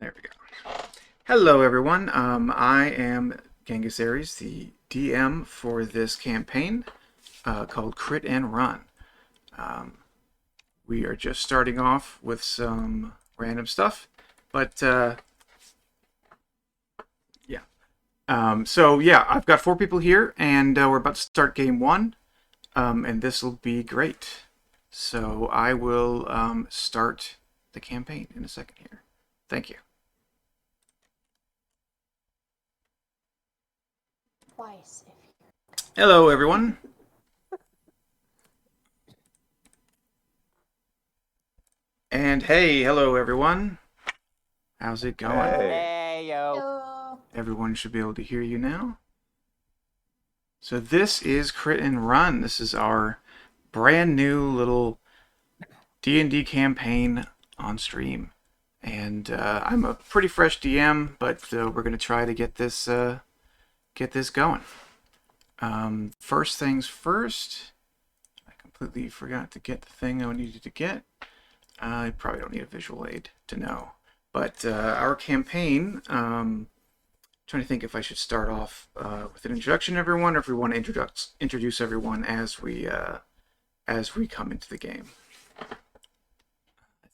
There we go. Hello, everyone. I am Genghis Aries, the DM for this campaign called Crit and Run. We are just starting off with some random stuff, but yeah. I've got 4 people here, and we're about to start game 1, and this will be great. So I will start the campaign in a second here. Thank you. Twice if you. Hello, everyone. And hey, hello, everyone. How's it going? Hey, yo. Hello. Everyone should be able to hear you now. So this is Crit and Run. This is our brand new little D&D campaign on stream. And I'm a pretty fresh DM, but we're going to try to get this going. First things first, I completely forgot to get the thing I needed to get. I probably don't need a visual aid to know. But our campaign, trying to think if I should start off with an introduction to everyone, or if we want to introduce everyone as we come into the game. I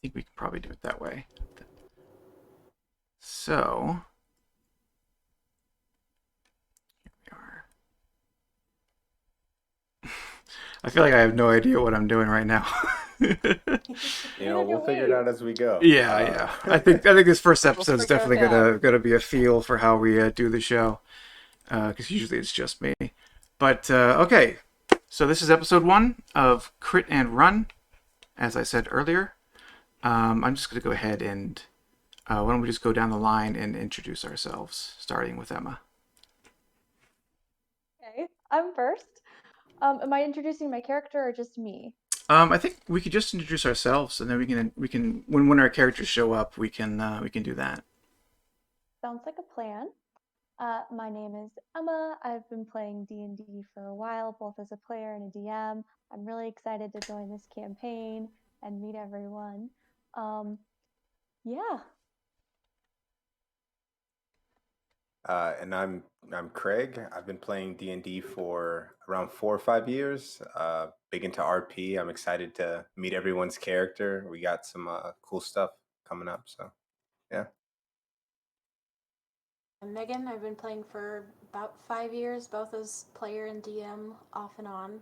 think we can probably do it that way. So here we are. I feel like I have no idea what I'm doing right now. We'll figure it out as we go. Yeah. I think this first We'll episode is figure it definitely out. gonna be a feel for how we do the show, because usually it's just me. But okay, so this is episode 1 of Crit and Run. As I said earlier, I'm just gonna go ahead and why don't we just go down the line and introduce ourselves, starting with Emma. Okay, I'm first. Am I introducing my character or just me? I think we could just introduce ourselves, and then we can when our characters show up, we can do that. Sounds like a plan. My name is Emma. I've been playing D&D for a while, both as a player and a DM. I'm really excited to join this campaign and meet everyone. Yeah. And I'm Craig. I've been playing D&D for around 4 or 5 years. Big into RP. I'm excited to meet everyone's character. We got some cool stuff coming up. So yeah. I'm Megan. I've been playing for about 5 years, both as player and DM, off and on.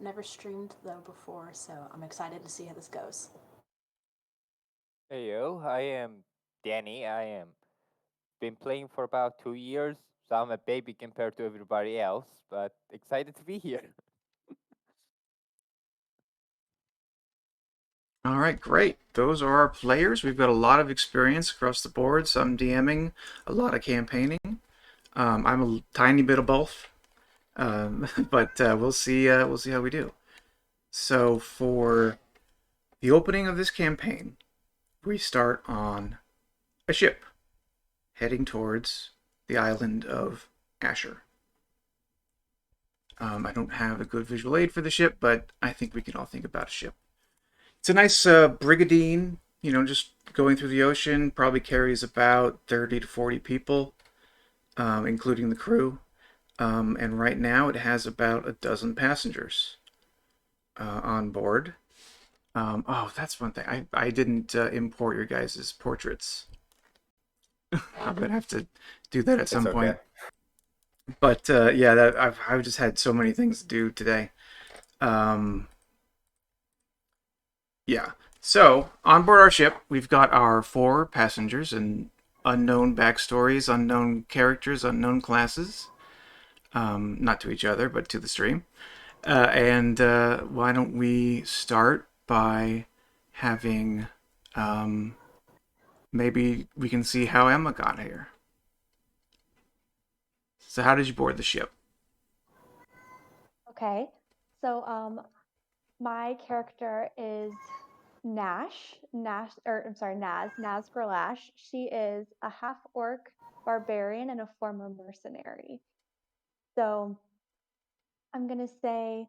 Never streamed though before, so I'm excited to see how this goes. Hey yo, I am Danny. I am been playing for about 2 years, so I'm a baby compared to everybody else, but excited to be here. All right, great. Those are our players. We've got a lot of experience across the board. Some DMing, a lot of campaigning. I'm a tiny bit of both, but we'll see. We'll see how we do. So for the opening of this campaign, we start on a ship heading towards the island of Asher. I don't have a good visual aid for the ship, but I think we can all think about a ship. It's a nice brigantine, just going through the ocean. Probably carries about 30 to 40 people, including the crew. And right now it has about a dozen passengers on board. Oh, that's one thing. I didn't import your guys' portraits. I'm gonna have to do that at some It's point. okay. But I've just had so many things to do today. Um, yeah. So on board our ship, we've got our 4 passengers and unknown backstories, unknown characters, unknown classes. Not to each other, but to the stream. And why don't we start by having maybe we can see how Emma got here. So how did you board the ship? Okay. So my character is Naz Gerlash. She is a half orc barbarian and a former mercenary. So I'm gonna say,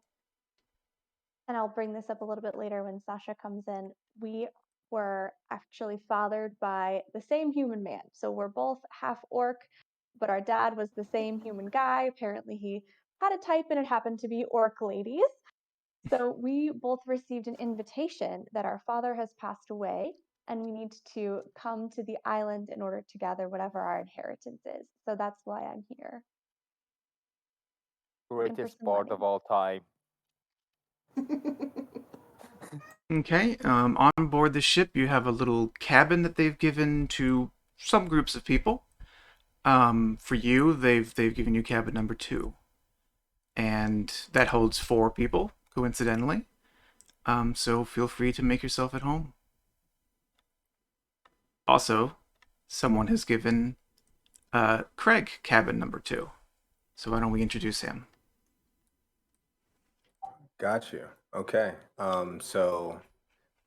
and I'll bring this up a little bit later when Sasha comes in, we were actually fathered by the same human man. So we're both half orc, but our dad was the same human guy. Apparently, he had a type and it happened to be orc ladies. So we both received an invitation that our father has passed away and we need to come to the island in order to gather whatever our inheritance is. So that's why I'm here. Looking for Greatest some part money. of all time. Okay, on board the ship, you have a little cabin that they've given to some groups of people. For you, they've given you cabin number 2, and that holds 4 people, coincidentally. So feel free to make yourself at home. Also, someone has given Craig cabin number 2, so why don't we introduce him? Got you. Okay. So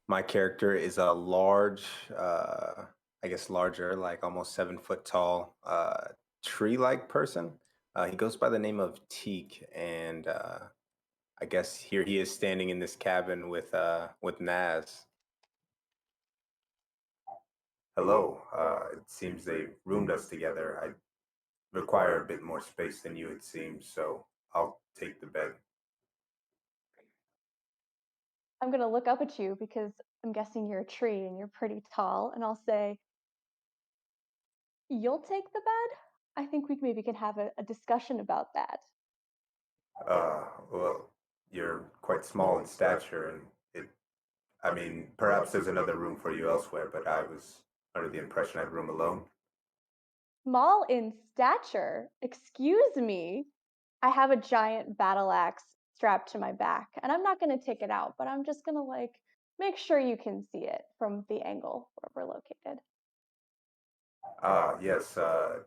my character is a large, I guess larger, like almost 7 foot tall, tree-like person. He goes by the name of Teak, and I guess here he is standing in this cabin with Naz. Hello. It seems they roomed us together. I require a bit more space than you, it seems, so I'll take the bed. I'm going to look up at you because I'm guessing you're a tree and you're pretty tall. And I'll say, you'll take the bed? I think we maybe can have a discussion about that. Well, you're quite small in stature, and I mean, perhaps there's another room for you elsewhere, but I was under the impression I'd room alone. Small in stature? Excuse me. I have a giant battle axe strapped to my back, and I'm not going to take it out, but I'm just going to like make sure you can see it from the angle where we're located. Yes,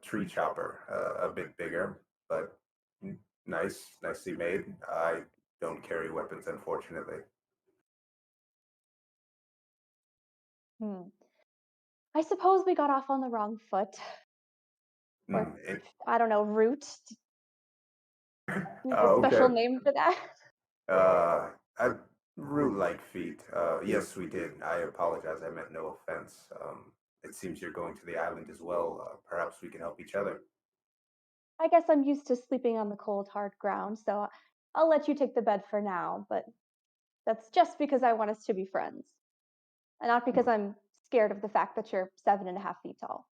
tree chopper, a bit bigger, but nicely made. I don't carry weapons, unfortunately. I suppose we got off on the wrong foot. Or, I don't know, route. Is a special Okay. name for that? I root-like feet. Yes, we did. I apologize. I meant no offense. It seems you're going to the island as well. Perhaps we can help each other. I guess I'm used to sleeping on the cold, hard ground, so I'll let you take the bed for now, but that's just because I want us to be friends. And not because I'm scared of the fact that you're 7.5 feet tall.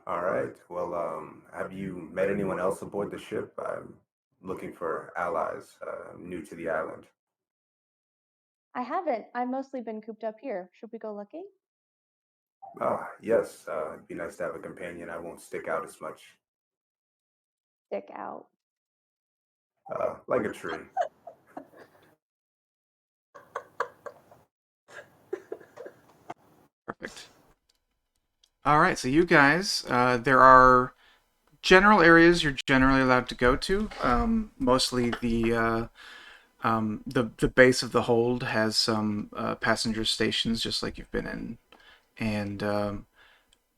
All right. Well, have you met anyone else aboard the ship? I'm looking for allies, new to the island. I haven't. I've mostly been cooped up here. Should we go looking? Yes. It'd be nice to have a companion. I won't stick out as much. Stick out. Like a tree. Perfect. All right, so you guys, there are general areas you're generally allowed to go to. Mostly the base of the hold has some passenger stations, just like you've been in, and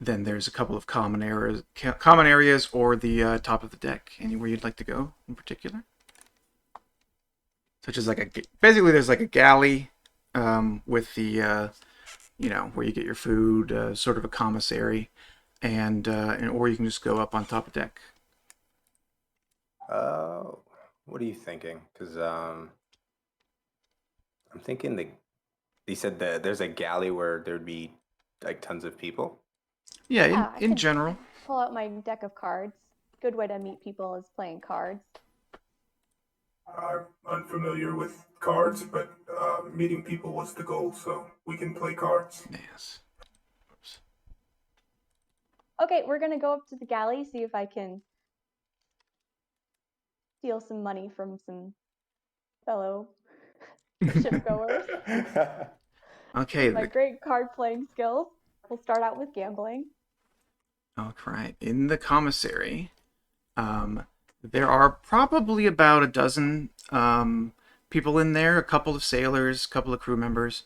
then there's a couple of common areas, or the top of the deck. Anywhere you'd like to go in particular, such as basically there's like a galley with the where you get your food, sort of a commissary, and or you can just go up on top of deck. What are you thinking? Because I'm thinking they said that there's a galley where there'd be like tons of people. Yeah, Yeah, I in could general. pull out my deck of cards. Good way to meet people is playing cards. I'm unfamiliar with cards, but meeting people was the goal, so we can play cards. Yes. Oops. Okay, we're gonna go up to the galley, see if I can steal some money from some fellow shipgoers. Okay. My great card playing skills. We'll start out with gambling. All right. In the commissary, there are probably about a dozen people in there. A couple of sailors, a couple of crew members,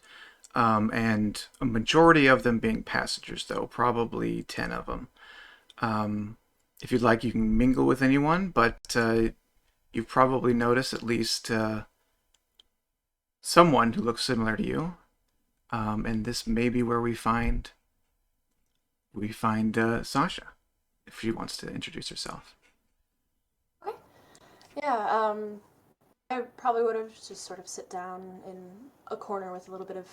and a majority of them being passengers, though probably 10 of them. If you'd like, you can mingle with anyone, but you've probably noticed at least someone who looks similar to you. And this may be where we find Sasha, if she wants to introduce herself. Okay. Yeah, I probably would have just sort of sit down in a corner with a little bit of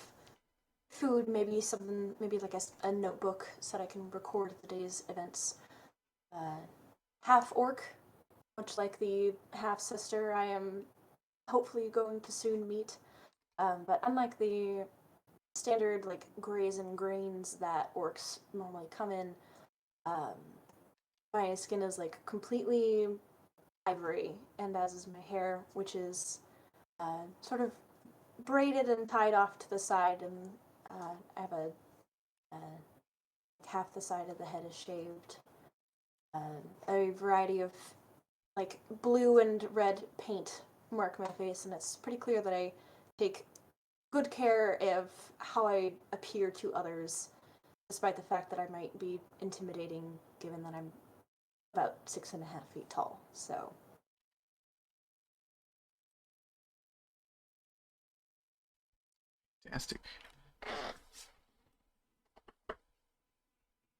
food, maybe something, maybe like a notebook so that I can record the day's events. Half orc, much like the half sister I am hopefully going to soon meet. But unlike the standard like grays and grains that orcs normally come in, um, my skin is like completely ivory, and as is my hair, which is sort of braided and tied off to the side, and I have uh, half the side of the head is shaved. A variety of like blue and red paint mark my face, and it's pretty clear that I take good care of how I appear to others, despite the fact that I might be intimidating, given that I'm about 6.5 feet tall. So Fantastic.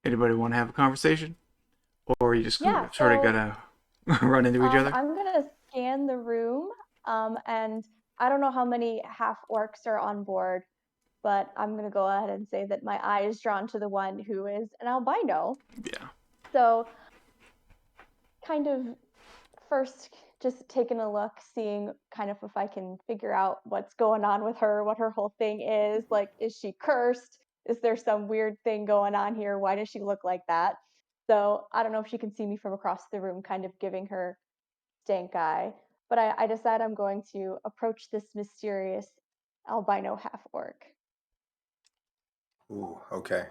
Anybody want to have a conversation, or you just Yeah, sort of so gotta run into each other? I'm gonna scan the room, and I don't know how many half orcs are on board, but I'm gonna go ahead and say that my eye is drawn to the one who is an albino. Yeah. So, kind of first just taking a look, seeing kind of if I can figure out what's going on with her, what her whole thing is. Like, is she cursed? Is there some weird thing going on here? Why does she look like that? So, I don't know if she can see me from across the room, kind of giving her stank eye. But I decide I'm going to approach this mysterious albino half orc. Ooh, okay.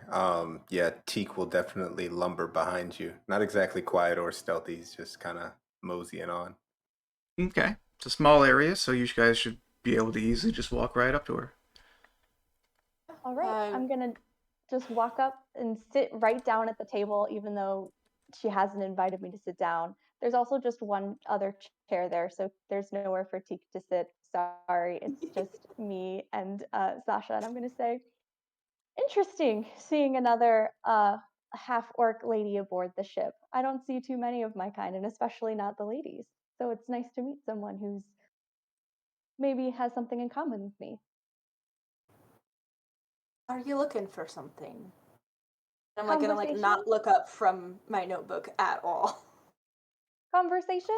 Yeah, Teak will definitely lumber behind you. Not exactly quiet or stealthy. He's just kind of moseying on. Okay. It's a small area, so you guys should be able to easily just walk right up to her. All right, uh, I'm gonna just walk up and sit right down at the table, even though she hasn't invited me to sit down. There's also just one other chair there, so there's nowhere for Teak to sit. Sorry, it's just me and Sasha, and I'm gonna say, interesting seeing another half orc lady aboard the ship. I don't see too many of my kind, and especially not the ladies. So it's nice to meet someone who's maybe has something in common with me. are you looking for something? I'm like gonna like Conversation? not look up from my notebook at all. Conversation?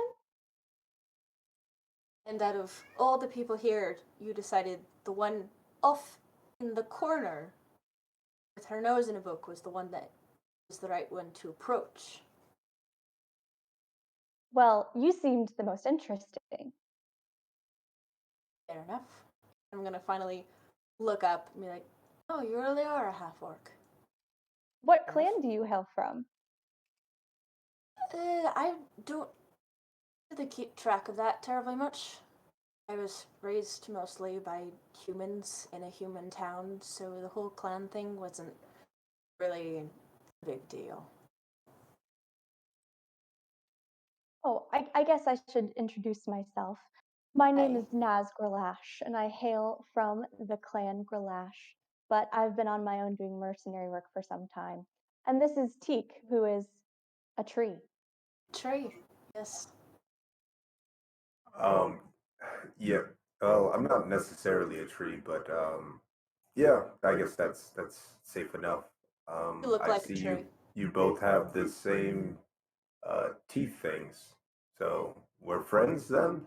And out of all the people here, you decided the one off in the corner with her nose in a book was the one that was the right one to approach. Well, you seemed the most interesting. Fair enough. I'm gonna finally look up and be like, oh, you really are a half orc. What Fair enough. clan do you hail from? I don't really keep track of that terribly much. I was raised mostly by humans in a human town, so the whole clan thing wasn't really a big deal. Oh, I guess I should introduce myself. My name Hey, is Naz Grilash, and I hail from the clan Grilash, but I've been on my own doing mercenary work for some time. And this is Teak, who is a tree. Trey, yes. Um, yeah. Well, I'm not necessarily a tree, but yeah, I guess that's safe enough. You look I like a see tree. you both have the same teeth things. So we're friends then?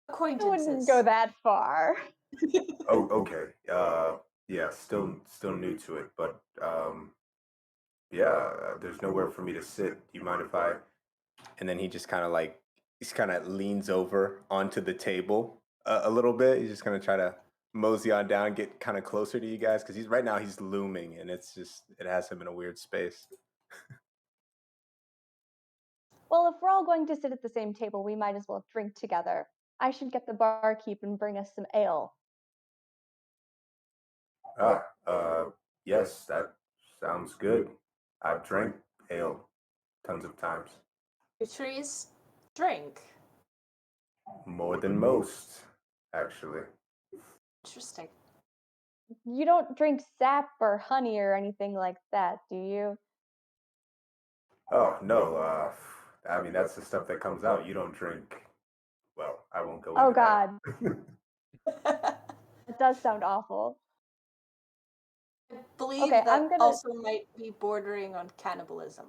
I wouldn't go Acquaintances. that far. Oh, okay. Yeah, still new to it, but yeah, there's nowhere for me to sit. Do you mind if I? And then he just kind of like he's kind of leans over onto the table a little bit. He's just gonna try to mosey on down, get kind of closer to you guys because he's right now he's looming, and it's just it has him in a weird space. Well, if we're all going to sit at the same table, we might as well drink together. I should get the barkeep and bring us some ale. Ah, yes, that sounds good. I've drank ale tons of times, Do trees drink? more than most, actually. Interesting. You don't drink sap or honey or anything like that, do you? Oh no, I mean that's the stuff that comes out. You don't drink. Well, I won't go Oh into that. God, it does sound awful. I believe Okay, that I'm gonna. also might be bordering on cannibalism.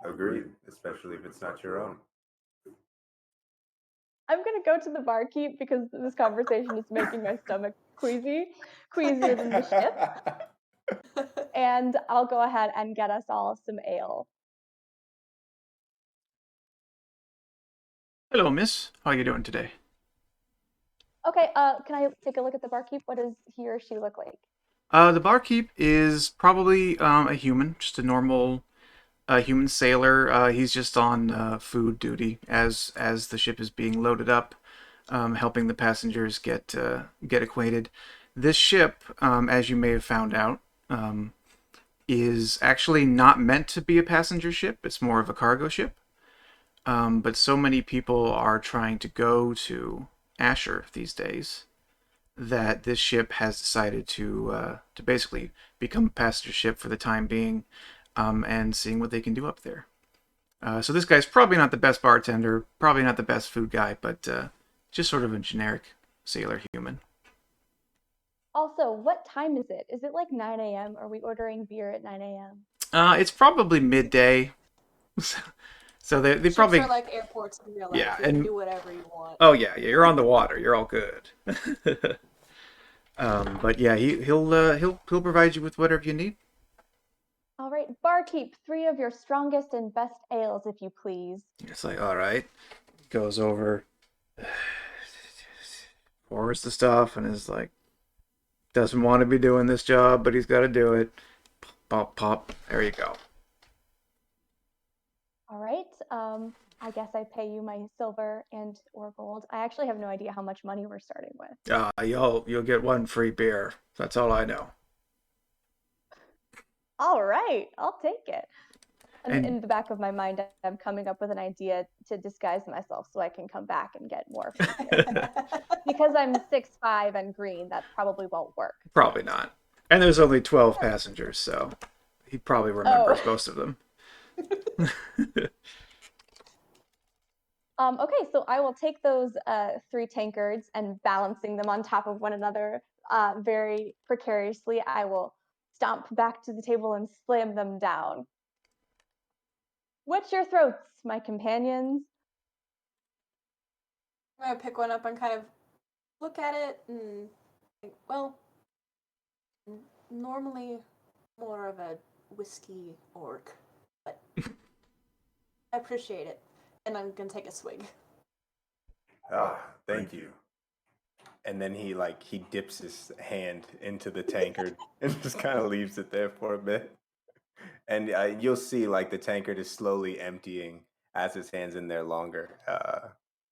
Agreed, especially if it's not your own. I'm gonna go to the barkeep because this conversation is making my stomach queasy, queasier than the ship. And I'll go ahead and get us all some ale. Hello, miss. How you doing today? Okay, can I take a look at the barkeep? What does he or she look like? The barkeep is probably a human, just a normal human sailor. He's just on food duty as the ship is being loaded up, helping the passengers get acquainted. This ship, as you may have found out, is actually not meant to be a passenger ship. It's more of a cargo ship. But so many people are trying to go to Asher these days that this ship has decided to basically become a passenger ship for the time being, and seeing what they can do up there. So this guy's probably not the best bartender, probably not the best food guy, but just sort of a generic sailor human. Also, what time is it? Is it like 9 a.m.? Are we ordering beer at 9 a.m.? It's probably midday, so they Ships probably, are like airports in real life. yeah, You can and do whatever you want. oh yeah, you're on the water, you're all good. But yeah, he'll provide you with whatever you need. All right, barkeep, 3 of your strongest and best ales, if you please. It's like, all right, goes over, pours the stuff, and is like, doesn't want to be doing this job, but he's got to do it. Pop, pop. There you go. All right, I guess I pay you my silver and or gold. I actually have no idea how much money we're starting with. You'll get one free beer. That's all I know. All right, I'll take it. And And in the back of my mind, I'm coming up with an idea to disguise myself so I can come back and get more free beer. Because I'm 6'5" and green, that probably won't work. probably not. And there's only 12 passengers, so he probably remembers most of them. Okay, so I will take those 3 tankards and balancing them on top of one another very precariously, I will stomp back to the table and slam them down. What's your throats, my companions? I'm gonna pick one up and kind of look at it and think, well, normally more of a whiskey orc, but I appreciate it, and I'm gonna take a swig. Ah, thank you. And then he dips his hand into the tankard and just kind of leaves it there for a bit. And you'll see like the tankard is slowly emptying as his hand's in there longer.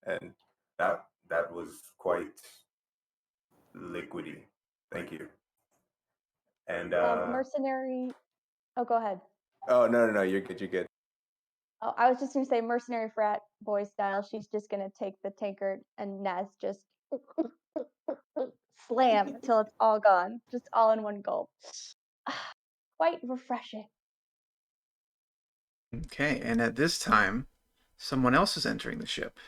And that was quite liquidy. Thank you. And Mercenary. Oh, go ahead. oh no, you're good. You're good. Oh, I was just gonna say mercenary frat boy style. She's just gonna take the tankard and Naz just slam until it's all gone, just all in one gulp. Quite refreshing. Okay, and at this time, someone else is entering the ship.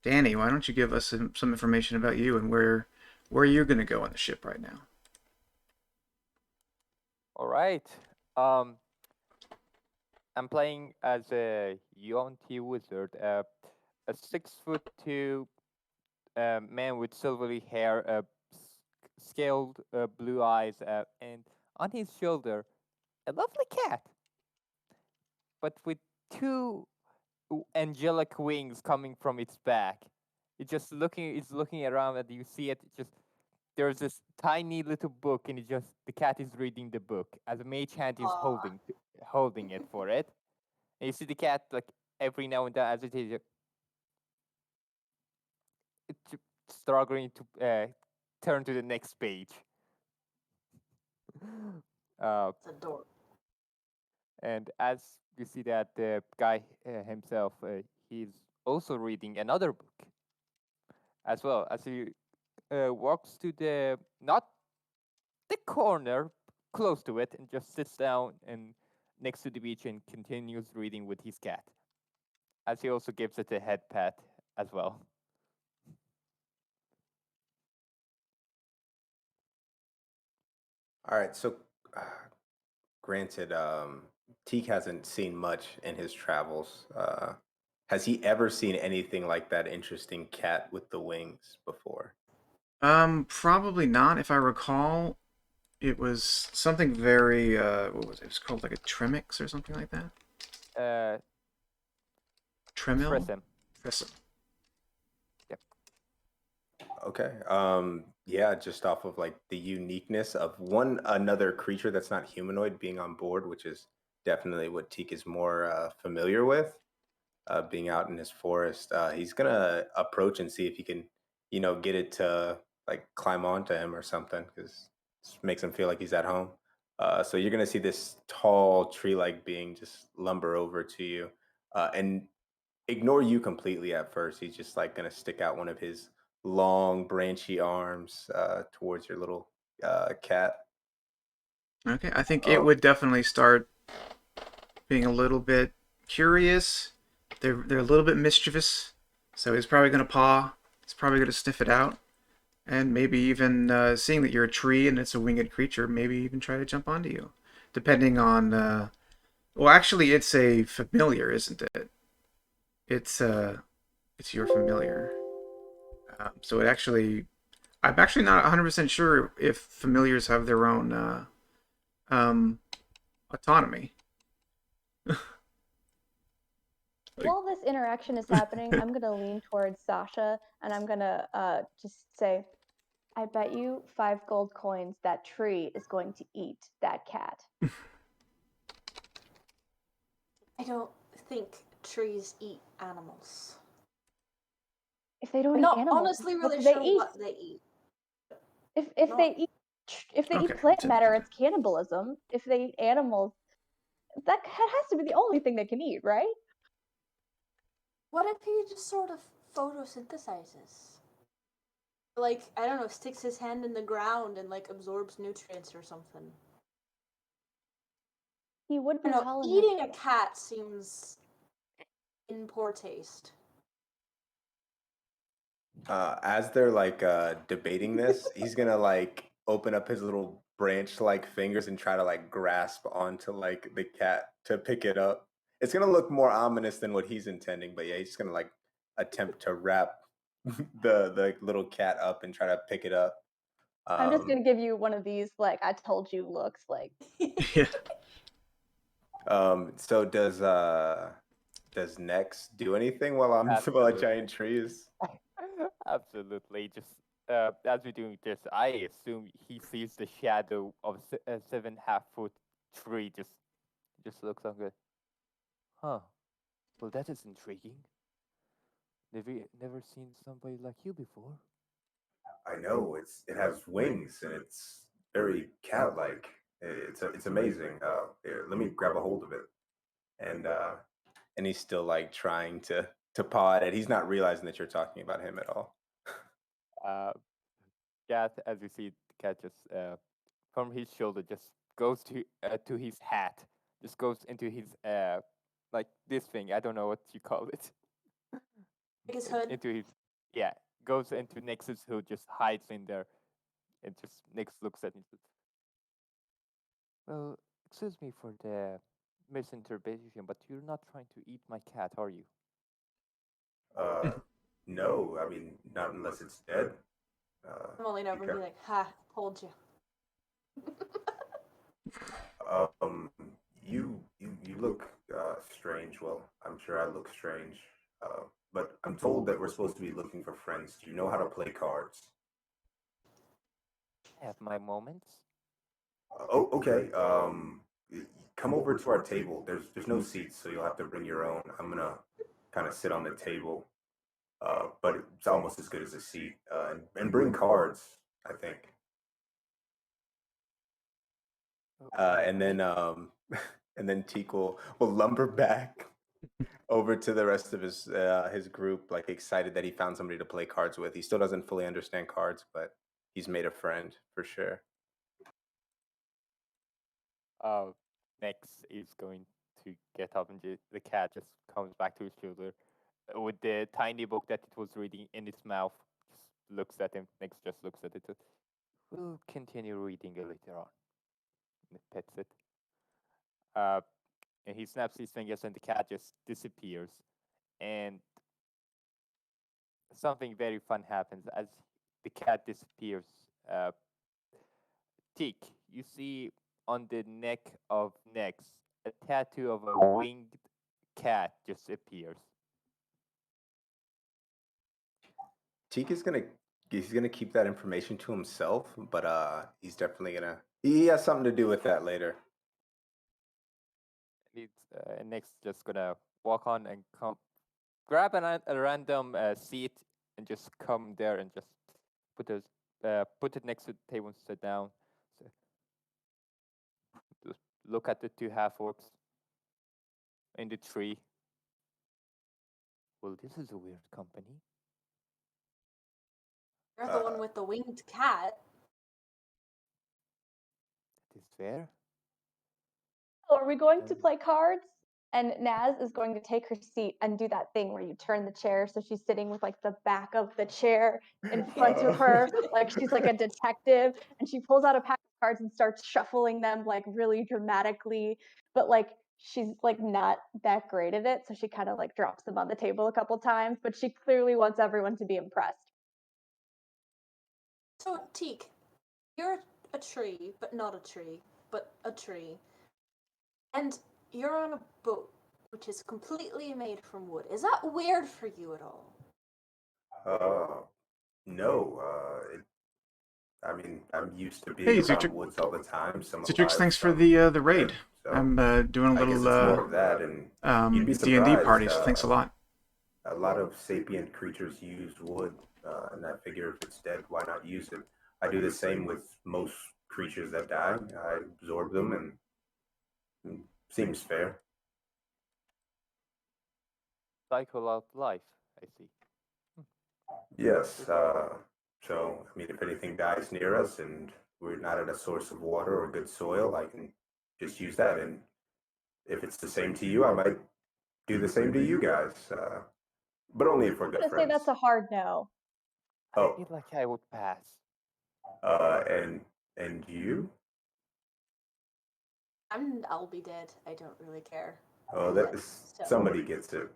Danny, why don't you give us some information about you and where you're going to go on the ship right now? All right. I'm playing as a Yuan-Ti wizard, a 6'2" man with silvery hair, scaled blue eyes, and on his shoulder, a lovely cat, but with two angelic wings coming from its back. It's looking around, and you see it. Just there's this tiny little book, and the cat is reading the book as a mage hand is Aw. holding it for it. And you see the cat like every now and then as it is struggling to turn to the next page. Uh, It's adorable. and as you see that the guy himself, he's also reading another book as well. As you walks to the not the corner, close to it, and just sits down and next to the beach and continues reading with his cat. As he also gives it a head pat as well. All right, so uh, granted, Teak hasn't seen much in his travels. Has he ever seen anything like that interesting cat with the wings before? Probably not. If I recall, it was something very what was it? It was called like a Tremix or something like that. Uh, Tremil? Prism. Prism. Okay. Yeah, just off of like the uniqueness of one another creature that's not humanoid being on board, which is definitely what Teak is more familiar with. Being out in his forest, he's gonna approach and see if he can, get it to like climb onto him or something, because makes him feel like he's at home. So you're gonna see this tall tree-like being just lumber over to you, and ignore you completely at first. He's just like gonna stick out one of his long, branchy arms towards your little cat. Okay, I think it Oh, would definitely start being a little bit curious. They're a little bit mischievous, so he's probably gonna paw. He's probably gonna sniff it out, and maybe even seeing that you're a tree and it's a winged creature, maybe even try to jump onto you, depending on. Well, actually, it's a familiar, isn't it? It's it's your familiar. So it actually, I'm actually not 100% sure if familiars have their own um, autonomy. While this interaction is happening, I'm gonna lean towards Sasha and I'm gonna just say, I bet you 5 gold coins that tree is going to eat that cat. I don't think trees eat animals. If they don't I'm eat not animals, honestly what really do they sure eat? what they eat. If Not- they eat Okay, plant continue, matter, continue. it's cannibalism. If they eat animals, that has to be the only thing they can eat, right? What if he just sort of photosynthesizes? Like, I don't know, sticks his hand in the ground and like absorbs nutrients or something. He would I be don't know, pollen eating a nutrients. cat seems in poor taste. As they're like debating this, he's gonna like open up his little branch-like fingers and try to like grasp onto like the cat to pick it up. It's gonna look more ominous than what he's intending, but yeah, he's just gonna like attempt to wrap the little cat up and try to pick it up. I'm just Um, gonna give you one of these, like, I told you looks, like. Yeah. so does Nex do anything while I'm while a Absolutely. giant tree is? Absolutely. Just as we're doing this, I assume he sees the shadow of a 7.5 foot tree. Just looks on good. Huh. Well, that is intriguing. Never seen somebody like you before. I know it has wings and it's very cat-like. It's amazing. Here, let me grab a hold of it. And he's still like trying to paw at it. He's not realizing that you're talking about him at all. Uh, Cat, as you see, the cat just from his shoulder just goes to his hat. Just goes into his like this thing. I don't know what you call it. Like his hood. Into his yeah. Goes into Nexus who just hides in there and just Nix looks at him. Well, excuse me for the misinterpretation, but you're not trying to eat my cat, are you? Uh, no, I mean not unless it's dead. I'm only over and be like, ha, told you. Um, you look strange. Well, I'm sure I look strange. But I'm told that we're supposed to be looking for friends. Do you know how to play cards? I have my moments. Oh, okay. Come over to our table. There's no seats, so you'll have to bring your own. I'm gonna kind of sit on the table, but it's almost as good as a seat. And bring cards, I think. Oh, And then and then Teak will lumber back over to the rest of his group, like excited that he found somebody to play cards with. He still doesn't fully understand cards, but he's made a friend for sure. Next is going to get up, and the cat just comes back to his shoulder with the tiny book that it was reading in its mouth. Just looks at him. Next just looks at it. We'll continue reading it later on. And it pets it. And he snaps his fingers, and the cat just disappears. And something very fun happens as the cat disappears. Tick, you see on the neck of Nex a tattoo of a winged cat just appears. Teak is gonna keep that information to himself, but he's definitely gonna he has something to do with that later. And Nex just gonna walk on and grab a random seat and just come there and just put it next to the table and sit down. So, just look at the two half orcs in the tree. Well, this is a weird company. You're the one with the winged cat. That is fair. Oh, are we going to play cards? And Naz is going to take her seat and do that thing where you turn the chair so she's sitting with like the back of the chair in front of her, like she's like a detective, and she pulls out a pack of cards and starts shuffling them like really dramatically, but like she's like not that great at it, so she kind of like drops them on the table a couple times, but she clearly wants everyone to be impressed. So, Teak, you're a tree, but not a tree, but a tree. And you're on a boat, which is completely made from wood. Is that weird for you at all? No. I mean, I'm used to being Hey, around Citrix. woods all the time. Some Citrix, alive, thanks for some the raid. dead, so I'm doing a I guess little it's more of that, and you'd be D&D surprised. party, so thanks a lot. A lot of sapient creatures use wood, and I figure if it's dead, why not use it? I do the same with most creatures that die. I absorb them, and seems fair. Cycle of life, I see. Yes. So, I mean, if anything dies near us and we're not at a source of water or good soil, I can just use that. And if it's the same to you, I might do the same to you guys. But only if we're I'm good gonna say friends. that's a hard no. I Oh. feel like I would pass. And you? I'll be dead. I don't really care. Oh, that is, somebody gets it.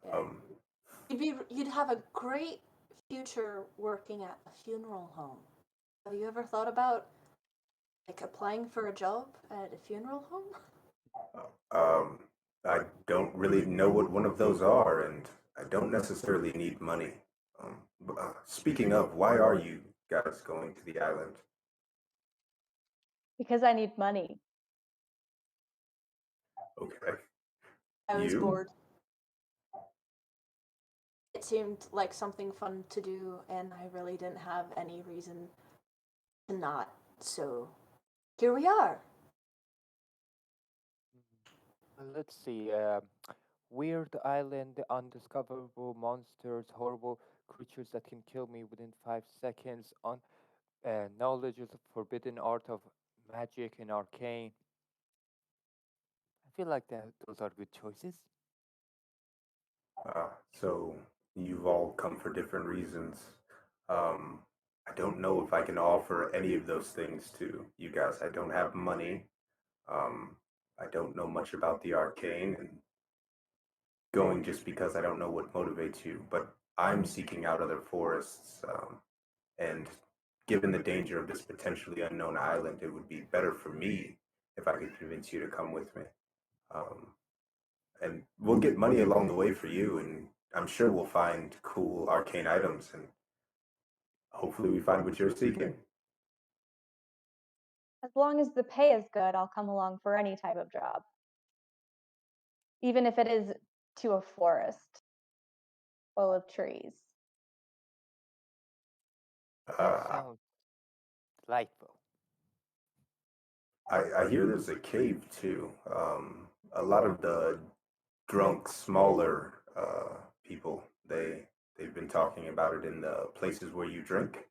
Yeah. You'd have a great future working at a funeral home. Have you ever thought about like applying for a job at a funeral home? I don't really know what one of those are, and I don't necessarily need money. Speaking of, why are you guys going to the island? Because I need money. Okay. I was You? bored. It seemed like something fun to do, and I really didn't have any reason to not. So here we are. Let's see. Weird island, undiscoverable monsters, horrible creatures that can kill me within 5 seconds. Knowledge of the forbidden art of magic and arcane. I feel like those are good choices. So you've all come for different reasons. I don't know if I can offer any of those things to you guys. I don't have money. I don't know much about the arcane, and going just because I don't know what motivates you. But I'm seeking out other forests, and given the danger of this potentially unknown island, it would be better for me if I could convince you to come with me. And we'll get money along the way for you, and I'm sure we'll find cool arcane items, and hopefully we find what you're seeking. As long as the pay is good, I'll come along for any type of job. Even if it is to a forest full of trees. That sounds delightful. I hear there's a cave too. A lot of the drunk, smaller people. They've been talking about it in the places where you drink.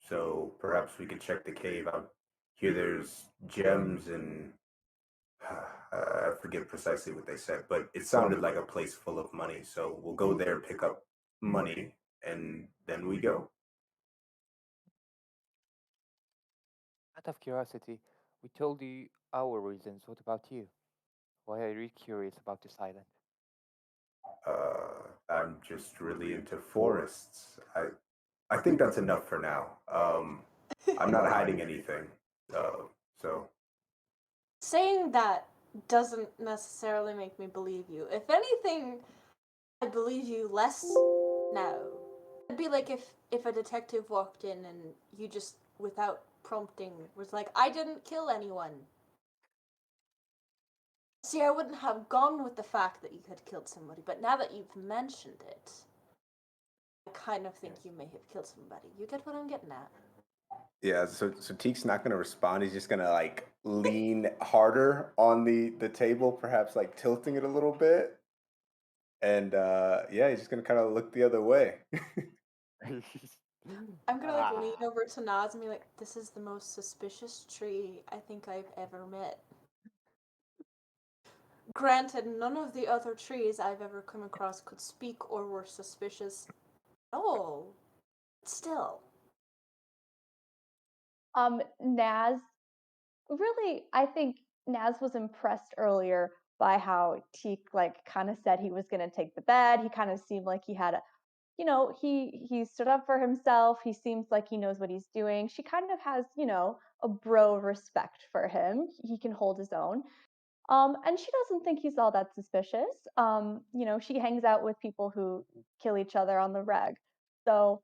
So perhaps we could check the cave. I hear there's gems and I forget precisely what they said, but it sounded like a place full of money. So we'll go there, pick up money, and then we go. Out of curiosity, we told you our reasons. What about you? Why are you curious about this island? I'm just really into forests. I think that's enough for now. I'm not hiding anything. So Saying that doesn't necessarily make me believe you. If anything, I believe you less now. It'd be like if a detective walked in and you just, without prompting, was like, I didn't kill anyone. See, I wouldn't have gone with the fact that you had killed somebody, but now that you've mentioned it, I kind of think you may have killed somebody. You get what I'm getting at? yeah, so Teek's not gonna respond. He's just gonna like lean harder on the table, perhaps like tilting it a little bit. And yeah, he's just gonna kind of look the other way. I'm gonna like lean over to Naz and be like, this is the most suspicious tree I think I've ever met. Granted, none of the other trees I've ever come across could speak or were suspicious at all. Still. Naz, really, I think Naz was impressed earlier by how Teak like kind of said he was going to take the bed. He kind of seemed like he had a, he stood up for himself. He seems like he knows what he's doing. She kind of has, a bro respect for him. He can hold his own. And she doesn't think he's all that suspicious. She hangs out with people who kill each other on the reg. So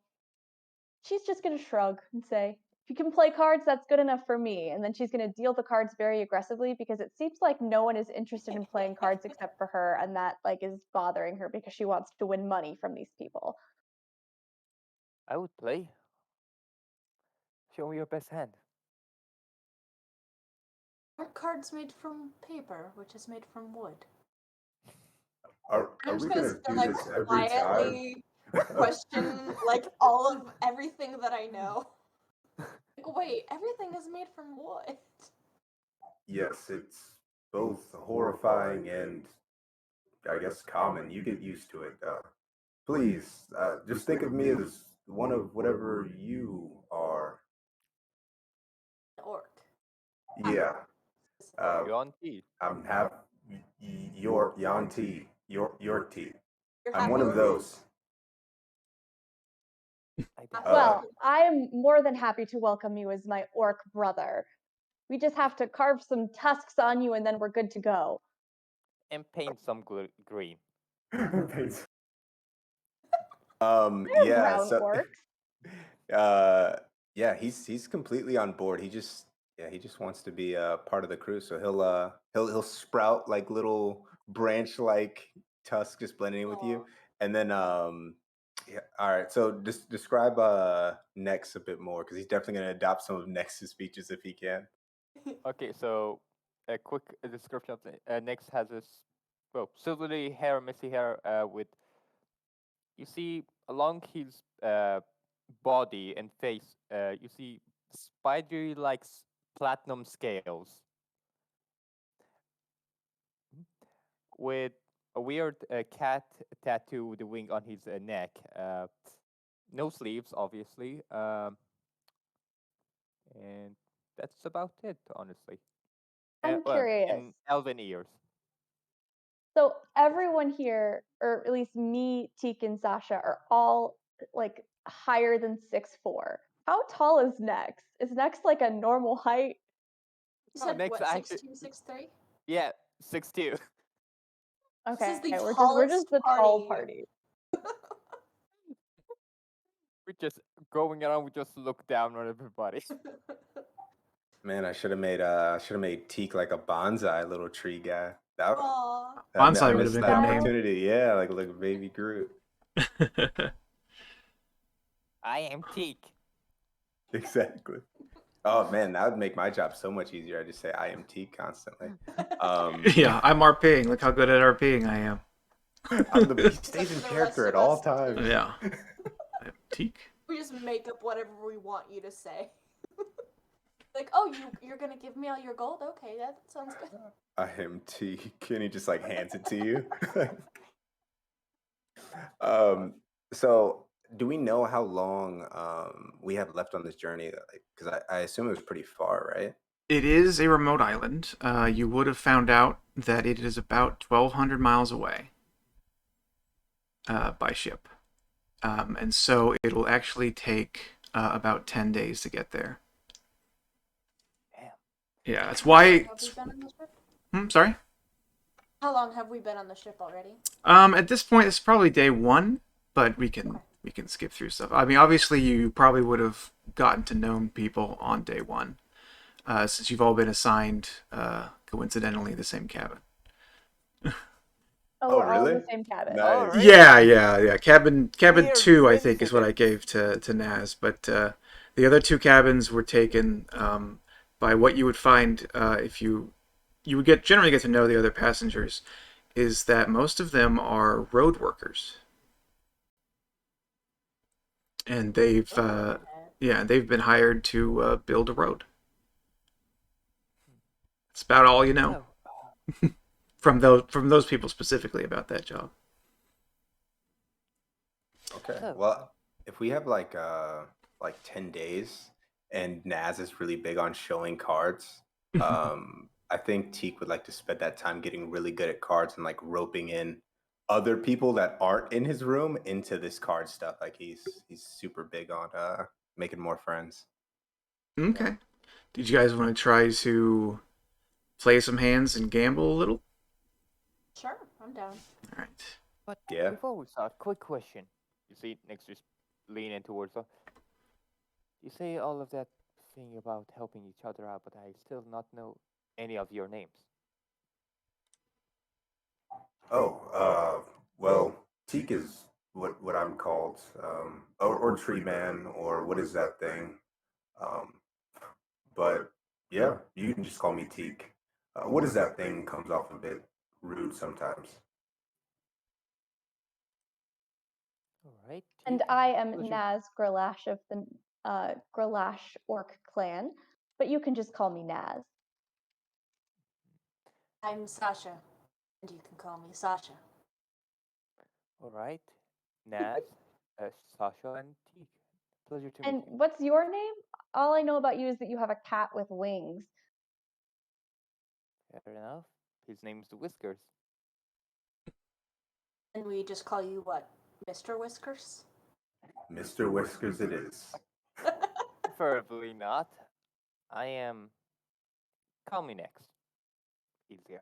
she's just going to shrug and say, if you can play cards, that's good enough for me. And then she's going to deal the cards very aggressively because it seems like no one is interested in playing cards except for her. And that like is bothering her because she wants to win money from these people. I would play. Show me your best hand. Are cards made from paper, which is made from wood? Are I'm we just gonna still do like this every quietly question like all of everything that I know. Like, wait, everything is made from wood. Yes, it's both horrifying and I guess common. You get used to it. Please, just think of me as one of whatever you are. Orc. Yeah. You're on tea. I'm half your Yanti, your tea. You're I'm happy one of with those. Well, I'm more than happy to welcome you as my orc brother. We just have to carve some tusks on you and then we're good to go. And paint some green. They're Yeah, brown so orcs. yeah, he's completely on board. He just wants to be a part of the crew. So he'll sprout like little branch like tusks just blending in with you. And then yeah, all right. So just describe Nex a bit more because he's definitely gonna adopt some of Nex's speeches if he can. Okay, so a quick description of Nyx has this, well, silvery hair, messy hair, with, you see, along his body and face, you see spidery-like platinum scales with a weird cat tattoo with the wing on his neck. No sleeves, obviously. And that's about it, honestly. I'm Well, curious. in elven ears. So everyone here, or at least me, Teak, and Sasha, are all like higher than 6'4". How tall is Nex? Is Nex like a normal height? You Oh, said next what, I 6'2", 6'3"? Yeah, 6'2". Okay, This is the we're just tallest the tall party. party. We're just going around. We just look down on everybody. Man, I should have made Teak like a bonsai little tree guy. Aww. Bonsai I would have missed been that a good name. opportunity. Yeah, like a baby Groot. I am Teak. Exactly. Oh man, that would make my job so much easier. I just say I am Teak constantly. Yeah, I'm RPing. Look how good at RPing I am. He stays in The character rest at of all us do. times. Yeah. Teak. We just make up whatever we want you to say. Like, oh, you're gonna give me all your gold? Okay, that sounds good. I am Teak, and he just like hands it to you. So do we know how long we have left on this journey? Because I assume it was pretty far, right? It is a remote island. You would have found out that it is about 1,200 miles away by ship. And so it'll actually take about 10 days to get there. Damn. Yeah, that's why. Have we been on the ship? Sorry. How long have we been on the ship already? At this point, it's probably day one, but we can skip through stuff. I mean, obviously, you probably would have gotten to know people on day one, since you've all been assigned coincidentally the same cabin. Oh, we're all in really? the same cabin. Nice. All right. Yeah. Cabin We're 2, I think, is what I coincidence. gave to Naz, but the other two cabins were taken by what you would find if you would generally get to know the other passengers, is that most of them are road workers, and they've they've been hired to build a road. That's about all you know Oh, from those people specifically about that job. Okay. So- Well, if we have like 10 days and Naz is really big on showing cards, I think Teak would like to spend that time getting really good at cards and like roping in other people that aren't in his room into this card stuff. Like he's super big on making more friends. Okay. Did you guys want to try to play some hands and gamble a little? Sure, I'm down. All right. but Yeah. before we start, quick question. You see, next just lean in towards us. You say all of that thing about helping each other out, but I still not know any of your names. Well, Teak is what I'm called, or Tree Man, or what is that thing? Um, but yeah, you can just call me Teak. What is that thing comes off a bit rude sometimes. All right. And Teak, I am pleasure. Naz Gralash of the Gralash Orc clan, but you can just call me Naz. I'm Sasha, and you can call me Sasha. All right. Naz, Sasha, and Teak. Pleasure to meet And you. what's your name? All I know about you is that you have a cat with wings. Fair enough. His name's Whiskers. And we just call you what? Mr. Whiskers? Mr. Whiskers it is. Preferably not. I am. Call me next. Easier.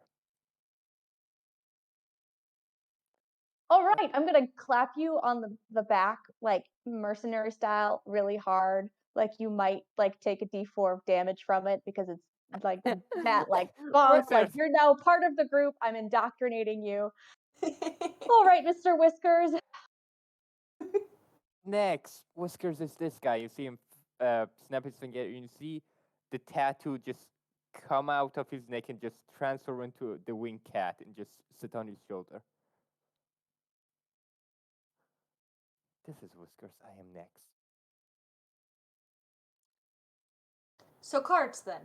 All right, I'm gonna clap you on the back, like mercenary style, really hard. Like you might like take a d4 of damage from it because it's like that, like bonk, like Whiskers! you're now part of the group. I'm indoctrinating you. All right, Mr. Whiskers. Next, Whiskers is this guy. You see him snap his finger, and you see the tattoo just come out of his neck and just transfer into the winged cat and just sit on his shoulder. This is Whiskers. I am next. So cards then.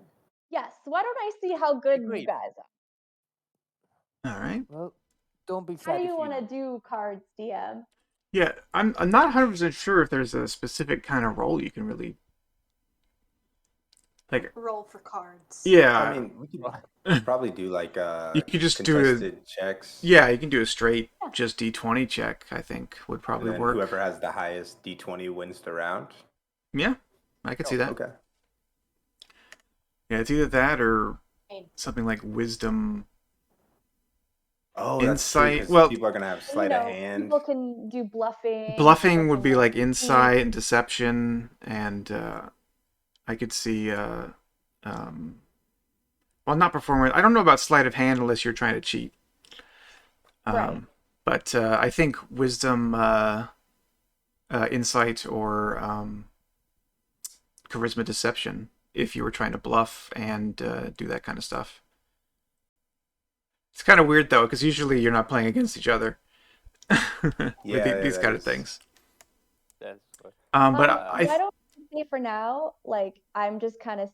Yes. Why don't I see how good you Agreed. guys are? All right. Well, don't be How sad do if you want to lose. do cards, DM? Yeah, I'm not 100% sure if there's a specific kind of role you can really like. Roll for cards. Yeah, I mean, we could probably do like you could just do contested checks. yeah, you can do a straight just D20 check. I think would And probably then work. whoever has the highest D20 wins the round. Yeah, I could see that. Okay. Yeah, it's either that or Fine. something like wisdom. Oh, Insight- That's true, 'cause well- people are gonna have You sleight of know, hand. people can do bluffing. Bluffing people would can, be like cheat. insight and deception, and I could see well, not performance. I don't know about sleight of hand unless you're trying to cheat. Right. But I think wisdom, insight, or charisma deception if you were trying to bluff and do that kind of stuff. It's kind of weird though, because usually you're not playing against each other with these that kind of is. things. That's what. But why don't we say for now, like I'm just kind of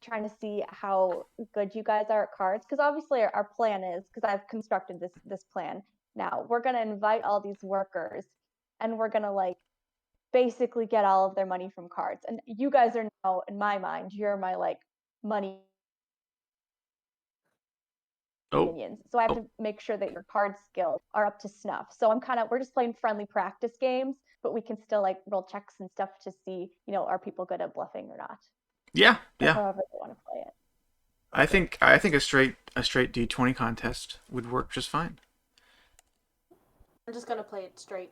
trying to see how good you guys are at cards, because obviously our plan is, because I've constructed this plan. Now we're gonna invite all these workers, and we're gonna like basically get all of their money from cards. And you guys are now, in my mind, you're my like money minions. So I have to make sure that your card skills are up to snuff. So we're just playing friendly practice games, but we can still like roll checks and stuff to see, are people good at bluffing or not? Yeah. However they want to play it. Okay. I think a straight D20 contest would work just fine. I'm just gonna play it straight.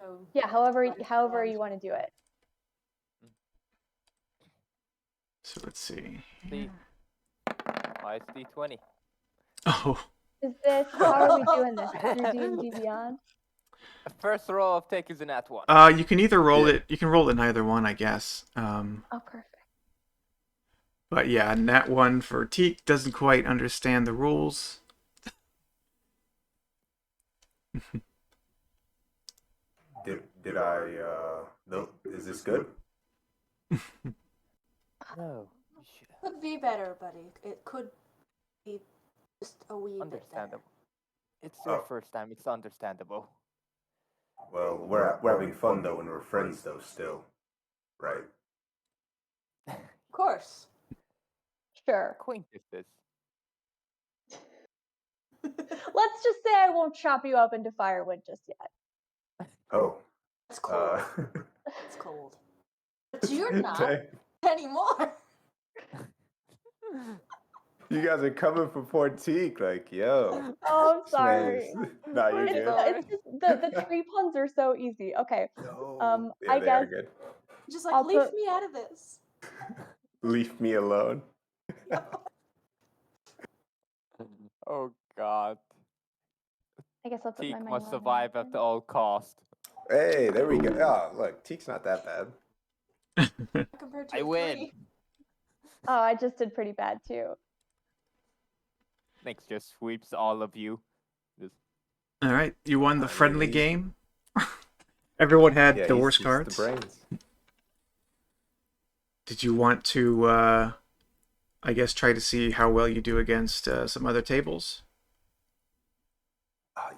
So yeah, however you want to do it. So let's see. Nice D20. Oh. How are we doing this? Through D&D Beyond? First roll of take is a nat 1. You can either roll it. You can roll it in either one, I guess. Oh, perfect. But yeah, nat 1 for Teak doesn't quite understand the rules. Did I? No. Is this good? No. Could be better, buddy. It could be just a wee bit better. Understandable. It's your first time. It's understandable. Well, we're having fun though, and we're friends though still, right? Of course. Sure. Acquaintances. Let's just say I won't chop you up into firewood just yet. Oh. It's cold. It's cold. But you're not anymore. You guys are coming for poor Teak, like, yo. Oh, I'm sorry. Nah, you're good. It's just the tree puns are so easy. Okay. No. Yeah, I they guess are good. Just like, leave me out of this. Leave me alone. Oh God. I guess I'll put my Teak money must on survive that. at all cost. Hey, there we go. Oh, look, Teak's not that bad. Compared to I a win. 3. Oh, I just did pretty bad too. Next just sweeps all of you. All right, you won the friendly game. Everyone had the worst cards. The brains. Did you want to, I guess, try to see how well you do against some other tables?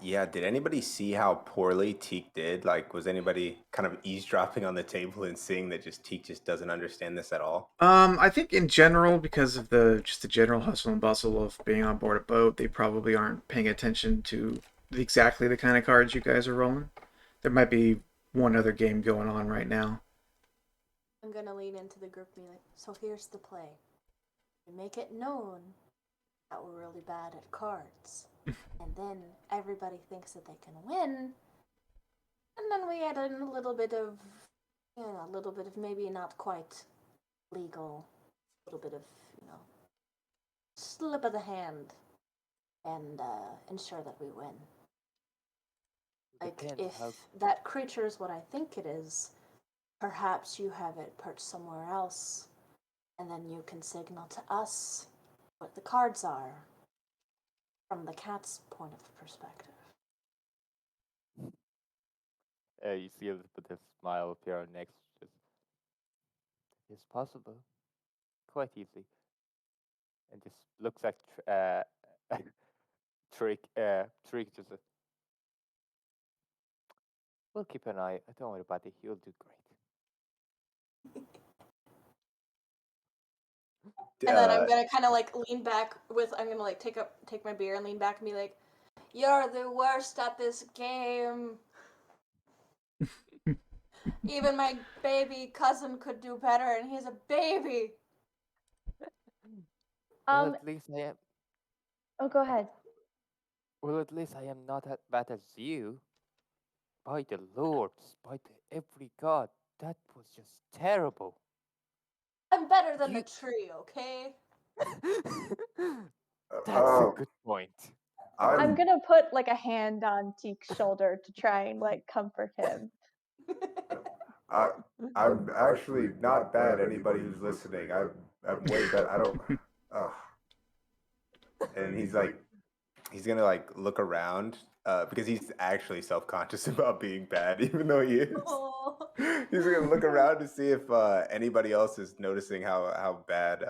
Yeah, did anybody see how poorly Teak did? Like, was anybody kind of eavesdropping on the table and seeing that Teak just doesn't understand this at all? I think in general, because of the general hustle and bustle of being on board a boat, they probably aren't paying attention to exactly the kind of cards you guys are rolling. There might be one other game going on right now. I'm gonna lean into the group and be like, so here's the play. We make it known that we're really bad at cards. And then everybody thinks that they can win. And then we add in a little bit of, maybe not quite legal, a little bit of, slip of the hand and ensure that we win. Like, if that creature is what I think it is, perhaps you have it perched somewhere else, and then you can signal to us what the cards are from the cat's point of perspective. You see a little bit of smile appear on next. It's possible. Quite easy. And just looks at Trick just we'll keep an eye. Don't worry about it. You'll do great. And then I'm gonna kind of like lean back I'm gonna like take my beer and lean back and be like, "You're the worst at this game. Even my baby cousin could do better, and he's a baby." Well, at least I am. Oh, go ahead. Well, at least I am not as bad as you. By the lords, by every god, that was just terrible. I'm better than the tree, okay? That's a good point. I'm gonna put like a hand on Teek's shoulder to try and like comfort him. I'm actually not bad. Anybody who's listening, I'm way better. I don't. Oh. And he's gonna like look around because he's actually self-conscious about being bad, even though he is. Oh. He's gonna look around to see if anybody else is noticing how bad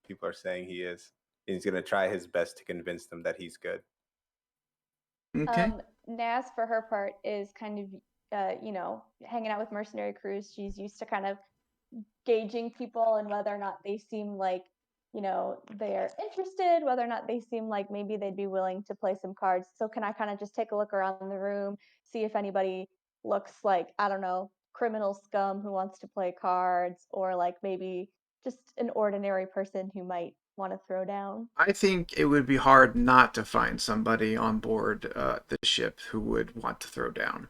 people are saying he is. And he's gonna try his best to convince them that he's good. Okay. Naz, for her part, is kind of, hanging out with mercenary crews. She's used to kind of gauging people and whether or not they seem like, they're interested, whether or not they seem like maybe they'd be willing to play some cards. So can I kind of just take a look around the room, see if anybody looks like, I don't know, criminal scum who wants to play cards, or like maybe just an ordinary person who might want to throw down? I think it would be hard not to find somebody on board the ship who would want to throw down.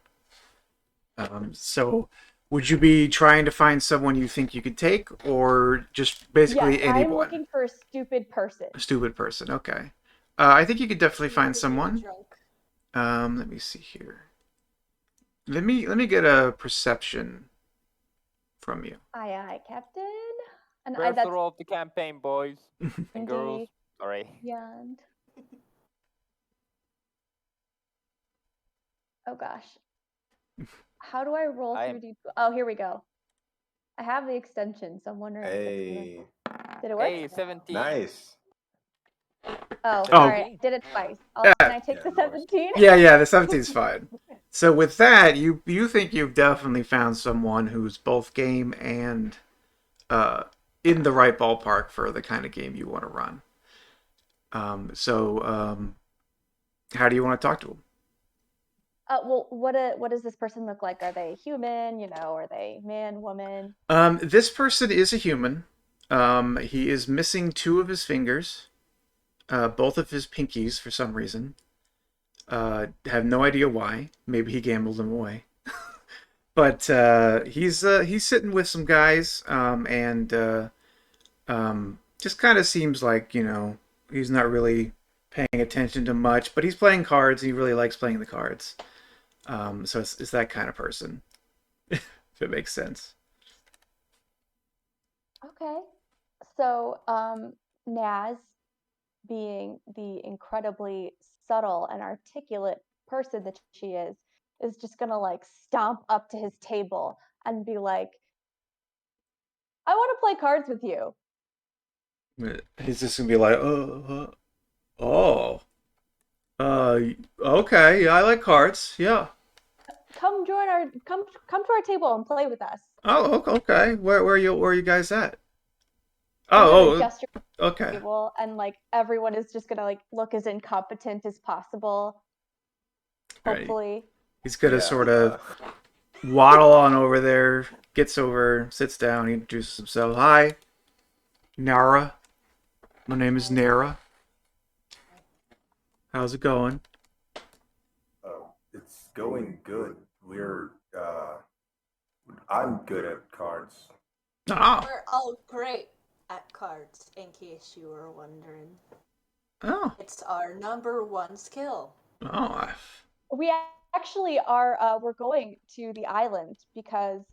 So, would you be trying to find someone you think you could take, or just basically Yes, I'm anyone? looking for a stupid person. A stupid person. Okay. I think you could definitely find Maybe really someone. drunk. Let me see here. Let me get a perception from you. Aye, aye, Captain. And First that's roll of the campaign, boys and girls. D Sorry. beyond. Oh gosh. How do I roll I through am D? Oh, here we go. I have the extension, so I'm wondering if it's Hey, did it work? Hey, 17. nice. Oh, Oh. sorry, I did it twice. Yeah. Can I take Yeah, the no worries. 17? Yeah, the 17's fine. So with that, you think you've definitely found someone who's both game and uh, in the right ballpark for the kind of game you want to run. How do you want to talk to them? Well, what does this person look like? Are they human? Are they man, woman? This person is a human. He is missing two of his fingers, both of his pinkies for some reason. Have no idea why. Maybe he gambled them away. But he's sitting with some guys, and just kind of seems like he's not really paying attention to much, but he's playing cards. And he really likes playing the cards. So it's that kind of person, if it makes sense. Okay. So, Naz, being the incredibly subtle and articulate person that she is just gonna like stomp up to his table and be like, I want to play cards with you. He's just gonna be like, oh, uh, okay, yeah, I like cards, yeah. Come to our table and play with us. Oh, okay. Where are you guys at? I'm gonna Oh, gesture to the okay. table, and like everyone is just gonna like look as incompetent as possible. Right. Hopefully. He's gonna Yeah, sort of waddle on over there, gets over, sits down, he introduces himself. Hi, Nara. My name is Nara. How's it going? it's going good. I'm good at cards. Oh, We're all great at cards, in case you were wondering. oh, It's our number one skill. oh. We actually are we're going to the island because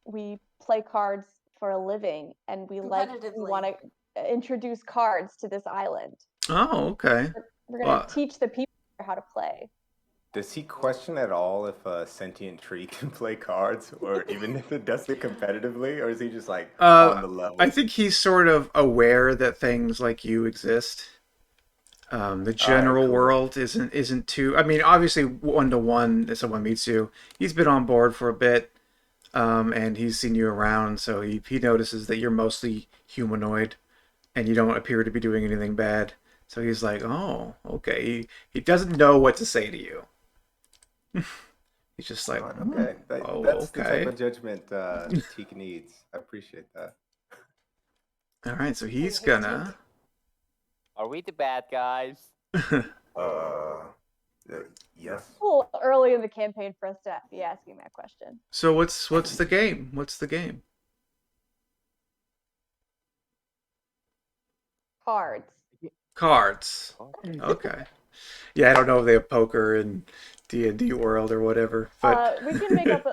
we play cards for a living, and we want Competitively. to introduce cards to this island. Oh, okay. We're gonna Well, teach the people how to play. Does he question at all if a sentient tree can play cards, or even if it does it competitively, or is he just like on the level? I think he's sort of aware that things like you exist. The general cool. world isn't too. I mean, obviously, 1-to-1, if someone meets you, he's been on board for a bit, and he's seen you around, so he notices that you're mostly humanoid, and you don't appear to be doing anything bad. So he's like, "Oh, okay." He doesn't know what to say to you. He's just like, Okay, "Oh, that's the okay." type of judgment Teak needs. I appreciate that. All right, so he's Hey, gonna. Are we the bad guys? Yes. A little early in the campaign for us to be asking that question. So what's the game? What's the game? Cards. Cards. Okay. Yeah, I don't know if they have poker in D&D world or whatever, but We can make up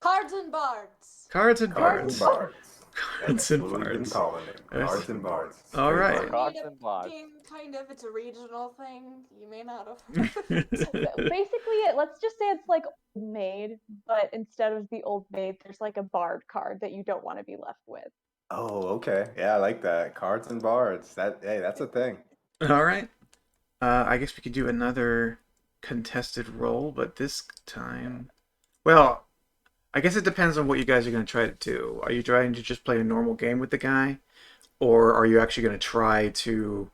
Cards and bards. cards and Cards bards. and bards. Cards That's and what we've been bards. calling it. Yes. Cards and bards. All Trademark. right. Cards Made and up bards. game, kind of. It's a regional thing. You may not have heard. Basically, let's just say it's like Old Maid, but instead of the Old Maid, there's like a bard card that you don't want to be left with. Oh, okay. Yeah, I like that. Cards and bards. Hey, that's a thing. All right. I guess we could do another contested roll, but this time, well, I guess it depends on what you guys are going to try to do. Are you trying to just play a normal game with the guy, or are you actually going to try to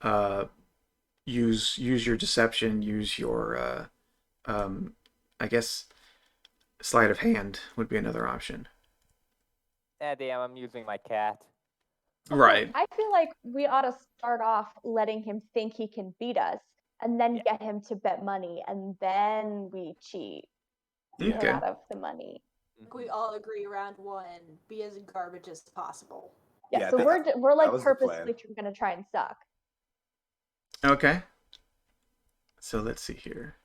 uh, use your deception, use your I guess sleight of hand would be another option. Damn, I'm using my cat. Right. I feel like we ought to start off letting him think he can beat us, and then Yeah. get him to bet money, and then we cheat to get Okay. out of the money. We all agree round one, be as garbage as possible. Yeah, Yeah, I so think we're like that was the plan. purposely going to try and suck. Okay. So let's see here.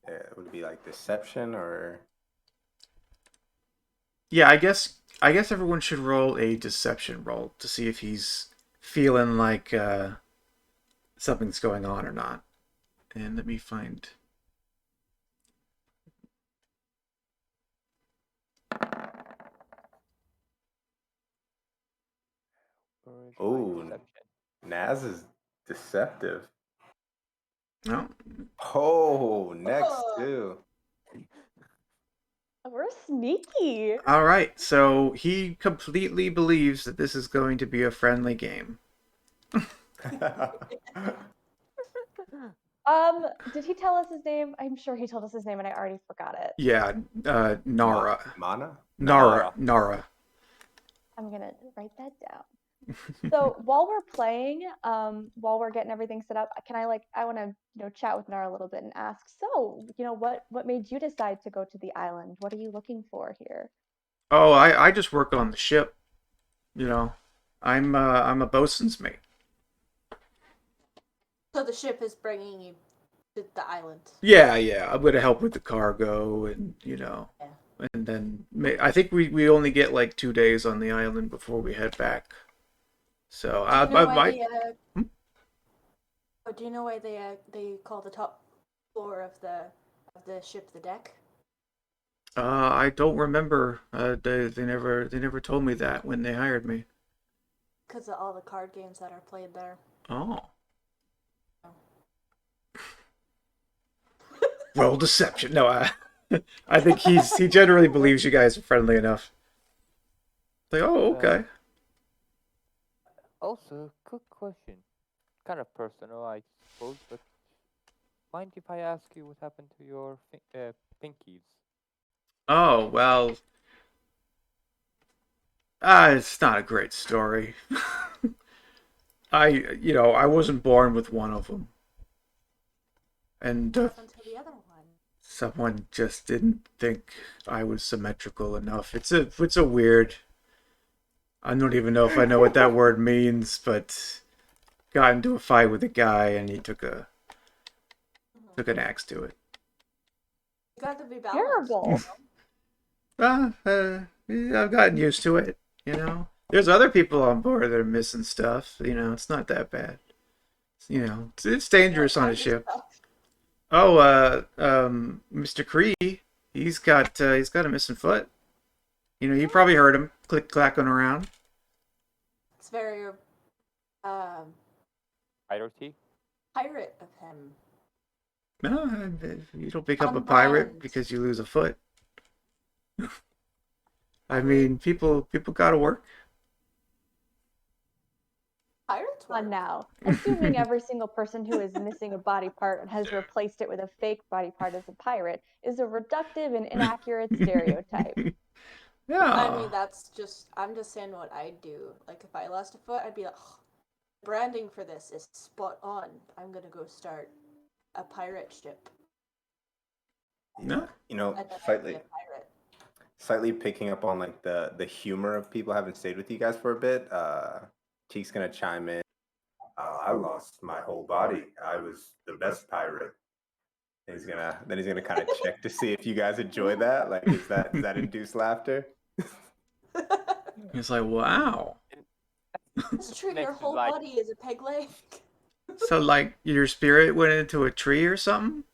Yeah, would it be like deception or? Yeah, I guess everyone should roll a deception roll to see if he's feeling like something's going on or not. And let me find. Where is my Oh, deception? Naz is deceptive. No. Oh, next Oh. too. We're sneaky. All right. So he completely believes that this is going to be a friendly game. Did he tell us his name? I'm sure he told us his name and I already forgot it. Yeah. Nara. Mana? Nara. I'm gonna write that down. So while we're playing, while we're getting everything set up, can I want to chat with Nara a little bit and ask, so what made you decide to go to the island? What are you looking for here? Oh, I just work on the ship. You know, I'm a bosun's mate. So the ship is bringing you to the island. Yeah. I'm gonna help with the cargo, and and then I think we only get like 2 days on the island before we head back. So Do you know why Hmm? do you know why they call the top floor of the ship the deck? I don't remember. They never told me that when they hired me. Because of all the card games that are played there. Oh. Roll deception. No, I think he generally believes you guys are friendly enough. Like, oh, okay. Also, quick question. Kind of personal, I suppose, but mind if I ask you what happened to your pinkies? Oh, well. It's not a great story. I wasn't born with one of them. And Until the other one. someone just didn't think I was symmetrical enough. It's a weird. I don't even know if I know what that word means, but got into a fight with a guy and he took an axe to it. You got to be balanced. Terrible. Yeah, I've gotten used to it. There's other people on board that are missing stuff. It's not that bad. It's dangerous on a ship. Oh, Mr. Cree, he's got a missing foot. You probably heard him clacking around. It's very Piracy? pirate of him. No, you don't become a On pirate brand. because you lose a foot. I mean, people gotta work. Pirates On work. now. Assuming every single person who is missing a body part and has replaced it with a fake body part as a pirate is a reductive and inaccurate stereotype. Yeah. I mean, I'm just saying what I'd do. Like, if I lost a foot, I'd be like, branding for this is spot on. I'm gonna go start a pirate ship. No. And then I'd be slightly a pirate. slightly picking up on like the humor of people having stayed with you guys for a bit. Cheek's gonna chime in. I lost my whole body. I was the best pirate. And he's gonna kind of check to see if you guys enjoy that. Like, does that induce laughter? He's like, wow. It's true. Next Your is whole like, body is a peg leg. So, like, your spirit went into a tree or something?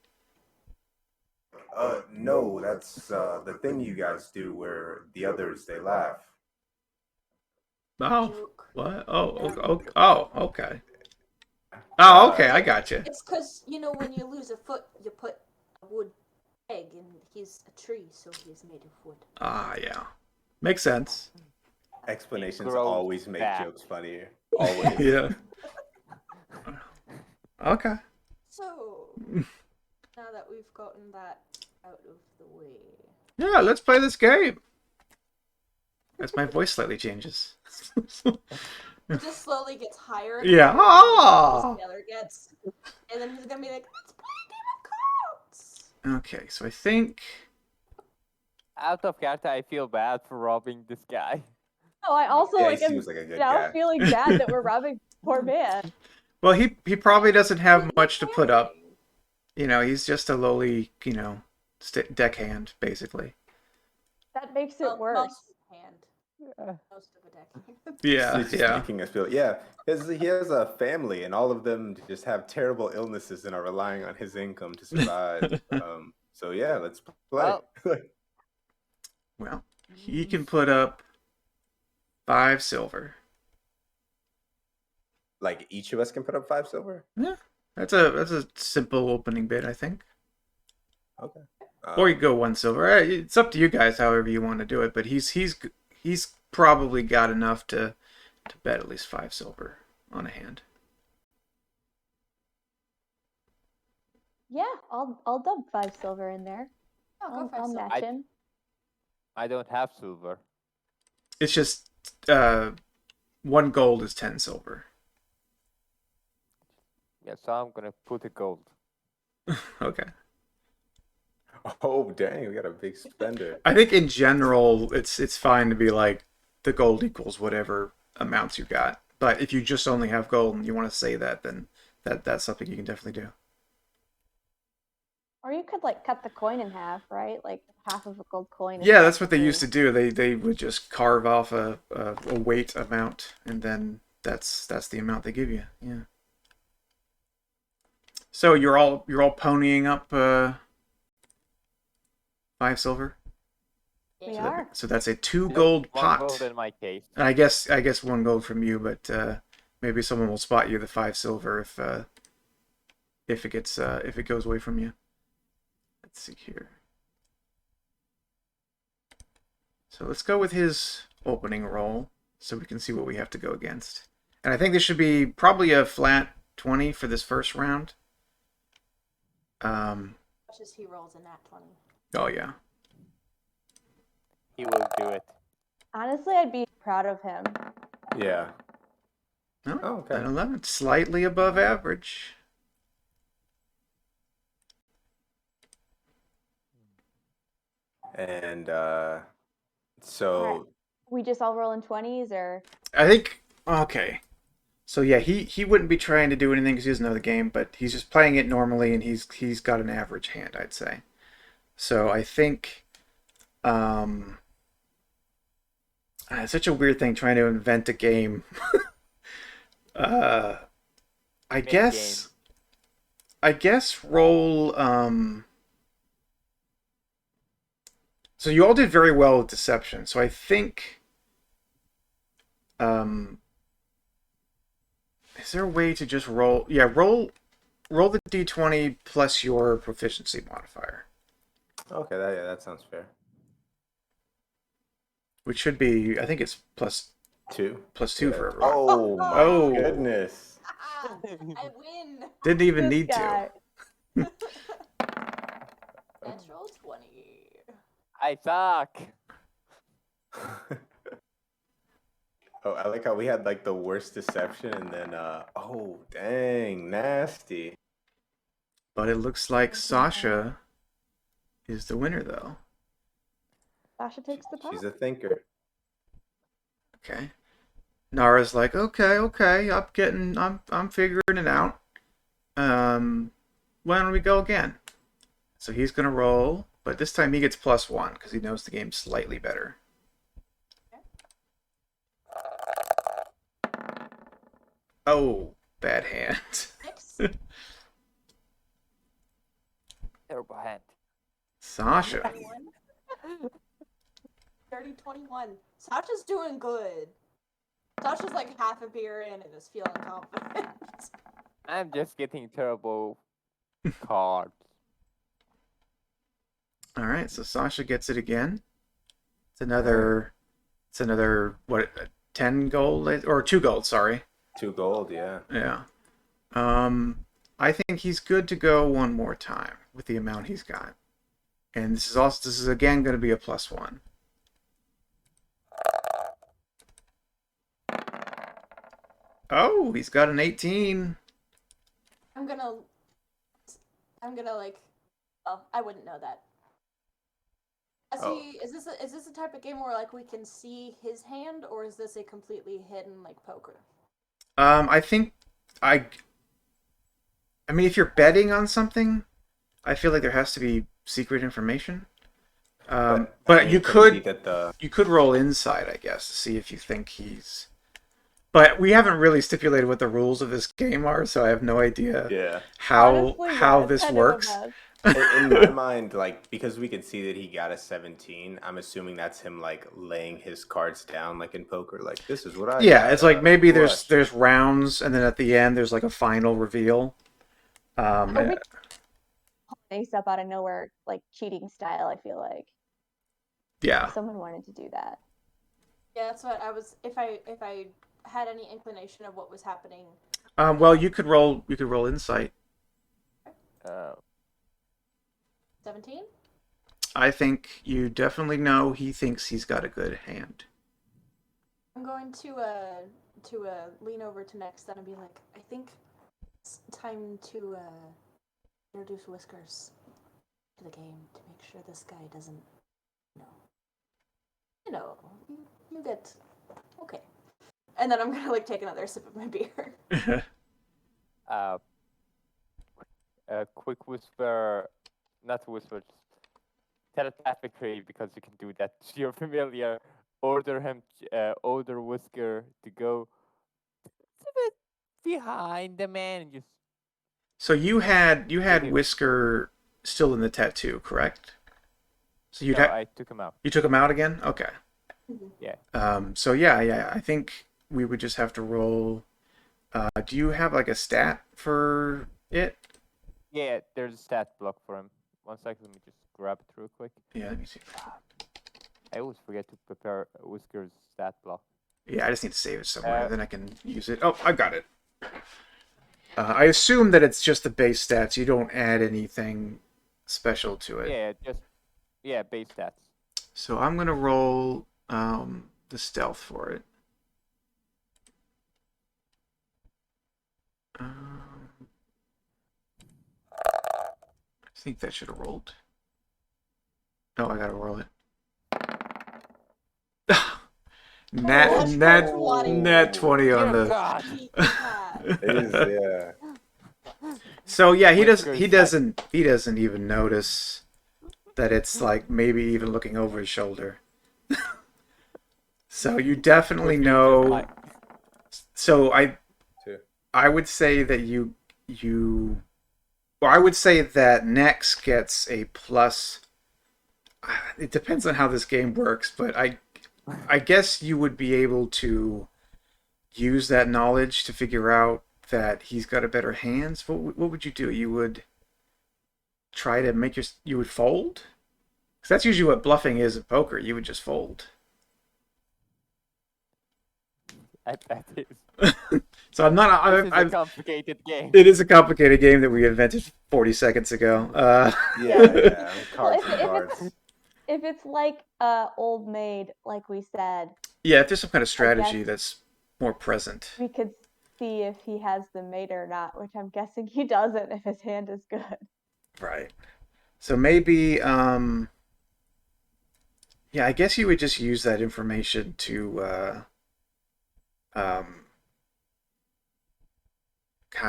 No, that's the thing you guys do where the others they laugh. Oh, Joke. what? Oh, Yeah. okay. Oh, okay. Oh, okay. I got you. It's because when you lose a foot, you put a wood peg, and he's a tree, so he's made of wood. Ah, yeah. Makes sense. Explanations grows always make back. jokes funnier. Always. Yeah. Okay. So now that we've gotten that out of the way, Yeah, let's play this game. As my voice slightly changes. it just slowly gets higher. And Yeah. higher Ah! the other gets, and then he's gonna be like, "Let's play a game of cards." Okay, so I think... out of character, I feel bad for robbing this guy. Oh, I also Yeah, he like am seems like a good now guy. feeling bad that we're robbing poor man. Well, he probably doesn't have He's much to put up. caring. You know, he's just a lowly, deckhand, basically. That makes it Well, worse. most hand, most of a decade. Yeah, He's just yeah. making us feel. Yeah, he has a family, and all of them just have terrible illnesses and are relying on his income to survive. So yeah, let's play. Well, he can put up 5 silver. Like each of us can put up 5 silver. Yeah, that's a simple opening bid, I think. Okay. Or you go 1 silver. It's up to you guys, however you want to do it. But he's probably got enough to bet at least 5 silver on a hand. Yeah, I'll dump 5 silver in there. Oh, go for it, I'll Sil. match him. I don't have silver. It's just 1 gold is 10 silver. Yeah, so I'm gonna put a gold. Okay. Oh dang, we got a big spender. I think in general, it's fine to be like the gold equals whatever amounts you got. But if you just only have gold and you want to say that, then that's something you can definitely do. Or you could like cut the coin in half, right? Like half of a gold coin. Yeah, that's what they used to do. They would just carve off a weight amount, and then that's the amount they give you. Yeah. So you're all ponying up 5 silver. We So, are. so that's a 2 gold One pot. gold in my case. And I guess 1 gold from you, but maybe someone will spot you the 5 silver if it goes away from you. Let's see here. So let's go with his opening roll so we can see what we have to go against. And I think this should be probably a flat 20 for this first round. Much as he rolls a nat 20. Oh yeah. He will do it. Honestly, I'd be proud of him. Yeah. Oh, Oh, okay. an 11, slightly above average. And so Alright. We just all roll in 20s, or I think okay. So yeah, he wouldn't be trying to do anything because he doesn't know the game, but he's just playing it normally, and he's got an average hand, I'd say. So I think, it's such a weird thing trying to invent a game. I guess roll. So you all did very well with deception. So I think, is there a way to just roll? Yeah, roll the d20 plus your proficiency modifier, okay, that sounds fair. which should be, I think it's plus 2. 2 Yeah. for everyone. Oh my Oh. goodness. Ah, I win. Didn't even this need guy. Natural 20. I suck. Oh, I like how we had like the worst deception, and then oh dang, nasty. But it looks like Sasha is the winner, though. Sasha takes the pot. She's a thinker. Okay. Nara's like, okay, I'm figuring it out. Why don't we go again? So he's gonna roll, but this time he gets +1 because he knows the game slightly better. Oh, bad hand. 6. Terrible hand. Sasha. 21. Dirty 21. Sasha's doing good. Sasha's like half a beer in and is feeling confident. I'm just getting terrible cards. All right, so Sasha gets it again. It's another what 10 gold or 2 gold, sorry. 2 gold, yeah. Yeah. I think he's good to go one more time with the amount he's got. And this is again going to be a +1. Oh, he's got an 18. I'm gonna like. Oh, I wouldn't know that. Is this a type of game where like we can see his hand, or is this a completely hidden like poker? I think I mean if you're betting on something, I feel like there has to be secret information. I But mean, you could it be could that you could roll insight, I guess, to see if you think he's. But we haven't really stipulated what the rules of this game are, so I have no idea yeah. how Honestly, how yeah, it's this kind of a works. mess. In my mind, like, because we could see that he got a 17, I'm assuming that's him like laying his cards down like in poker, like this is what I Yeah, got, it's like maybe flush. there's rounds, and then at the end there's like a final reveal. Or we could pull an ace up out of nowhere, like cheating style. I feel like Yeah. if someone wanted to do that. Yeah, that's what I was. If I had any inclination of what was happening. Well, you could roll insight. 17. I think you definitely know he thinks he's got a good hand. I'm going to lean over to next and be like, I think it's time to introduce Whiskers to the game to make sure this guy doesn't, you get okay. And then I'm gonna like take another sip of my beer. A quick whisper, not whisper, just telepathically, because you can do that to your familiar. Order Whisker to go a bit behind the man and just. So you had Okay. Whisker still in the tattoo, correct? So No, I took him out. you took him out again? Okay. Yeah. So yeah, I think we would just have to roll. Do you have like a stat for it? Yeah, there's a stat block for him. 1 second, let me just grab it real quick. Yeah, let me see. I always forget to prepare Whisker's stat block. Yeah, I just need to save it somewhere, then I can use it. Oh, I got it. I assume that it's just the base stats. You don't add anything special to it. Yeah, base stats. So I'm gonna roll the stealth for it. I think that should have rolled. Oh, I gotta roll it. Nat 20 on Dear the. God. It is, yeah. So yeah, he Whiskers doesn't even notice that it's like maybe even looking over his shoulder. So you definitely Whiskers know. just like- So Too. I would say that well, I would say that Nex gets a plus. It depends on how this game works, but I guess you would be able to use that knowledge to figure out that he's got a better hands. What would you do? You would try to you would fold? Because that's usually what bluffing is in poker. You would just fold. I bet it is. So I'm not. This is a complicated game. It is a complicated game that we invented 40 seconds ago. Yeah. Cards Well, and cards. if it's like old maid, like we said, Yeah, if there's some kind of strategy guess- that's more present. we could see if he has the mate or not, which I'm guessing he doesn't if his hand is good. Right. So maybe, yeah, I guess you would just use that information to, God,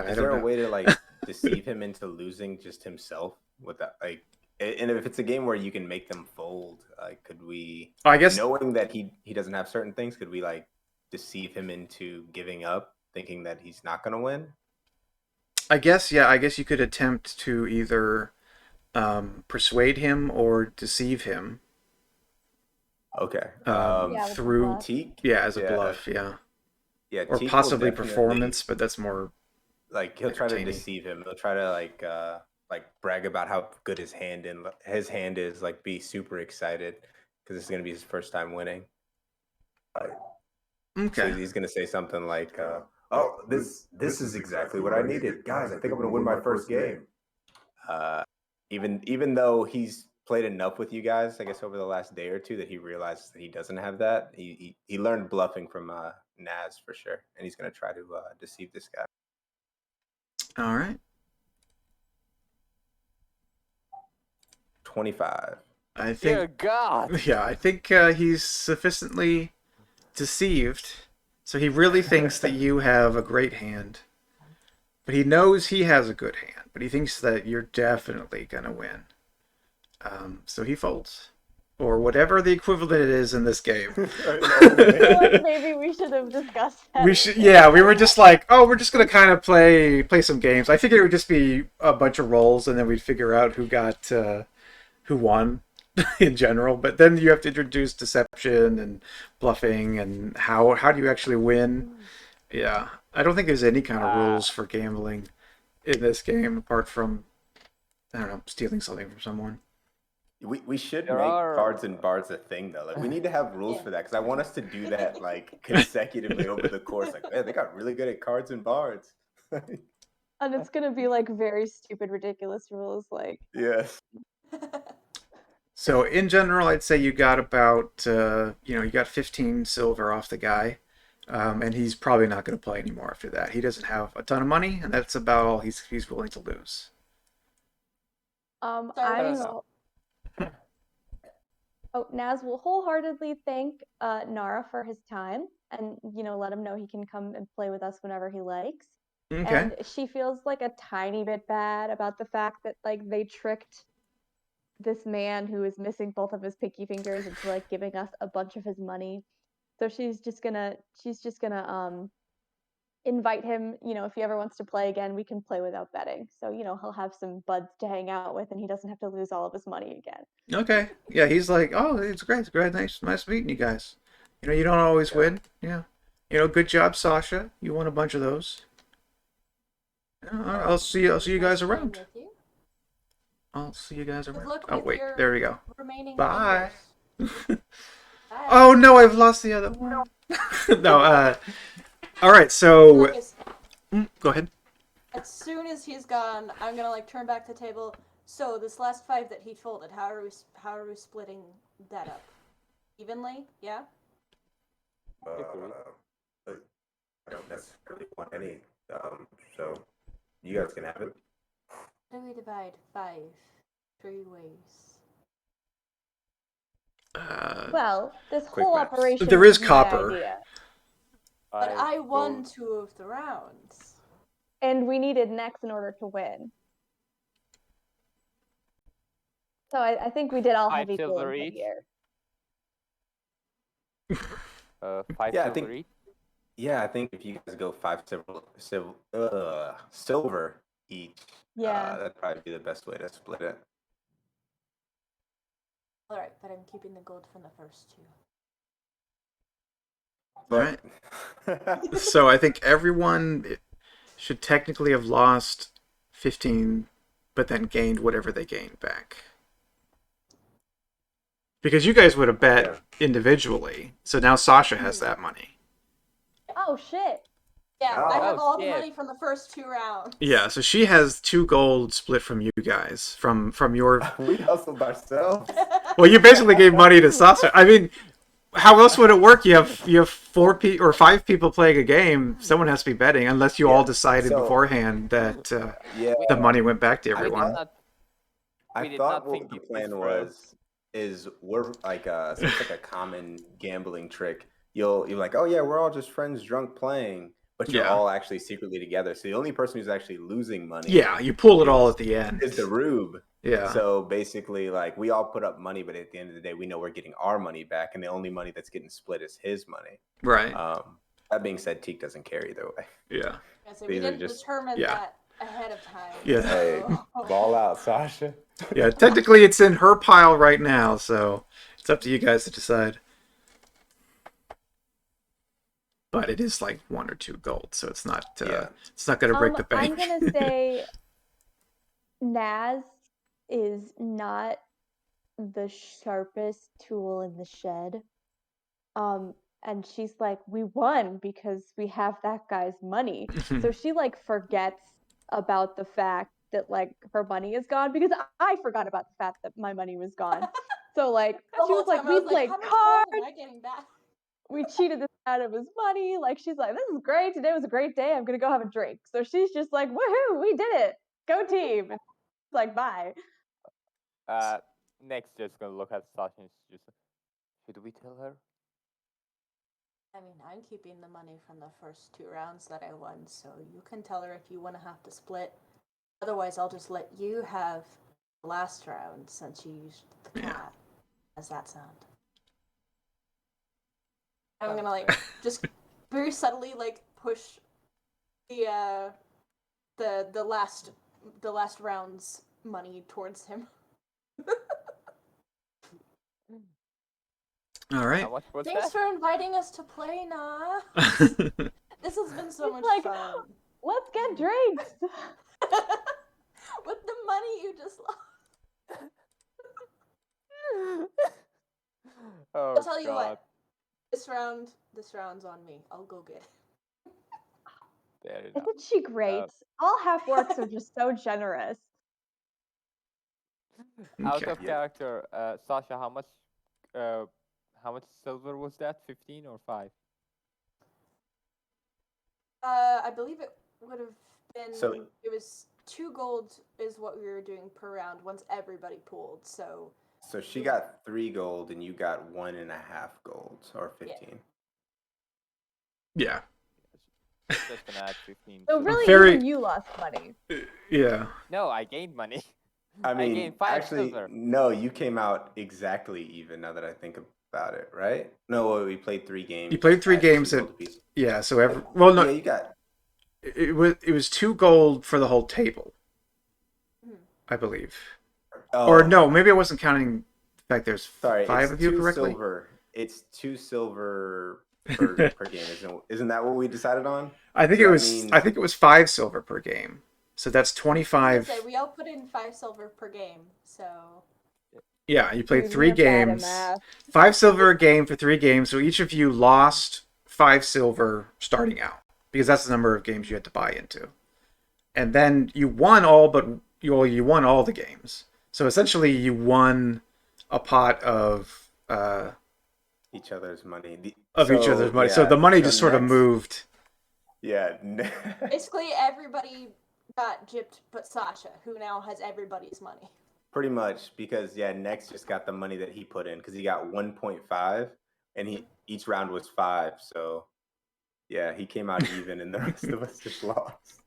I Is don't there know. a way to like deceive him into losing just himself with that? Like, and if it's a game where you can make them fold, like, could we? I guess Knowing that he doesn't have certain things, could we like deceive him into giving up thinking that he's not going to win. I guess you could attempt to either persuade him or deceive him. Okay. Yeah, with the through bluff. Teak. as a bluff, Yeah, or Teak will possibly definitely, performance, but that's more like, he'll try to entertaining. deceive him. He'll try to like brag about how good his hand is, like be super excited because this is gonna be his first time winning. Okay. So he's gonna say something like, "Oh, this is exactly what I needed, guys. I think I'm gonna win my first game." Even though he's played enough with you guys, I guess over the last day or two, that he realizes that he doesn't have that. He learned bluffing from Naz for sure, and he's gonna try to deceive this guy. All right. 25. I Dear think. God. Yeah, I think he's sufficiently deceived, so he really thinks that you have a great hand, but he knows he has a good hand. But he thinks that you're definitely gonna win. So he folds, or whatever the equivalent it is in this game. I feel like maybe we should have discussed that. We should, yeah. We were just like, oh, we're just gonna kind of play some games. I figured it would just be a bunch of rolls, and then we'd figure out who won in general. But then you have to introduce deception and bluffing, and how do you actually win? Yeah, I don't think there's any kind of rules for gambling in this game apart from, I don't know, stealing something from someone. We should There make are- cards and bars a thing though. Like we need to have rules for that because I want us to do that like consecutively over the course. Like, man, they got really good at cards and bards. And it's gonna be like very stupid, ridiculous rules, like Yes. So in general, I'd say you got about you got 15 silver off the guy, and he's probably not going to play anymore after that. He doesn't have a ton of money, and that's about all he's willing to lose. I Sorry, will. Oh, Naz will wholeheartedly thank Nara for his time, and let him know he can come and play with us whenever he likes. Okay. And she feels like a tiny bit bad about the fact that like they tricked this man who is missing both of his pinky fingers into like giving us a bunch of his money. So she's just gonna invite him, if he ever wants to play again, we can play without betting. So, he'll have some buds to hang out with and he doesn't have to lose all of his money again. Okay. Yeah, he's like, oh, it's great, nice meeting you guys. You don't always win. Yeah. Good job, Sasha. You won a bunch of those. I'll see you guys around. I'll see you guys Good around. luck Oh with wait, your there we go. remaining Bye. fingers. Bye. Oh no, I've lost the other one. No. All right, so Lucas, go ahead. as soon as he's gone, I'm gonna like turn back to the table. So this last 5 that he folded, how are we splitting that up? Evenly? Yeah. I don't necessarily want any. So you guys can have it. How do we divide 5 3 ways? Well, this Quick whole maths. operation There is my copper. idea. But I won gold. 2 of the rounds. And we needed next in order to win. So I think we did all 5 have equal silver input each. here. 5 Yeah, I silver think- each. Yeah, I think if you guys go 5 silver each, Yeah. that'd probably be the best way to split it. Alright, but I'm keeping the gold from the first 2. All right. So I think everyone should technically have lost 15, but then gained whatever they gained back. Because you guys would have bet individually, so now Sasha has that money. Oh shit. Yeah, I have Oh, all the shit. money from the first 2 rounds. Yeah, so she has 2 gold split from you guys, from your. We hustled ourselves. Well, you basically gave money to Sasha. I mean, how else would it work? You have 4 or 5 people playing a game. Someone has to be betting, unless you all decided So- beforehand that Yeah, the money went back to We did everyone. not- I we did thought not think what the of this plan route. is we're like so it's like a common gambling trick. You're like, oh yeah, we're all just friends drunk playing, but you're Yeah. all actually secretly together. So the only person who's actually losing money Yeah, you pull it all at the end. is the rube. Yeah. So basically, like we all put up money, but at the end of the day, we know we're getting our money back, and the only money that's getting split is his money. Right. That being said, Teak doesn't care either way. Yeah. So we These are didn't just- determine yeah. that ahead of time. Yeah. Hey, so- ball out, Sasha. Yeah, technically it's in her pile right now, so it's up to you guys to decide. But it is like 1 or 2 gold, so it's not Yeah. it's not gonna break the bank. I'm gonna say Naz is not the sharpest tool in the shed. And she's like, we won because we have that guy's money. So she like forgets about the fact that like her money is gone, because I forgot about the fact that my money was gone. So like The she whole was like, time I we was played how much cards, gold am I getting back? we cheated this out of his money. Like she's like, this is great. Today was a great day. I'm gonna go have a drink. So she's just like, woohoo, we did it. Go team. And it's like, bye. Next, just gonna look at Sasha and just, should we tell her? I mean, I'm keeping the money from the first 2 rounds that I won, so you can tell her if you want to have to split. Otherwise, I'll just let you have the last round since you used the cat. How's that sound? I'm gonna like just very subtly like push the last round's money towards him. All right. How much was Thanks that? for inviting us to play, Nah. This has been so It's much like, fun. let's get drinks. With the money you just lost. Oh, I'll tell you God. what. This round's on me. I'll go get it. Fair enough. Isn't she great? All half orcs are just so generous. Out Okay. of character, Sasha, how much silver was that? 15 or 5? I believe it would have been. So- it was 2 gold is what we were doing per round once everybody pooled. So So she got 3 gold and you got 1.5 gold, or 15. Yeah. Just gonna add 15. So really, Very- even you lost money. Yeah. No, I gained money. I I mean, gained 5 actually, silver. no, you came out exactly even now that I think about it, right? No, we played 3 games. You played 3 at games 2 at gold apiece. yeah, so well no Yeah, you got. it was 2 gold for the whole table. I believe. Oh, Or no, maybe I wasn't counting the fact there's sorry, 5 it's of you 2 correctly. silver. It's 2 silver per game, isn't that what we decided on? I think So it that was means- I think it was 5 silver per game. So that's I was 25. gonna say, we all put in 5 silver per game. So Yeah, you played Dude, 3 you're bad at games. math. 5 silver a game for 3 games. So each of you lost 5 silver starting out, because that's the number of games you had to buy into. And then you won all but you won all the games. So essentially you won a pot of Each other's money. each other's money. So yeah, the money just sort of next- moved. Yeah. basically, everybody got gypped but Sasha, who now has everybody's money. Pretty much, because Nex just got the money that he put in because he got 1.5, and each round was 5. So yeah, he came out even, and the rest of us just lost.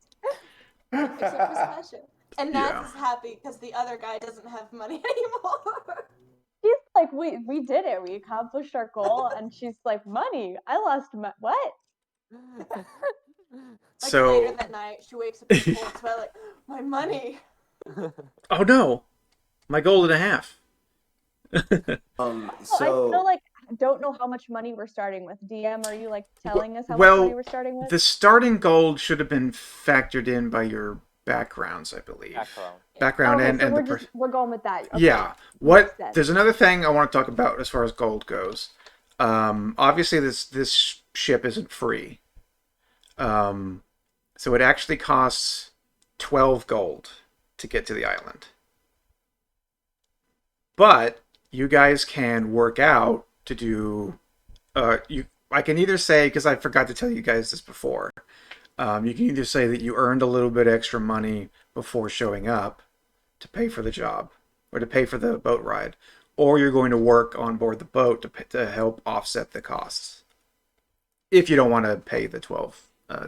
Except for Sasha. And Naz Yeah. is happy because the other guy doesn't have money anymore. She's like, we did it. We accomplished our goal. And she's like, money. I lost what? Like So later that night, she wakes up in the cold sweat like, my money. oh no, my gold and a half. I So still like don't know how much money we're starting with. DM, are you like telling us how well, much money we're starting with? The starting gold should have been factored in by your backgrounds, I believe. Background Okay, and so the we're going with that. Okay. Yeah. What? Makes sense. There's another thing I want to talk about as far as gold goes. Obviously, this ship isn't free. So it actually costs 12 gold to get to the island. But you guys can work out to do. I can either say, because I forgot to tell you guys this before. You can either say that you earned a little bit extra money before showing up to pay for the job or to pay for the boat ride, or you're going to work on board the boat to help offset the costs. If you don't want to pay the 12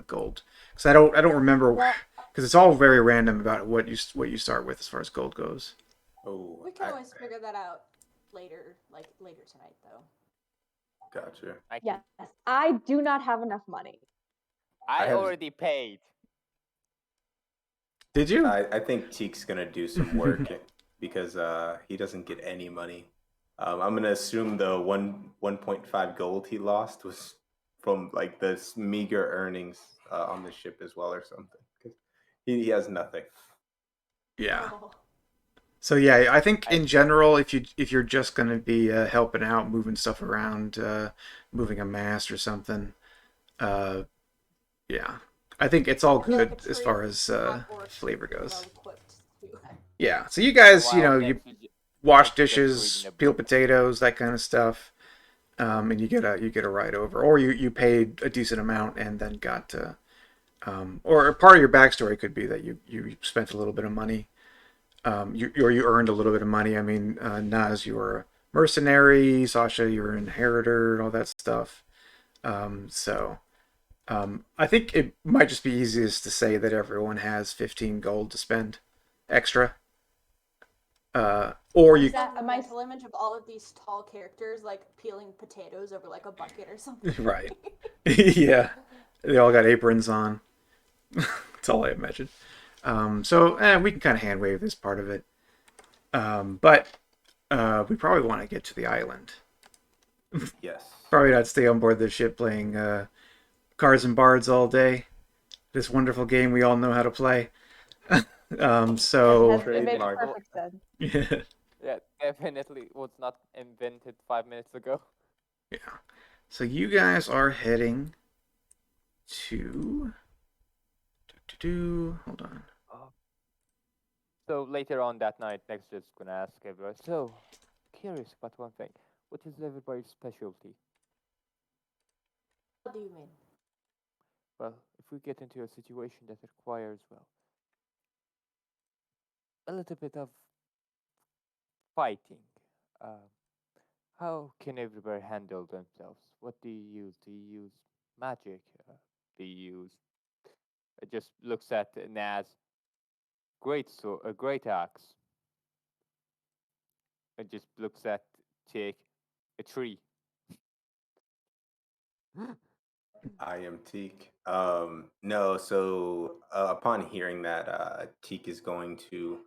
gold, because I don't remember, because it's all very random about what you start with as far as gold goes. oh, We can always figure that out later, like later tonight, though. Gotcha. Yes, I do not have enough money. I I have- already paid. Did you? I think Teek's gonna do some work because he doesn't get any money. I'm gonna assume the 1.5 gold he lost was from like the meager earnings on the ship as well or something. 'Cause he has nothing. Yeah. Oh. So yeah, I think in general, if you're just gonna be helping out, moving stuff around, moving a mast or something, yeah, I think it's all I feel like good a as tree far as not orcs flavor would be goes. well equipped to. Yeah. So you guys, you While know, you next is wash next just reading dishes, a peel book. potatoes, that kind of stuff, and you get a ride over, or you paid a decent amount and then got to, or part of your backstory could be that you spent a little bit of money, or you earned a little bit of money. I mean, Naz, you were a mercenary, Sasha, you were an inheritor, all that stuff. So I think it might just be easiest to say that everyone has 15 gold to spend extra. Or I you just have a mental image of all of these tall characters like peeling potatoes over like a bucket or something. right. Yeah, they all got aprons on. That's all I imagine. So we can kind of hand wave this part of it. But we probably want to get to the island. Yes. Probably not stay on board the ship playing cards and bards all day. This wonderful game we all know how to play. So It makes Trademark. perfect sense. yeah, Yeah, definitely was not invented 5 minutes ago. yeah. So you guys are heading to. Hold on. So later on that night, next just gonna ask everyone. So, curious about one thing. What is everybody's specialty? What do you mean? Well, if we get into a situation that requires, well, a little bit of fighting, how can everybody handle themselves? What do you use? Do you use magic? Do you use? It just looks at Naz. A great axe. It just looks at Jake. A tree. I am Teek. No, so upon hearing that, Teek is going to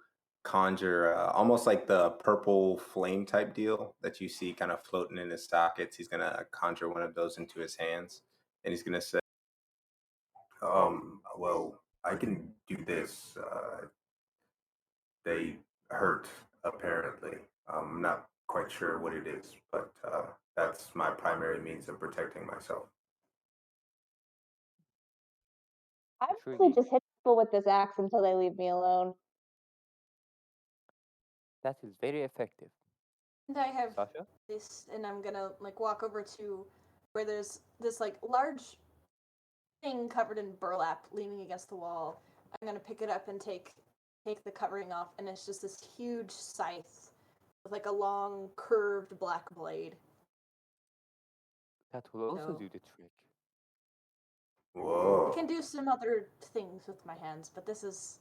conjure almost like the purple flame type deal that you see kind of floating in his sockets. He's gonna conjure one of those into his hands, and he's gonna say, well, I can do this. They hurt, apparently. I'm not quite sure what it is, but that's my primary means of protecting myself. I Truly. mostly just hit people with this axe until they leave me alone. That is very effective. And I have Sasha? this, and I'm gonna like walk over to where there's this like large thing covered in burlap leaning against the wall. I'm gonna pick it up and take the covering off, and it's just this huge scythe with like a long curved black blade. That will also No. do the trick. Whoa. I can do some other things with my hands, but this is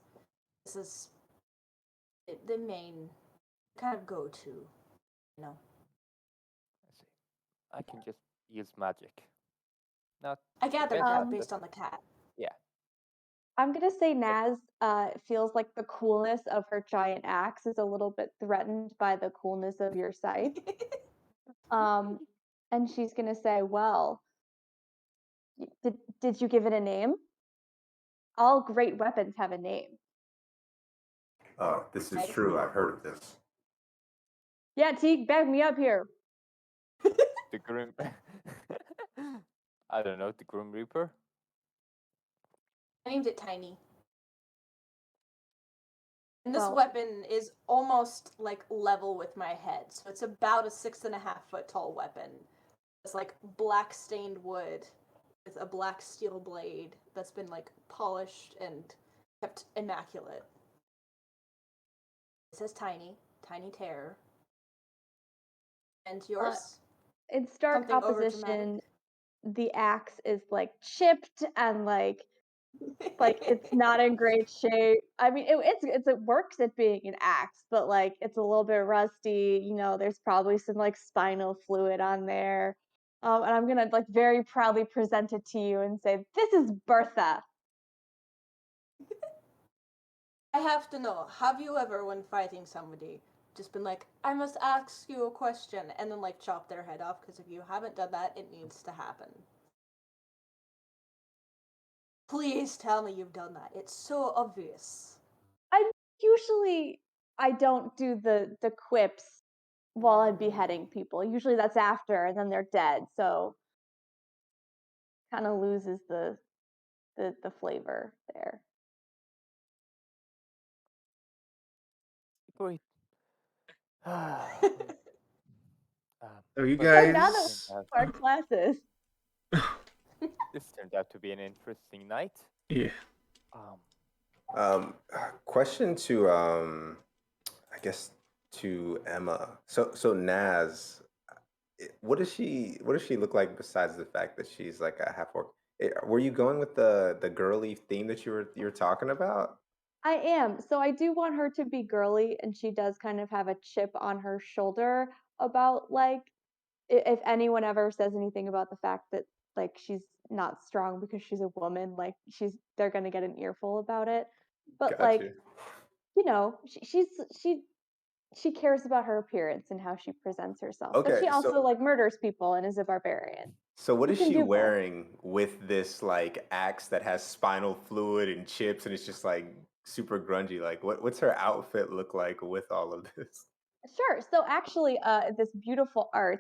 the main kind of go to, you know. I see. I can just use magic. Not I gathered best that at, based but on the cat. yeah. I'm gonna say Naz feels like the coolness of her giant axe is a little bit threatened by the coolness of your scythe. And she's gonna say, "Well, did you give it a name? All great weapons have a name." This is true. I've heard of this. Yeah, Teague, back me up here. The Grim. I don't know, the Grim Reaper? I named it Tiny. And this Well- weapon is almost like level with my head, so it's about a 6.5 foot tall weapon. It's like black stained wood with a black steel blade that's been like polished and kept immaculate. It says Tiny, Tiny Terror. And yours? In stark Something opposition, the axe is like chipped and like it's not in great shape. I mean, it works at being an axe, but like it's a little bit rusty. You know, there's probably some like spinal fluid on there. And I'm gonna like very proudly present it to you and say, "This is Bertha." I have to know, have you ever, when fighting somebody, just been like, I must ask you a question, and then like chop their head off? Because if you haven't done that, it needs to happen. Please tell me you've done that. It's so obvious. I don't do the quips while I'm beheading people. Usually that's after, and then they're dead. So kind of loses the flavor there. Great. So you But So now that guys, we know our classes, this turned out to be an interesting night. yeah. Question to I guess to Emma. So Naz, what does she look like besides the fact that she's like a half orc? Were you going with the girly theme that you were talking about? I am. So I do want her to be girly, and she does kind of have a chip on her shoulder about like if anyone ever says anything about the fact that like she's not strong because she's a woman, like they're gonna get an earful about it. But Got like, you. you know, she cares about her appearance and how she presents herself. But Okay, she also so like murders people and is a barbarian. so what You is can she do both. wearing with this like axe that has spinal fluid and chips and it's just like super grungy? Like what's her outfit look like with all of this? Sure. So actually, this beautiful art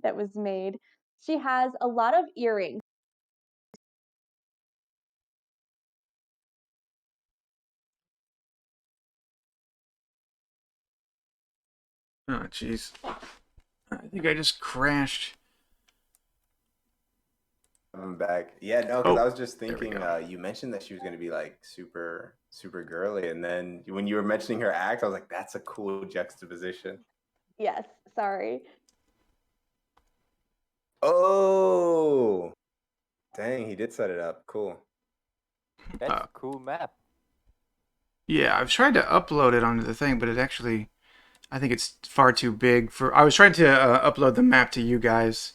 that was made, she has a lot of earrings. Oh, jeez. I think I just crashed. I'm back. Yeah, no, because Oh, I was just there we thinking. go. You mentioned that she was going to be like super girly, and then when you were mentioning her act, I was like, that's a cool juxtaposition. Yes, sorry. Oh, dang, he did set it up. Cool. That's a cool map. Yeah, I've tried to upload it onto the thing, but it actually, I think it's far too big for. I was trying to upload the map to you guys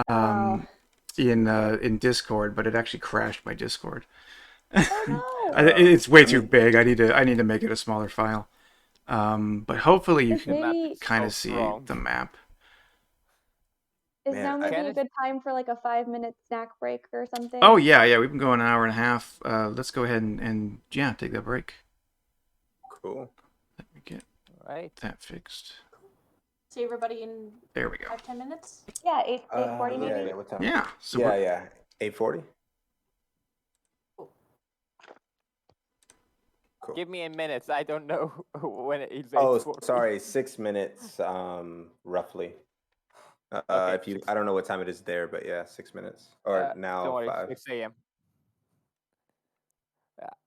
Oh, in Discord, but it actually crashed my Discord. oh no. It's way I too mean, big. I need to make it a smaller file. But hopefully you Is The can map maybe is kind so of see strong. the map. is man, now I maybe Can a it? good time for like a 5-minute snack break or something? Oh yeah, we've been going an hour and a half. Let's go ahead and yeah, take that break. cool. Let me get Right. that fixed. See everybody in There we go. 5-10 minutes. Yeah, 8:40 Yeah, maybe. yeah. What time? Yeah. So Yeah, we're yeah. 8:40. Cool. Give me a minute. I don't know when it's Oh, 8:40. sorry, 6 minutes, roughly. Okay. If you, I don't know what time it is there, but yeah, 6 minutes or Don't now worry. 5. 6 a.m.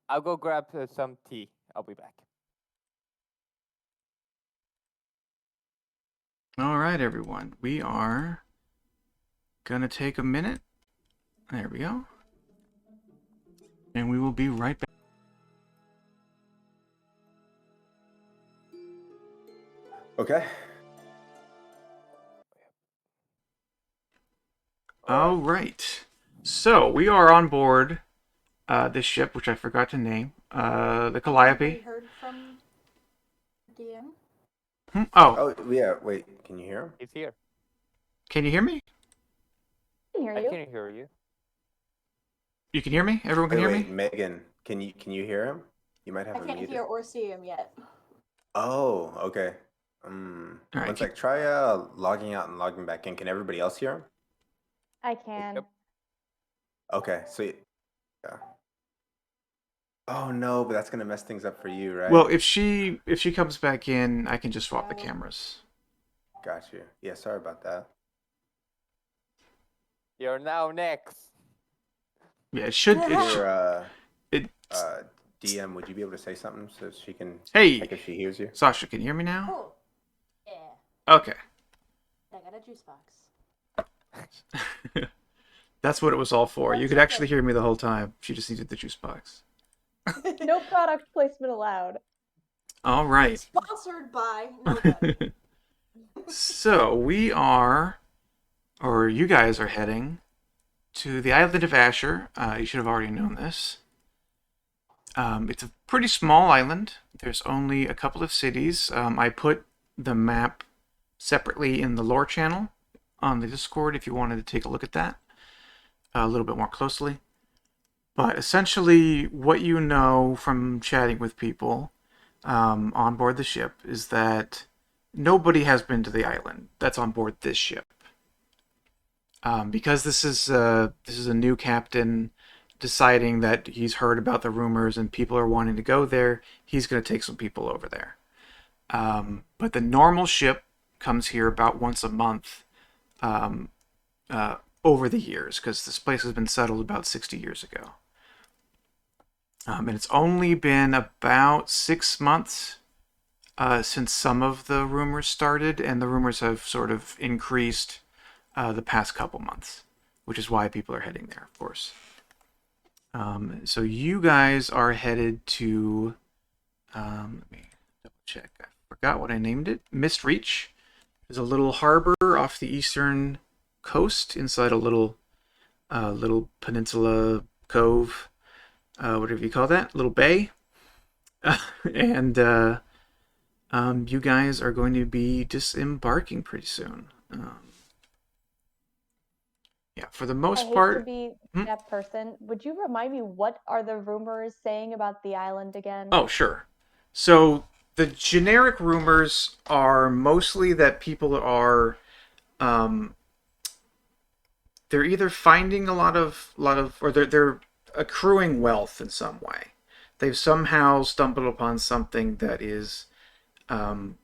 I'll go grab some tea. I'll be back. all right, everyone. We are gonna take a minute. There we go. And we will be right back. Okay. All right. So we are on board this ship, which I forgot to name, the Calliope. Have you heard from DM? Oh, Oh, yeah. Wait, can you hear him? He's here. can you hear me? I can hear I you. can hear you. You can hear me? Everyone can hear Wait, me? Megan, can you hear him? You might have I him can't muted. hear or see him yet. Oh, okay. All right. One sec. Try logging out and logging back in. Can everybody else hear him? I can. Yep. Okay, so yeah. Oh no, but that's gonna mess things up for you, right? Well, if she comes back in, I can just swap the Yeah. cameras. Got you. Yeah, sorry about that. You're now next. Yeah, it should. Here, It. DM, would you be able to say something so she can Hey, check if she hears you? Sasha, can you hear me now? Oh, yeah. Okay. I got a juice box. That's what it was all for. One You could second. actually hear me the whole time. She just needed the juice box. No product placement allowed. All right. Sponsored by nobody. So we are or you guys are heading to the island of Asher. You should have already known this. It's a pretty small island. There's only a couple of cities. I put the map separately in the lore channel on the Discord if you wanted to take a look at that a little bit more closely. But essentially, what you know from chatting with people on board the ship is that nobody has been to the island that's on board this ship. Because this is a new captain deciding that he's heard about the rumors and people are wanting to go there, he's going to take some people over there. But the normal ship comes here about once a month over the years, because this place has been settled about 60 years ago. And it's only been about 6 months since some of the rumors started, and the rumors have sort of increased the past couple months, which is why people are heading there, of course. So you guys are headed to, let me double check, I forgot what I named it, Mistreach. There's a little harbor off the eastern coast inside a little peninsula cove, whatever you call that, little bay. And you guys are going to be disembarking pretty soon. Yeah, for the most part. I hate to be that person. Would you remind me, what are the rumors saying about the island again? Oh, sure. So the generic rumors are mostly that people are, they're either finding a lot of, or they're accruing wealth in some way. They've somehow stumbled upon something that is, filling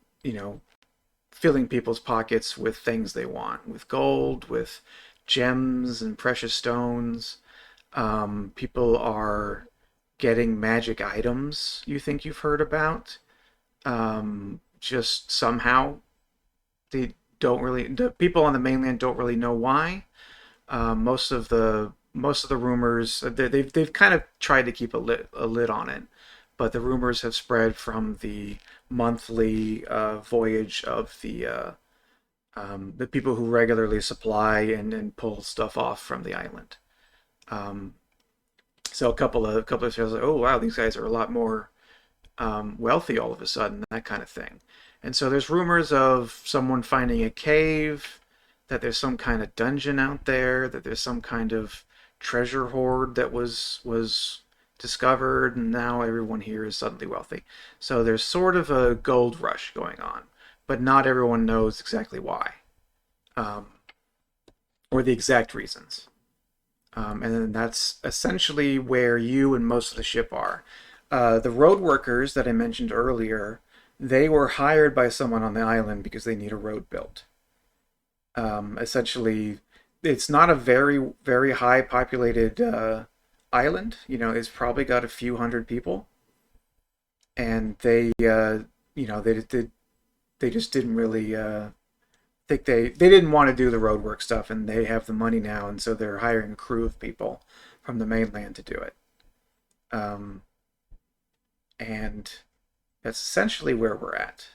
people's pockets with things they want, with gold, with gems and precious stones. People are getting magic items you think you've heard about. Just somehow the people on the mainland don't really know why. Most of the rumors, they've kind of tried to keep a lid on it, but the rumors have spread from the monthly voyage of the people who regularly supply and pull stuff off from the island. So a couple of shows like, oh wow, these guys are a lot more wealthy all of a sudden, that kind of thing. And so there's rumors of someone finding a cave, that there's some kind of dungeon out there, that there's some kind of treasure hoard that was discovered, and now everyone here is suddenly wealthy. So there's sort of a gold rush going on, but not everyone knows exactly why, or the exact reasons. And then that's essentially where you and most of the ship are. The road workers that I mentioned earlier, they were hired by someone on the island because they need a road built. Essentially, it's not a very, very high populated island. It's probably got a few hundred people, and they just didn't really think they didn't want to do the roadwork stuff, and they have the money now, and so they're hiring a crew of people from the mainland to do it. And that's essentially where we're at.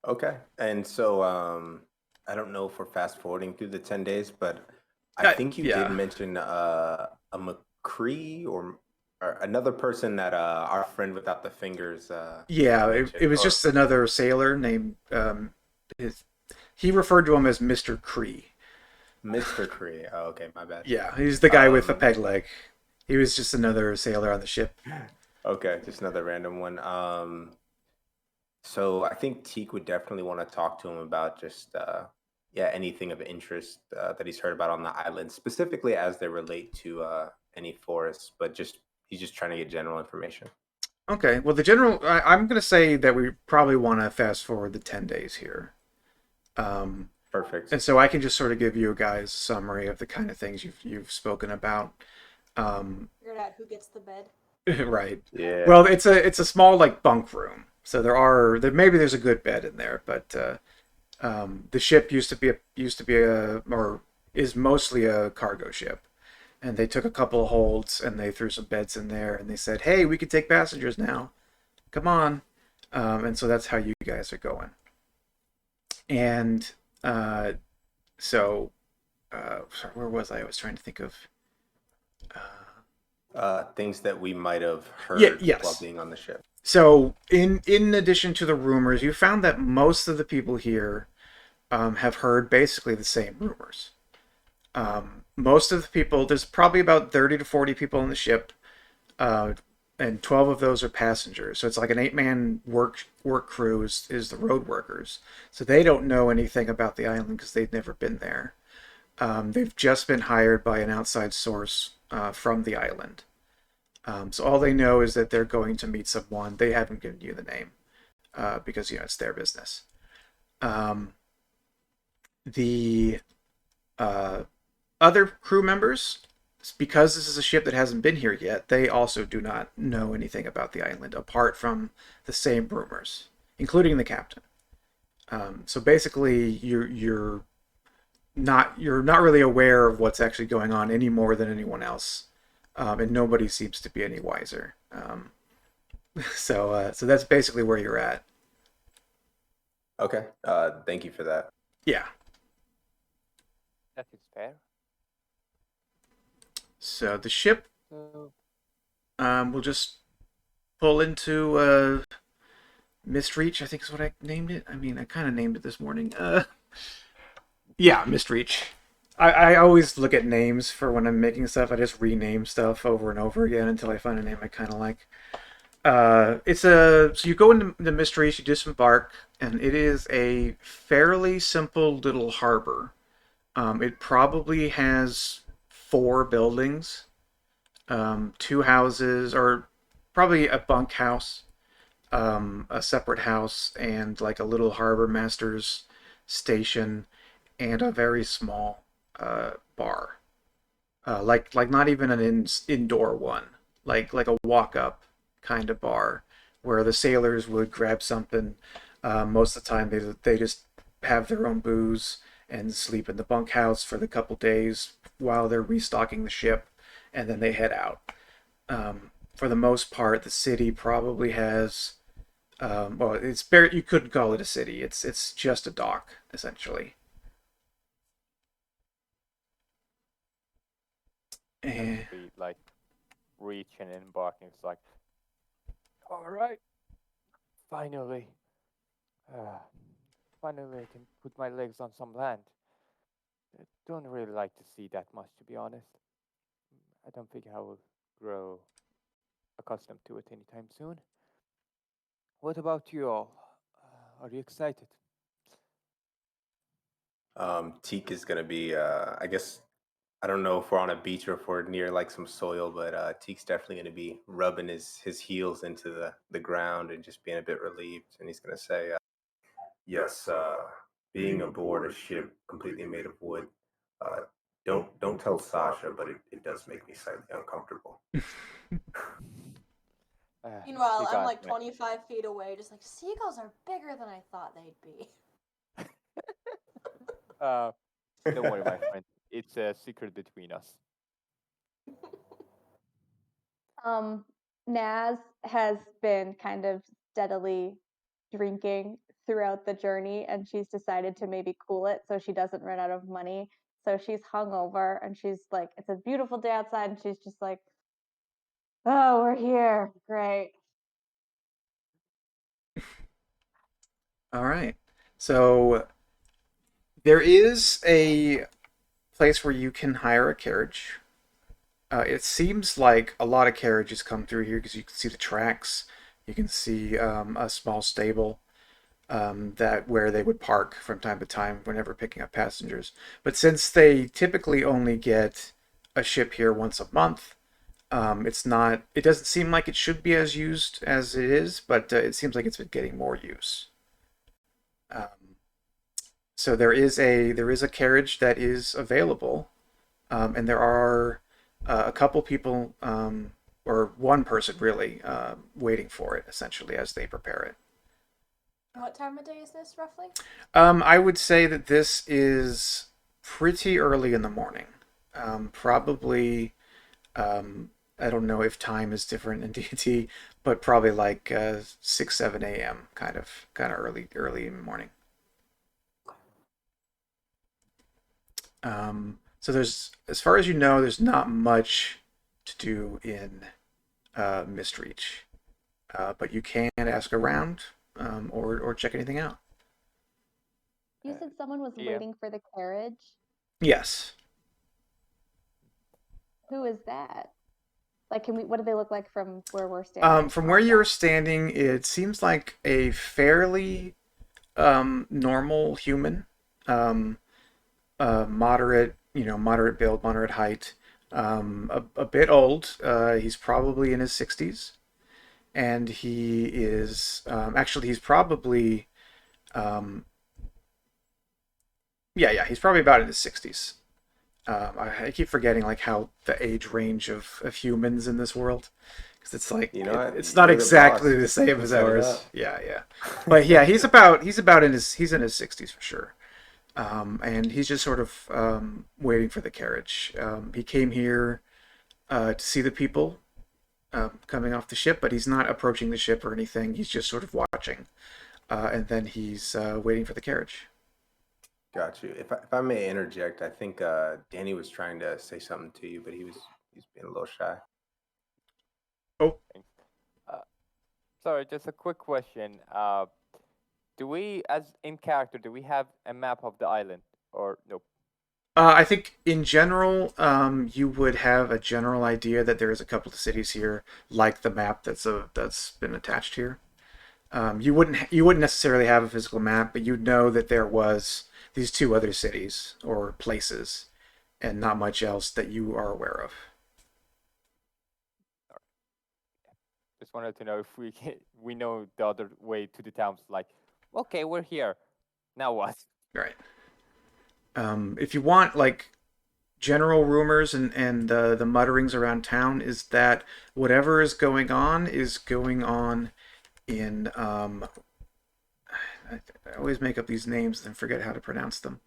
Okay. And so I don't know if we're fast forwarding through the 10 days, but I think you did mention a McCree or another person that our friend without the fingers. It was just another sailor named. He referred to him as Mr. Cree. Mr. Cree. Oh, okay, my bad. Yeah, he's the guy with the peg leg. He was just another sailor on the ship. Okay, just another random one. So I think Teak would definitely want to talk to him about just anything of interest that he's heard about on the island, specifically as they relate to any forests, but he's just trying to get general information. Okay, well, I'm going to say that we probably want to fast forward the 10 days here. Perfect. And so I can just sort of give you guys a summary of the kind of things you've spoken about. Figured out who gets the bed. Right. Yeah. Well, it's a small bunk room, so maybe there's a good bed in there, but the ship used to be or is mostly a cargo ship, and they took a couple of holds and they threw some beds in there, and they said, hey, we could take passengers now, come on. And so that's how you guys are going. And so, sorry, where was I? I was trying to think of. Things that we might have Yeah, heard while yes. being on the ship. So, in addition to the rumors, you found that most of the people here have heard basically the same rumors. Most of the people, there's probably about 30 to 40 people on the ship, uh, and 12 of those are passengers. So it's like an 8-man work crew is the road workers. So they don't know anything about the island because they've never been there. They've just been hired by an outside source from the island. So all they know is that they're going to meet someone. They haven't given you the name because it's their business. Um, the other crew members, because this is a ship that hasn't been here yet, they also do not know anything about the island apart from the same rumors, including the captain. So basically, you're not really aware of what's actually going on any more than anyone else, and nobody seems to be any wiser. So that's basically where you're at. Okay. Thank you for that. Yeah. That is fair. So the ship So, will just pull into Mistreach, I think is what I named it. I mean, I kind of named it this morning. Yeah, Mistreach. I always look at names for when I'm making stuff. I just rename stuff over and over again until I find a name I kind of like. So you go into the Mistreach, you disembark, and it is a fairly simple little harbor. It probably has 4 buildings, 2 houses, or probably a bunkhouse, a separate house, and like a little harbor master's station, and a very small bar. Like not even an indoor one, like a walk up kind of bar where the sailors would grab something. Most of the time, they just have their own booze and sleep in the bunkhouse for the couple days while they're restocking the ship, and then they head out. For the most part, the city probably has. Well, it's bare. You couldn't call it a city. It's just a dock essentially. And we like reaching and embarking. It's like, all right, finally, uh, finally I can put my legs on some land. I don't really like to see that much, to be honest. I don't think I will grow accustomed to it anytime soon. What about you all? Are you excited? Teak is gonna be. I guess I don't know if we're on a beach or if we're near like some soil, but Teak's definitely gonna be rubbing his heels into the ground and just being a bit relieved. And he's gonna say, "Yes, being aboard a ship completely made of wood. Uh, don't tell Sasha, but it does make me slightly uncomfortable." Meanwhile, You I'm got like me. 25 feet away, just like seagulls are bigger than I thought they'd be. Uh, don't worry, my friend. It's a secret between us. Um, Naz has been kind of steadily drinking throughout the journey, and she's decided to maybe cool it so she doesn't run out of money. So she's hungover, and she's like, "It's a beautiful day outside," and she's just like, "Oh, we're here, great." all right. So there is a place where you can hire a carriage. It seems like a lot of carriages come through here because you can see the tracks. You can see a small stable that where they would park from time to time whenever picking up passengers. But since they typically only get a ship here once a month, it's not. It doesn't seem like it should be as used as it is, but it seems like it's been getting more use. Um, so there is a carriage that is available, and there are a couple people, or one person really, waiting for it essentially as they prepare it. What time of day is this roughly? I would say that this is pretty early in the morning. Probably, I don't know if time is different in D&D, but probably like 6, 7 a.m. Kind of early in the morning. So there's, as far as you know, there's not much to do in Mistreach. But you can ask around or check anything out. You said someone was Yeah. waiting for the carriage. Yes. Who is that? Like, what do they look like from where we're standing? From where you're standing, it seems like a fairly normal human, um, moderate, moderate build, moderate height, a bit old. He's probably in his 60s, and he is actually he's probably um, yeah, he's probably about in his 60s. I keep forgetting like how the age range of humans in this world, because it's like You know what? it's not You're the exactly boss. the same You as set it ours. up. Yeah. But yeah, he's about in his 60s for sure. And he's just sort of waiting for the carriage. He came here to see the people coming off the ship, but he's not approaching the ship or anything. He's just sort of watching, and then he's waiting for the carriage. Got you. If I may interject, I think Danny was trying to say something to you, but he's being a little shy. Oh, Sorry, just a quick question. Do we, as in character, do we have a map of the island or nope? I think in general, you would have a general idea that there is a couple of cities here, like the map that's been attached here. You wouldn't necessarily have a physical map, but you'd know that there was these two other cities or places, and not much else that you are aware of. Just wanted to know if we know the other way to the towns. Like, okay, we're here. Now what? Right. If you want like general rumors and the mutterings around town is that whatever is going on in I always make up these names and forget how to pronounce them.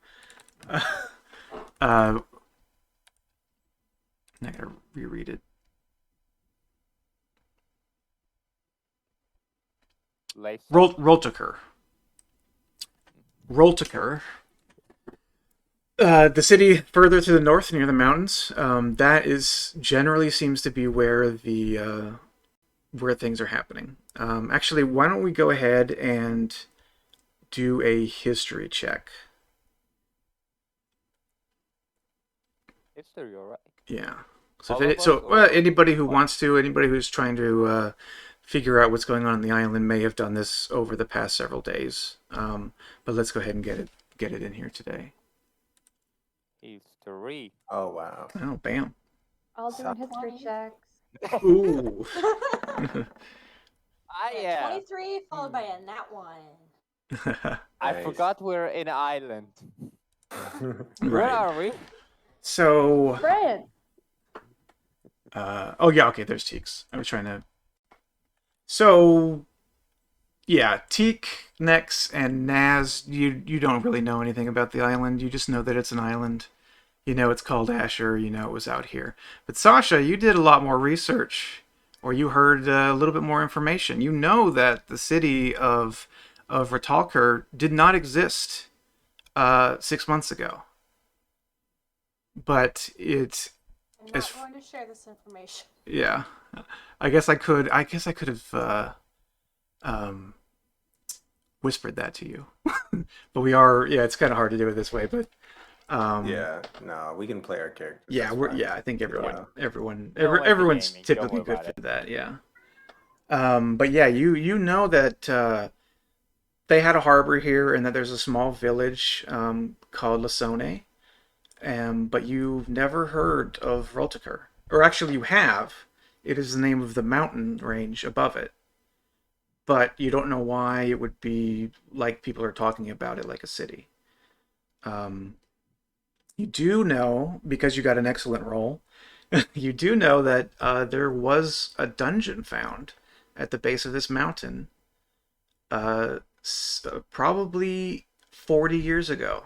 I gotta reread it. Roltaker. Roltaker. The city further to the north, near the mountains, that is generally seems to be where the where things are happening. Actually, why don't we go ahead and do a history check? History, all right. Yeah. All of us, or Anybody who one? wants to, anybody who's trying to figure out what's going on the island may have done this over the past several days. But let's go ahead and get it in here today. History. Oh wow. Oh, bam. All doing history 20. checks. Ooh. Yeah. 23 followed by a nat 1. I Nice. forgot we're in an island. Where Right. are we? So, France. oh yeah, okay, there's Teeks. I was trying to. So, yeah, Teek, Nex, and Naz, you don't really know anything about the island. You just know that it's an island. You know it's called Asher. You know it was out here. But Sasha, you did a lot more research, or you heard a little bit more information. You know that the city of Ratalker did not exist 6 months ago. But it, I'm not as going to share this information. yeah, I guess I could. I guess I could have whispered that to you. But we are. Yeah, it's kind of hard to do it this way. But Yeah, no, we can play our characters. yeah, that's we're fine. yeah. I think Yeah. everyone's gaming, don't typically worry good about for it. that. Yeah. But yeah, you know that they had a harbor here and that there's a small village called Lasone. But you've never heard of Roltaker. Or actually, you have. It is the name of the mountain range above it. But you don't know why it would be like people are talking about it like a city. Um, you do know, because you got an excellent roll, you do know that there was a dungeon found at the base of this mountain probably 40 years ago.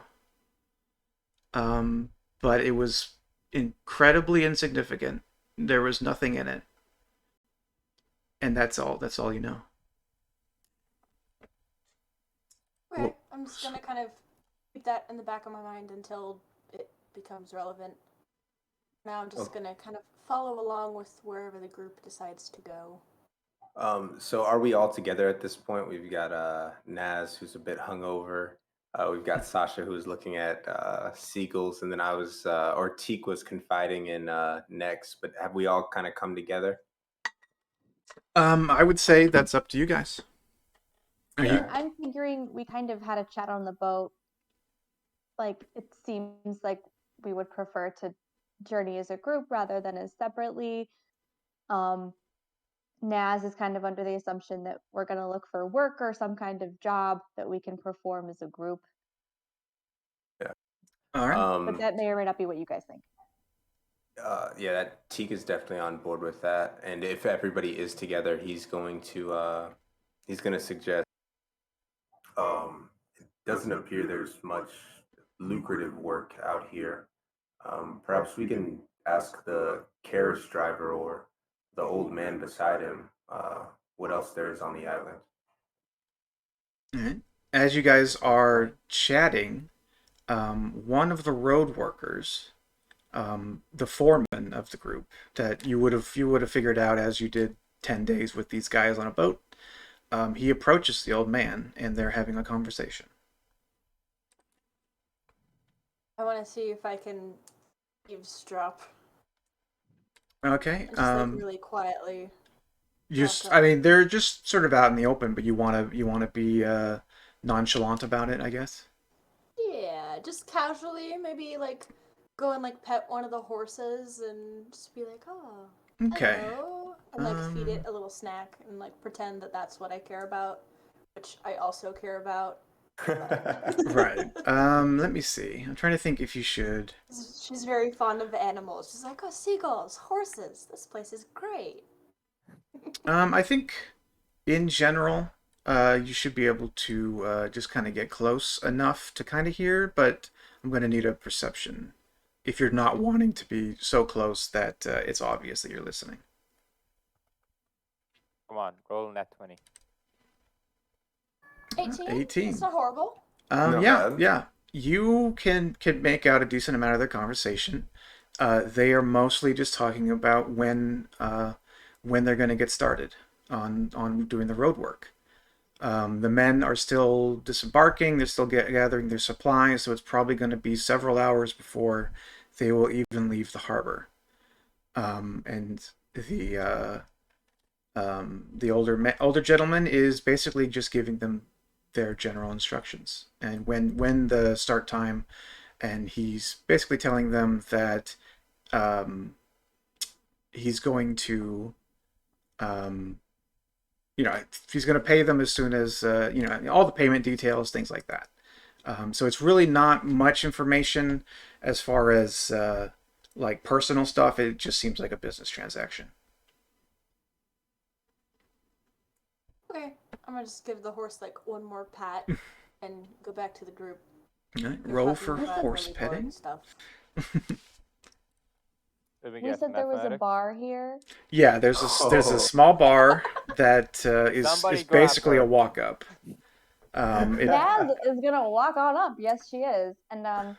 But it was incredibly insignificant. There was nothing in it. And that's all. That's all you know. Okay, Well, I'm just gonna kind of keep that in the back of my mind until it becomes relevant. Now I'm just gonna kind of follow along with wherever the group decides to go. So are we all together at this point? We've got Naz, who's a bit hungover. We've got Sasha, who's looking at seagulls, and then or Teak was confiding in Nex. But have we all kind of come together? I would say that's up to you guys. Are you? I'm figuring we kind of had a chat on the boat. Like, it seems like we would prefer to journey as a group rather than as separately. Naz is kind of under the assumption that we're going to look for work or some kind of job that we can perform as a group. Yeah. All right. But that may or may not be what you guys think. Yeah, that Teak is definitely on board with that. And if everybody is together, he's going to suggest. It doesn't appear there's much lucrative work out here. Perhaps we can ask the carriage driver or the old man beside him what else there is on the island. All right. As you guys are chatting, one of the road workers, the foreman of the group that you would have figured out as you did 10 days with these guys on a boat, he approaches the old man and they're having a conversation. I want to see if I can eavesdrop. Okay. Just like really quietly. I mean, they're just sort of out in the open, but you want to be nonchalant about it, I guess. Yeah, just casually, maybe like go and like pet one of the horses and just be like, oh, Okay. hello, and like feed it a little snack and like pretend that that's what I care about, which I also care about. Right. Let me see. I'm trying to think if you should. She's very fond of animals. She's like, oh, seagulls, horses. This place is great. I think in general, you should be able to just kind of get close enough to kind of hear, but I'm going to need a perception if you're not wanting to be so close that it's obvious that you're listening. Come on, roll that 20. 18? 18. It's not horrible. Not Yeah, bad. yeah. You can make out a decent amount of their conversation. They are mostly just talking about when they're going to get started on doing the road work. The men are still disembarking. They're still gathering their supplies, so it's probably going to be several hours before they will even leave the harbor. And the older gentleman is basically just giving them their general instructions and when the start time, and he's basically telling them that he's going to he's going to pay them as soon as all the payment details, things like that. So it's really not much information as far as like personal stuff. It just seems like a business transaction. Okay, I'm gonna just give the horse like one more pat and go back to the group. Right. Roll for horse really petting. Stuff. We said there was a bar here. Yeah, there's a small bar that is basically a walk up. Naz is gonna walk on up. Yes, she is, and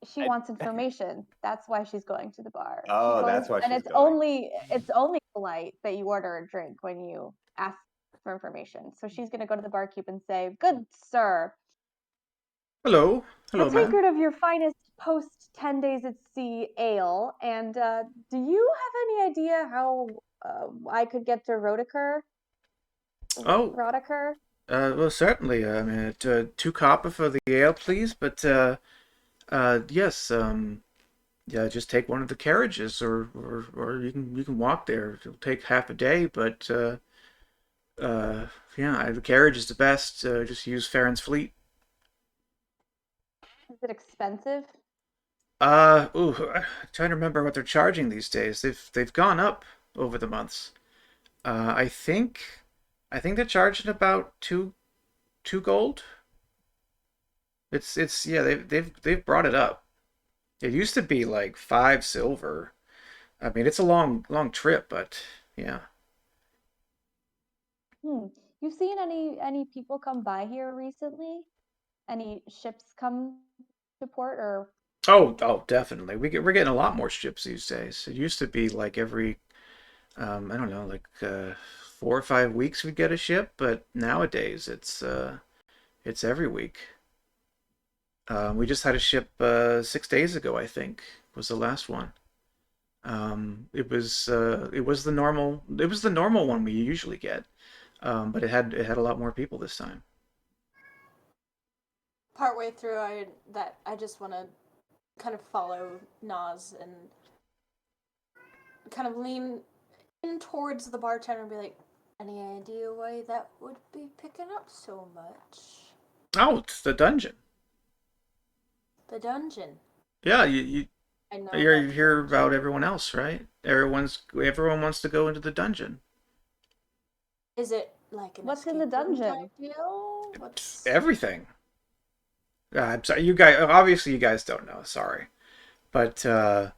she wants information. That's why she's going to the bar. Oh, that's why she's going. It's only polite that you order a drink when you ask for information. So she's gonna go to the barkeep and say, "Good sir, Hello, a ma'am. tankard of your finest post 10 days at sea ale. And do you have any idea how I could get to Rodeker? Oh, Rodeker? well, certainly. I mean, 2 copper for the ale, please. But yes, yeah, just take one of the carriages, or you can walk there. It'll take half a day, but yeah, the carriage is the best. Just use Farron's fleet. Is it expensive? I'm trying to remember what they're charging these days. They've gone up over the months. I think they're charging about two gold. It's yeah, they've brought it up. It used to be like 5 silver. I mean, it's a long trip, but yeah. You seen any people come by here recently? Any ships come to port or Oh, definitely. We're getting a lot more ships these days. It used to be like every I don't know, like 4 or 5 weeks we'd get a ship, but nowadays it's every week. We just had a ship 6 days ago, I think, was the last one. It was the normal one we usually get, but it had a lot more people this time. Partway through, I just want to kind of follow Nas and kind of lean in towards the bartender and be like, any idea why that would be picking up so much? Oh, it's the dungeon. The dungeon. Yeah, I know you about the hear dungeon. about everyone else, right? Everyone wants to go into the dungeon. Is it like an What's in escape the room dungeon? type deal? What's Everything. I'm sorry, you guys. Obviously, you guys don't know. Sorry, but uh,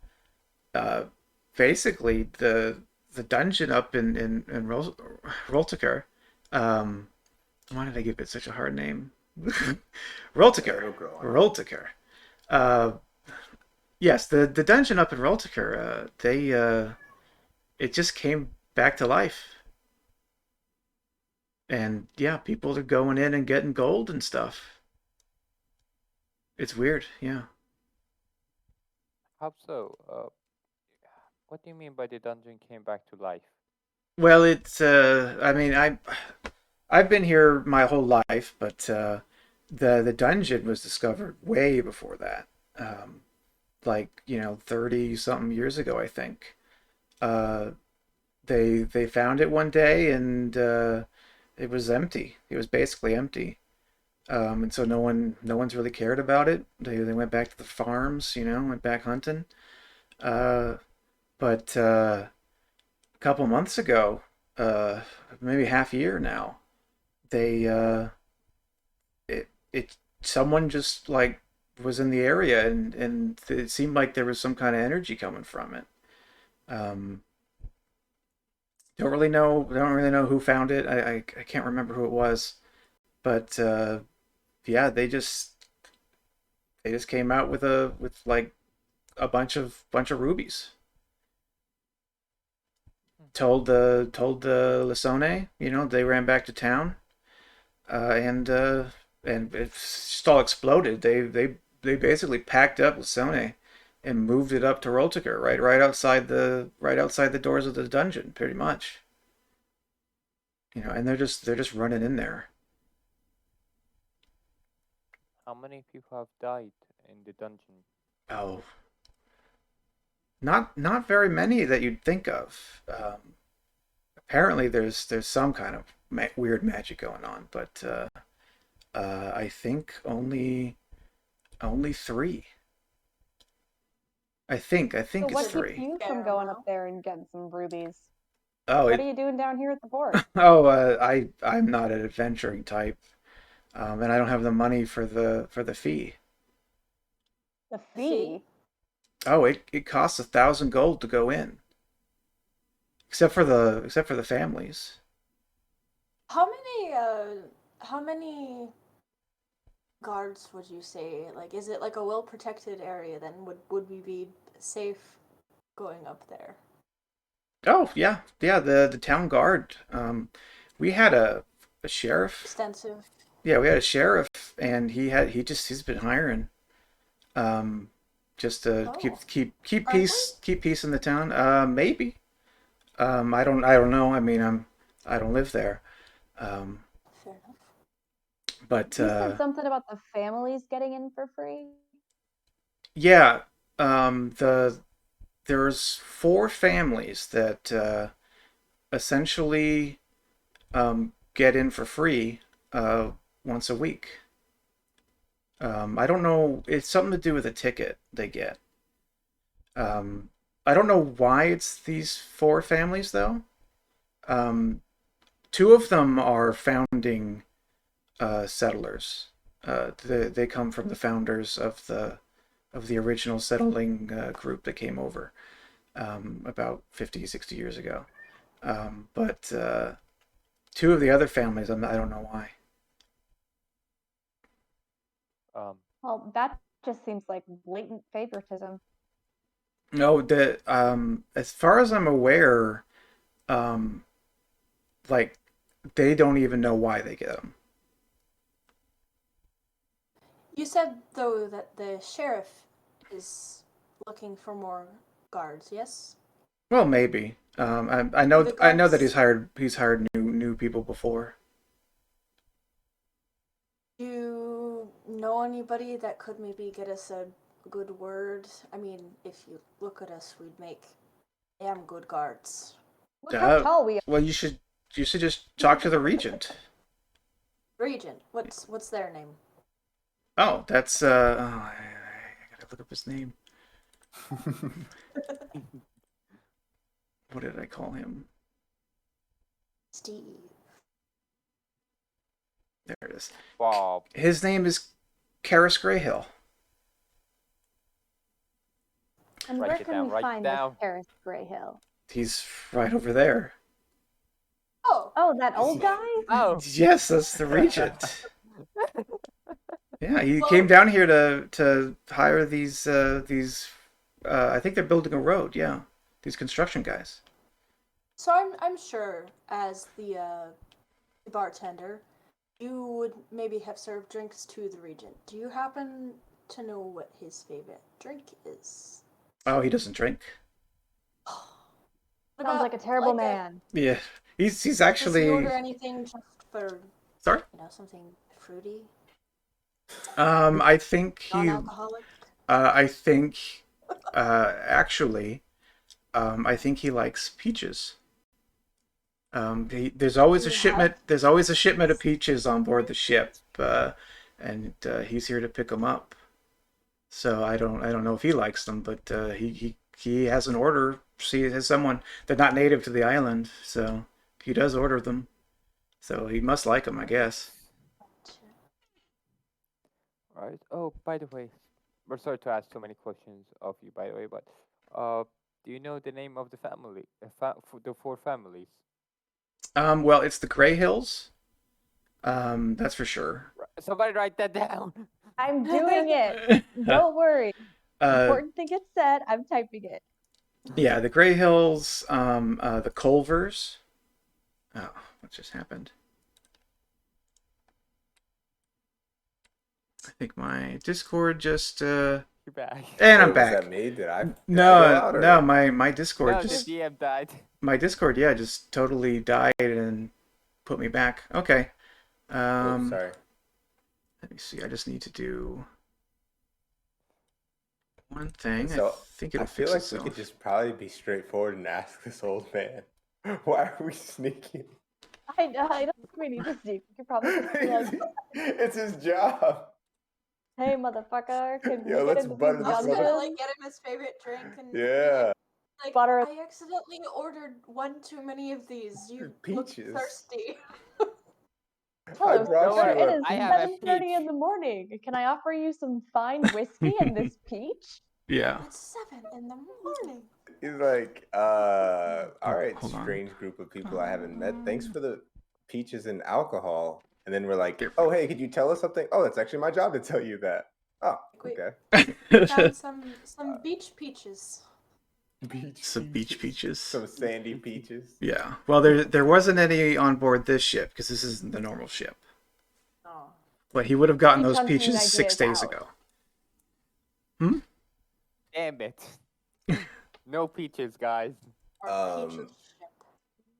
basically the dungeon up in Roltiker. Um, why did I give it such a hard name? Yeah, Roltiker. it'll grow on you. Roltiker. Uh, yes, the dungeon up in Roltiker. They it just came back to life, and yeah, people are going in and getting gold and stuff. It's weird. Yeah. How so? What do you mean by the dungeon came back to life? Well, it's I mean, I've been here my whole life, but the dungeon was discovered way before that. Um, like, 30 something years ago, I think. Uh, they found it one day and it was empty. It was basically empty. And so no one's really cared about it. They went back to the farms, went back hunting. Uh, but a couple months ago, uh, maybe half a year now, they it someone just like was in the area and it seemed like there was some kind of energy coming from it. Um, don't really know who found it. I can't remember who it was, but yeah, they just came out with like a bunch of rubies. Hmm. Told the Lasone, they ran back to town, and it just all exploded. They basically packed up Lasone and moved it up to Roltiker, right outside the doors of the dungeon, pretty much. And they're just running in there. How many people have died in the dungeon? Oh, not very many that you'd think of. Apparently, there's some kind of weird magic going on, but I think only three. I think So it's what is it keeps three. you from fair going up amount? there and getting some rubies? Oh, What are you doing down here at the port? I'm not an adventuring type, and I don't have the money for the fee. The The fee? fee? Oh, it costs 1,000 gold to go in, except for the families. How many how many guards would you say? Like, is it like a well protected area? Then would we be safe going up there? Oh yeah. The town guard. We had a sheriff. Extensive. Yeah, we had a sheriff, and he's been hiring, um, just to keep Oh, keep keep currently? peace keep peace in the town. Maybe. I don't know. I mean, I don't live there. Um, Fair enough. but You said something about the families getting in for free? yeah, there's four families that essentially get in for free once a week. I don't know. It's something to do with a ticket they get. Um, I don't know why it's these four families though. Um, Two of them are founding settlers. They come from the founders of the original settling group that came over about 50, 60 years ago. But two of the other families, I don't know why. Um, Well, that just seems like blatant favoritism. No, as far as I'm aware, like they don't even know why they get them. You said though that the sheriff is looking for more guards. Yes. Well, maybe. I Do the know that guards he's hired new people before. Do you know anybody that could maybe get us a good word? I mean, if you look at us, we'd make damn good guards. Look how tall we are. Well, you should just talk to the regent. Regent, what's their name? Oh, that's I gotta look up his name. What did I call him? Steve. There it is. Bob. His name is Karis Greyhill. And Write where it can down, we write it find this down. Paris Greyhill? He's right over there. Oh, Oh, that old guy? Oh. Yes, that's the regent. Yeah, he Well- came down here to hire these I think they're building a road, yeah. These construction guys. so I'm sure as the bartender, you would maybe have served drinks to the regent. Do you happen to know what his favorite drink is? Oh, he doesn't drink. What Sounds about, like a terrible like, man. Yeah. He's Does he actually order anything just for, Sorry? something fruity, I think he non-alcoholic? I think actually I think he likes peaches. There's always a You shipment. have- There's always a shipment of peaches on board the ship, and he's here to pick them up. So I don't know if he likes them, but he has an order. See, has someone. They're not native to the island, so he does order them. So he must like them, I guess. Right. Oh, by the way, we're sorry to ask so many questions of you, by the way, but do you know the name of the family, the four families? Well, it's the Gray Hills. That's for sure. Somebody write that down. I'm doing it. Don't worry. Important thing gets said. I'm typing it. Yeah, the Gray Hills, the Culvers. Oh, what just happened? I think my Discord just You're back. and I'm Was back. that me? Did I go No, out, or- no, my Discord No, just the DM died. my Discord, yeah, just totally died and put me back. Okay. Oh, sorry. Let me see. I just need to do one thing. So I think it'll I feel fix like itself. we could just probably be straightforward and ask this old man, why are we sneaking? I don't think we need to sneak. We could probably just be like, It's his job. hey, motherfucker, can we Yo, get let's into butter these this I was gonna mother- dungeons? get him his favorite drink and be Yeah. like, Butter- I accidentally ordered one too many of these. You look Peaches. thirsty. Hello, brought sir. you It a- is I have a 7:30 in peach. the morning. Can I offer you some fine whiskey and this peach? Yeah. It's 7 in the morning. He's like, all right, hold on. strange group of people I haven't met. Thanks for the peaches and alcohol. And then we're like, Here. oh, hey, could you tell us something? Oh, that's actually my job to tell you that. Oh, Wait. okay. Found some beach peaches. Some beach peaches. Some sandy peaches. Yeah. Well, there wasn't any on board this ship because this isn't the normal ship. Oh. But he would have gotten Peach those hunting peaches 6 ideas days out. ago. Damn it. No peaches, guys. Our peaches ship.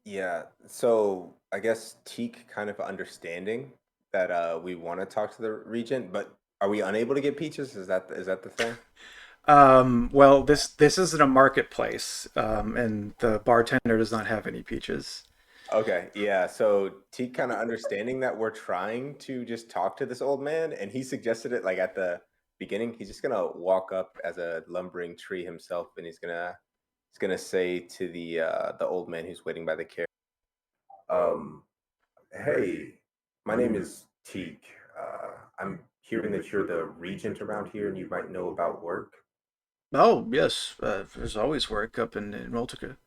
Yeah. So I guess Teak kind of understanding that we want to talk to the regent, but are we unable to get peaches? Is that the thing? Well, this isn't a marketplace, and the bartender does not have any peaches. Okay, yeah. So Teak kind of understanding that we're trying to just talk to this old man, and he suggested it like at the beginning. He's just gonna walk up as a lumbering tree himself, and he's gonna say to the old man who's waiting by the carriage, hey, my name is Teak. I'm hearing that you're the regent around here, and you might know about work. Oh yes, there's always work up in Roltica,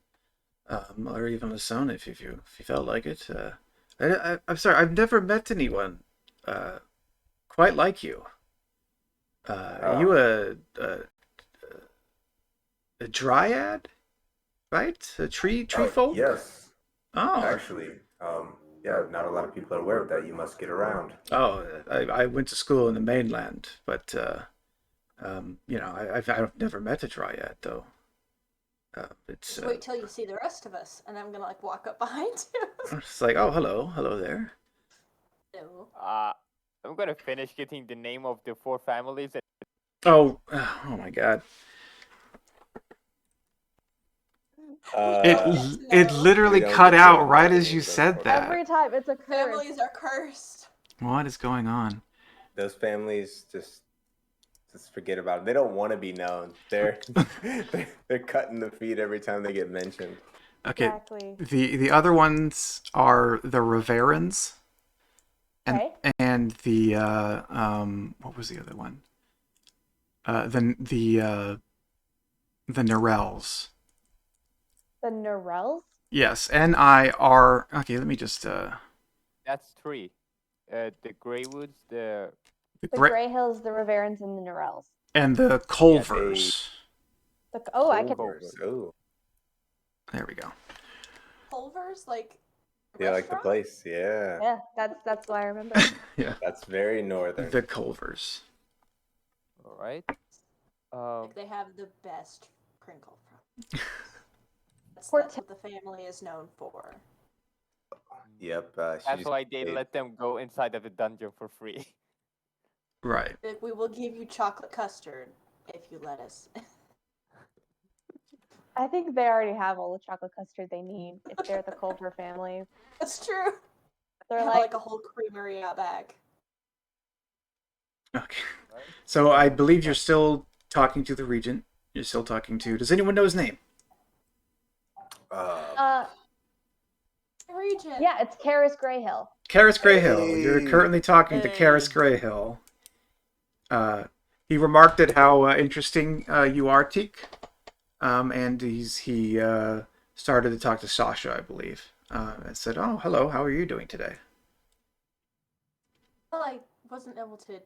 or even Lasona if you felt like it. I'm sorry, I've never met anyone quite like you. Are you a dryad, right? A tree folk? Yes, Oh, actually. Yeah, not a lot of people are aware of that. You must get around. oh, I went to school in the mainland, but I've never met a dryad though. It's Just wait till you see the rest of us, and I'm gonna like walk up behind you. it's like, oh, hello there. No. I'm gonna finish getting the name of the 4 families. Oh, oh my God! Uh, It No. literally we don't cut get out certain right as you families, said that. Every time it's a curse. Families are cursed. What is going on? Those families just forget about it. They don't want to be known. They're they're cutting the feed every time they get mentioned. Okay, Exactly. the other ones are the Reverans, and Okay. and the what was the other one? The Norels. The Norels? Yes, Nir. Okay, let me just That's 3. The Greywoods, the the The Gra- Grey Hills, the Reverends, and the Norels. and the Culvers. I can. Culvers. Oh, There we go. Culvers, like yeah, like the restaurant? place. Yeah, Yeah, that's why I remember. Yeah, that's very northern. the Culvers. all right. Like they have the best crinkle fry. That's Poor what the family is known for. Yep. That's why they let them go inside of the dungeon for free. Right. Like, we will give you chocolate custard if you let us. I think they already have all the chocolate custard they need if they're the Culver family. That's true. They're They have like, like a whole creamery out back. Okay. So I believe you're still talking to the regent. You're still talking to. Does anyone know his name? Region. yeah, it's Karis Greyhill. Karis Greyhill. You're currently talking to Karis Greyhill. He remarked at how interesting you are, Teak. And he started to talk to Sasha, I believe. And said, "Oh, hello. How are you doing today?" Well, I wasn't able to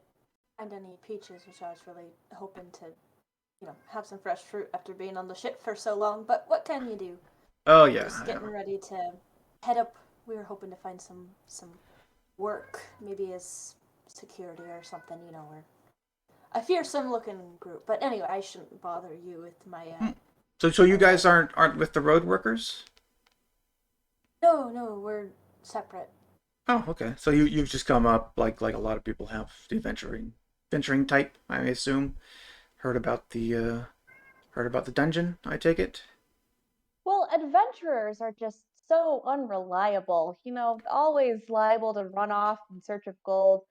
find any peaches, which I was really hoping to, have some fresh fruit after being on the ship for so long. But what can you do? Oh yeah. Just getting ready to head up. We were hoping to find some work, maybe as security or something. We're a fearsome looking group. But anyway, I shouldn't bother you with my. So you guys aren't with the road workers? No, we're separate. Oh, okay. So you've just come up like a lot of people have, the venturing type, I assume. Heard about the dungeon, I take it. Well, adventurers are just so unreliable. Always liable to run off in search of gold.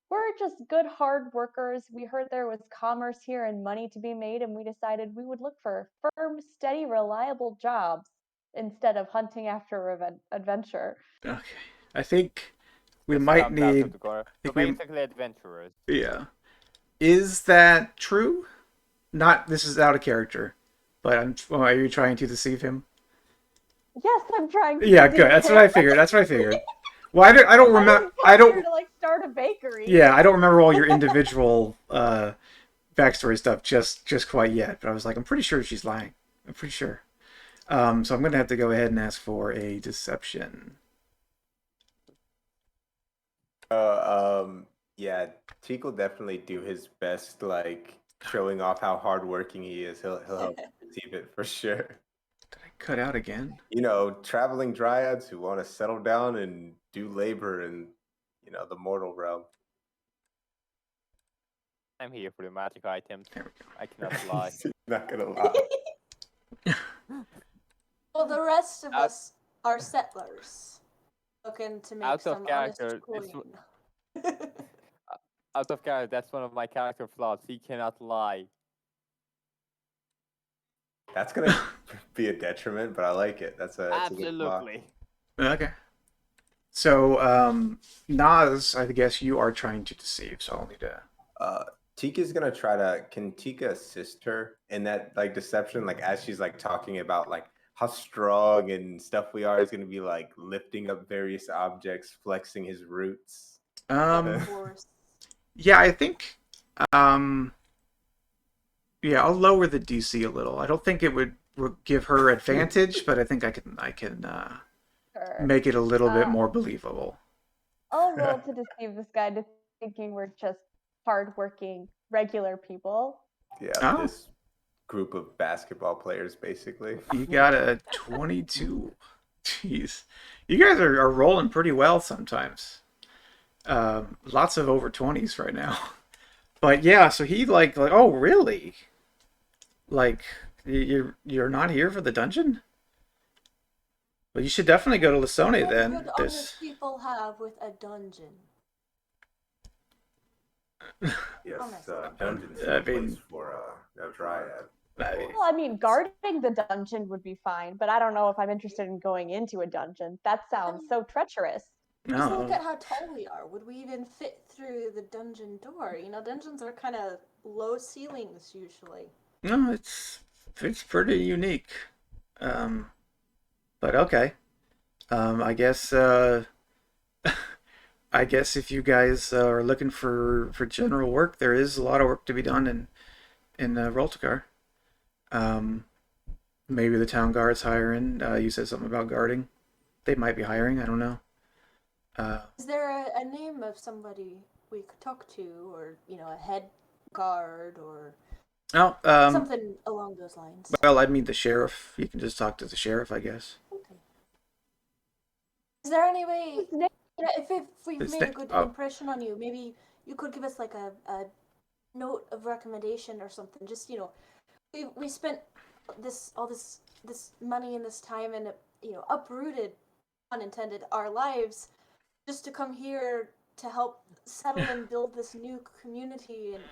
We're just good hard workers. We heard there was commerce here and money to be made, and we decided we would look for firm, steady, reliable jobs instead of hunting after adventure. Okay. I think we Just might come down to need. the corner. I So think we. basically adventurers. Yeah. Is that true? Not. This is out of character. But are you trying to deceive him? Yes, I'm trying to. Yeah, good. That's what I figured. That's what I figured. Well, I don't remember. I don't. Here to like start a bakery. Yeah, I don't remember all your individual backstory stuff just quite yet. But I was like, I'm pretty sure she's lying. I'm pretty sure. So I'm gonna have to go ahead and ask for a deception. Yeah, Teak will definitely do his best, like showing off how hardworking he is. He'll help receive it for sure. Did I cut out again? Traveling dryads who want to settle down and do labor in, the mortal realm. I'm here for the magic items. There we go. I cannot lie. Not gonna lie. Well, the rest of us are settlers, looking to make Out of some honest character, coin. Out of character, that's one of my character flaws. He cannot lie. That's gonna be a detriment, but I like it. That's a good flaw. Absolutely. Okay. So, Nas, I guess you are trying to deceive, so I'll need to. Tika's gonna try to. Can Tika assist her in that like deception? Like as she's like talking about like how strong and stuff we are, is gonna be like lifting up various objects, flexing his roots. Of course. Yeah, I think Yeah, I'll lower the DC a little. I don't think it would give her advantage, but I think I can Sure. make it a little bit Uh, more believable. I'll roll to deceive this guy to thinking we're just hardworking, regular people. Yeah, Oh, this group of basketball players, basically. you got a 22. Jeez, you guys are rolling pretty well sometimes. Lots of over 20s right now. But yeah, so he like oh really? Like you're not here for the dungeon? Well, you should definitely go to Lasone What then. would There's honest people have with a dungeon? Yes, Honest. dungeons I are a place mean- for a dryad. Well, I mean, guarding the dungeon would be fine, but I don't know if I'm interested in going into a dungeon. That sounds so treacherous. Just look no. at how tall we are. Would we even fit through the dungeon door? You know, dungeons are kind of low ceilings usually. No, it's pretty unique. But okay. I guess I guess if you guys are looking for general work, there is a lot of work to be done in Rolticar. Um, maybe the town guard's hiring. You said something about guarding. They might be hiring. I don't know. Is there a name of somebody we could talk to, or a head guard, or Oh, something along those lines? well, I mean the sheriff. You can just talk to the sheriff, I guess. Okay. Is there any way, His name- if we've His made a name- good oh. impression on you, maybe you could give us like a note of recommendation or something. Just we spent all this money and this time and uprooted, unintended, our lives just to come here to help settle and build this new community, and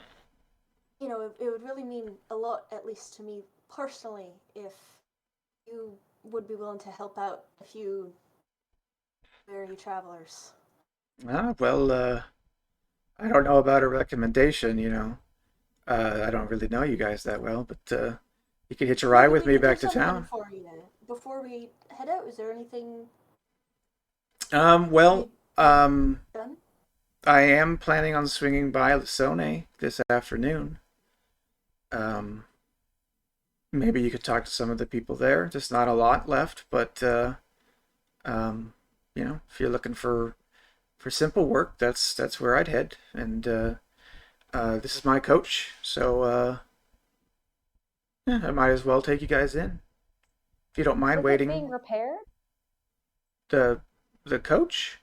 it would really mean a lot, at least to me personally, if you would be willing to help out a few weary travelers. Well, I don't know about a recommendation, I don't really know you guys that well, but you could hitch a ride Maybe with we me could do back to something town. for you before we head out. Is there anything Well, done? I am planning on swinging by Lasone this afternoon. Maybe you could talk to some of the people there. Just not a lot left, but if you're looking for simple work, that's where I'd head. And this is my coach, so yeah, I might as well take you guys in if you don't mind Was it waiting. being repaired? The coach?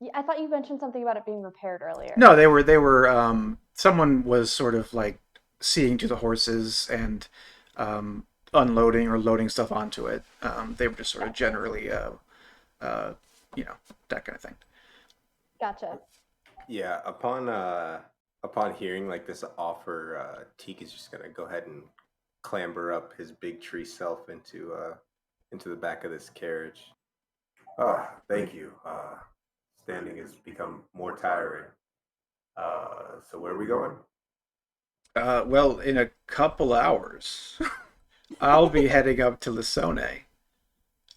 Yeah, I thought you mentioned something about it being repaired earlier. No, they were someone was sort of like seeing to the horses and unloading or loading stuff onto it. They were just sort of generally that kind of thing. Gotcha. Yeah, upon hearing like this offer, Teak is just gonna go ahead and clamber up his big tree self into the back of this carriage. Thank you. Standing has become more tiring. So where are we going? Well, in a couple hours, I'll be heading up to Lasone,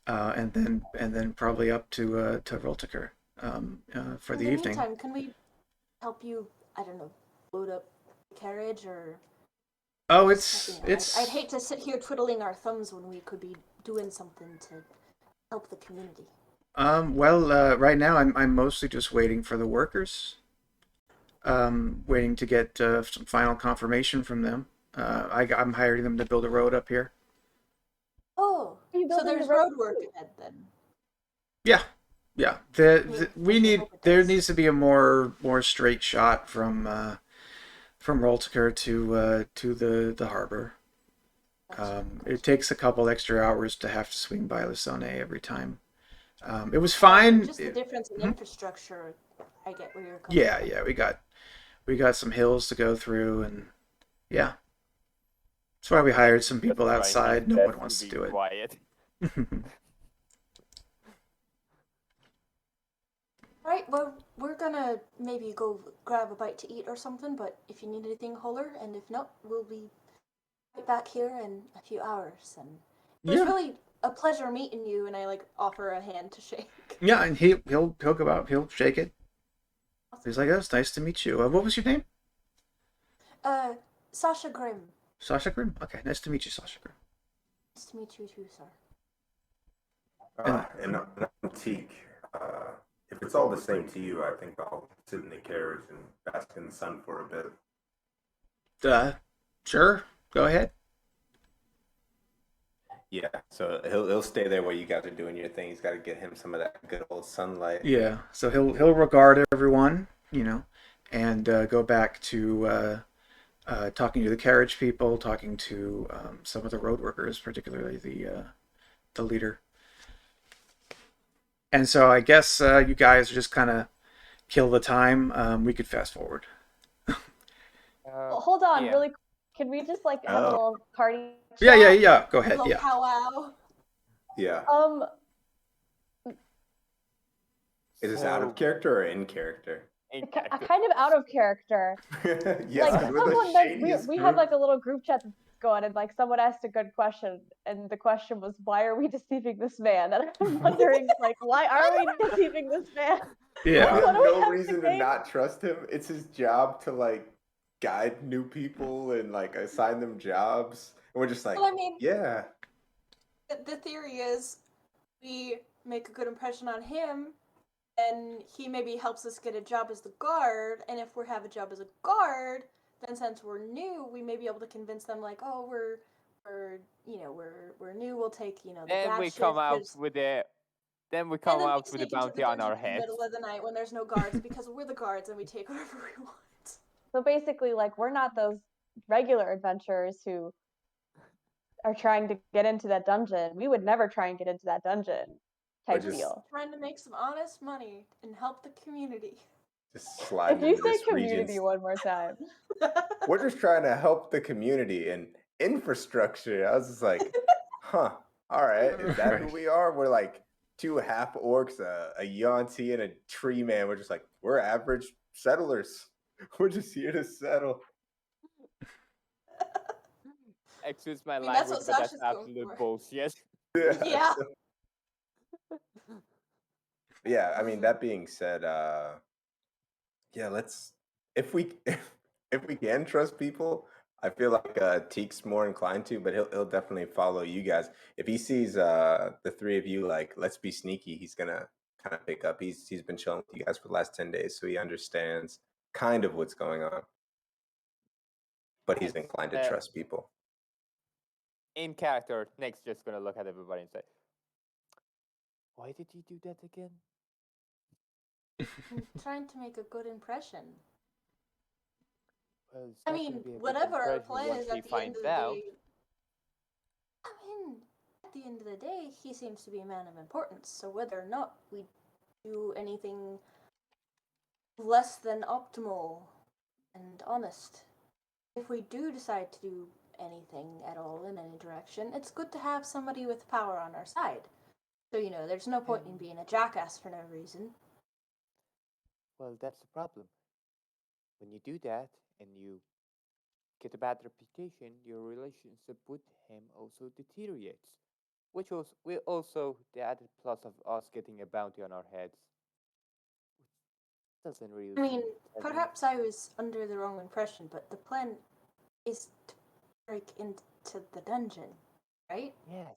and then probably up to Roltiker for In the the evening. meantime, can we help you? I don't know, load up the carriage or. Oh, You it's know, it's I'd hate to sit here twiddling our thumbs when we could be doing something to help the community. well, right now I'm mostly just waiting for the workers. Waiting to get some final confirmation from them. I'm hiring them to build a road up here. Oh, Are you so building there's the road? road work ahead then. Yeah, yeah. There needs to be a more straight shot from Roltiker to the harbor. It takes a couple extra hours to have to swing by Lasone every time. It was fine. Just the difference in Mhm. infrastructure. I get where you're coming Yeah, from. yeah. We got some hills to go through, and yeah, that's why we hired some people Right, outside. it's No one best wants to be do it. quiet. Right, well, we're gonna maybe go grab a bite to eat or something, but if you need anything, holler, and if not, we'll be right back here in a few hours. And it was Yeah. really a pleasure meeting you, and I offer a hand to shake. Yeah, and he'll go out. He'll shake it. He's like, "Oh, it's nice to meet you. What was your name?" Uh, Sasha Grimm. Sasha Grimm? Okay, nice to meet you, Sasha Grimm. Nice to meet you too, sir. And I'm Teak. If it's all the same to you, I think I'll sit in the carriage and bask in the sun for a bit. Sure, go ahead. Yeah, so he'll stay there while you guys are doing your thing. He's got to get him some of that good old sunlight. Yeah, so he'll regard everyone, and go back to talking to the carriage people, talking to some of the road workers, particularly the leader. And so I guess you guys just kind of kill the time. We could fast forward. Well, hold on, yeah. really quick. Can we just like have a Oh. little party Yeah, chat? yeah. Go ahead. Little Yeah. powwow. Yeah. Is this out of character or in character? Kind of out of character. Yes, Like we're the someone, like shadiest we have group. like a little group chat that's going, and like someone asked a good question, and the question was, "Why are we deceiving this man?" And I'm wondering, like, why are we deceiving this man? Yeah. We What have do we no have to reason to gain? not trust him. It's his job to like guide new people and like assign them jobs. And we're just like, Well, I mean, yeah. the theory is we make a good impression on him, and he maybe helps us get a job as the guard. And if we have a job as a guard, then since we're new, we may be able to convince them like, oh, we're new. We'll take the Then bad we shift. come out with the Sneak into bounty the on dungeon our in the heads. middle of the night when there's no guards because we're the guards and we take whatever we want. So basically, like, we're not those regular adventurers who are trying to get into that dungeon. We would never try and get into that dungeon type just- deal. Trying to make some honest money and help the community. Just slide If you into say this community region's- one more time. We're just trying to help the community and infrastructure. I was just like, huh, all right. Is that who we are? We're like two half orcs, a Yuan-Ti, and a tree man. We're just like, we're average settlers. We're just here to settle. Excuse my that's language, what but that's Sasha's going absolute for. bullshit. Yeah. Yeah, I mean, that being said, yeah, let's if we if we can trust people, I feel like Teek's more inclined to, but he'll definitely follow you guys. If he sees the three of you like, let's be sneaky, he's gonna kind of pick up. He's been chilling with you guys for the last 10 days, so he understands kind of what's going on. But he's inclined to trust people. In character, Nick's just gonna look at everybody and say, "Why did you do that again?" I'm trying to make a good impression. Well, it's I not mean, gonna be a good whatever our impression plan once is he at the end finds of the out. day. I mean, at the end of the day, he seems to be a man of importance. So whether or not we do anything less than optimal and honest, if we do decide to do anything at all in any direction, it's good to have somebody with power on our side. So, there's no point in being a jackass for no reason. Well, that's the problem. When you do that and you get a bad reputation, your relationship with him also deteriorates. Which was also the added plus of us getting a bounty on our heads. Doesn't really. I mean, perhaps I was under the wrong impression, but the plan is to break into the dungeon, right? Yes.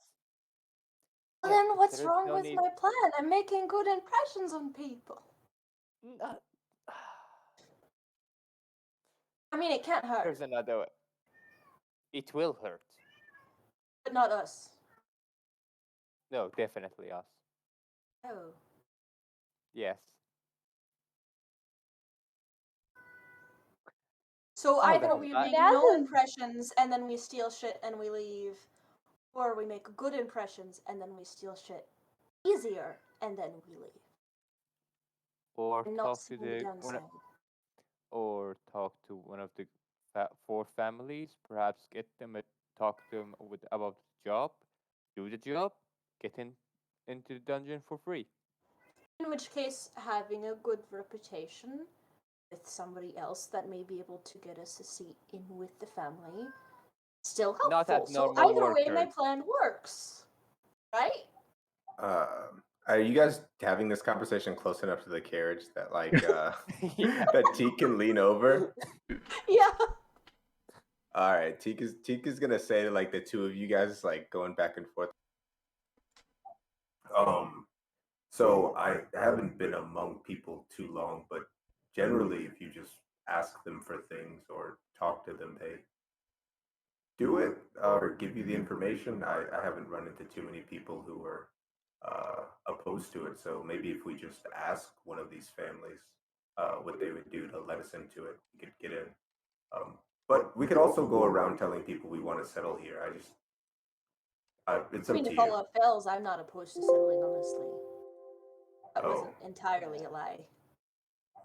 Well, Yeah, then what's there's wrong no with need- my plan? I'm making good impressions on people. I mean, it can't hurt, There's another way. It will hurt. but not us. No, definitely us. Oh. Yes. So Oh, either that's we bad. make no impressions and then we steal shit and we leave, or we make good impressions and then we steal shit easier and then we leave. Or And not talk to see the the downside. or talk to one of the four families. Perhaps get them talk to them about the job. Do the job. Get into the dungeon for free. In which case, having a good reputation with somebody else that may be able to get us a seat in with the family still helpful. Not as So normal either way, my workers. plan works, right? Are you guys having this conversation close enough to the carriage that Yeah. that Teek can lean over? Yeah. All right, Tika's gonna say to like the two of you guys like going back and forth. Um, so I haven't been among people too long, but generally, if you just ask them for things or talk to them, they do it or give you the information. I haven't run into too many people who are opposed to it. So maybe if we just ask one of these families what they would do to let us into it, we could get in. But we could also go around telling people we want to settle here. It's I up mean, to if all you. else fails, I'm not opposed to settling, honestly. That Oh, wasn't entirely a lie.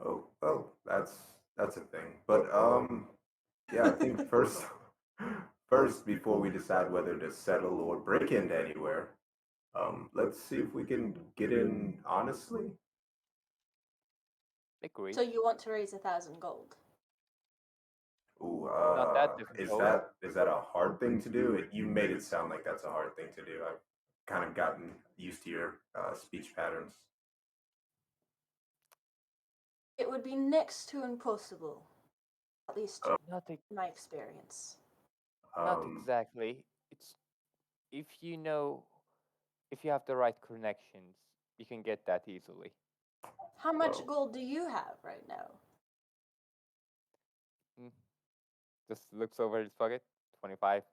oh, that's a thing. But yeah, I think first before we decide whether to settle or break into anywhere, let's see if we can get in honestly. Agree. So you want to raise 1,000 gold? Ooh, Not that is difficult. that a hard thing to do? You made it sound like that's a hard thing to do. I've kind of gotten used to your speech patterns. It would be next to impossible, at least Uh, Not in my experience. not um, exactly. It's if you know if you have the right connections, you can get that easily. How much well, gold do you have right now? Mm. Just looks over his pocket. 25.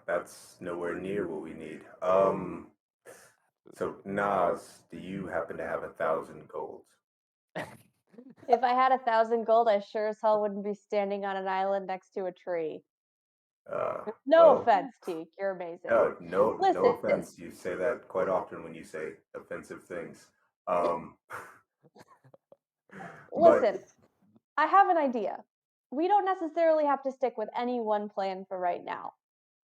that's nowhere near what we need. So Nas, do you happen to have 1,000 gold? If I had 1,000 gold, I sure as hell wouldn't be standing on an island next to a tree. No Well, offense, Teak, you're amazing. no Listen, offense. You say that quite often when you say offensive things. Um, but listen, I have an idea. We don't necessarily have to stick with any one plan for right now.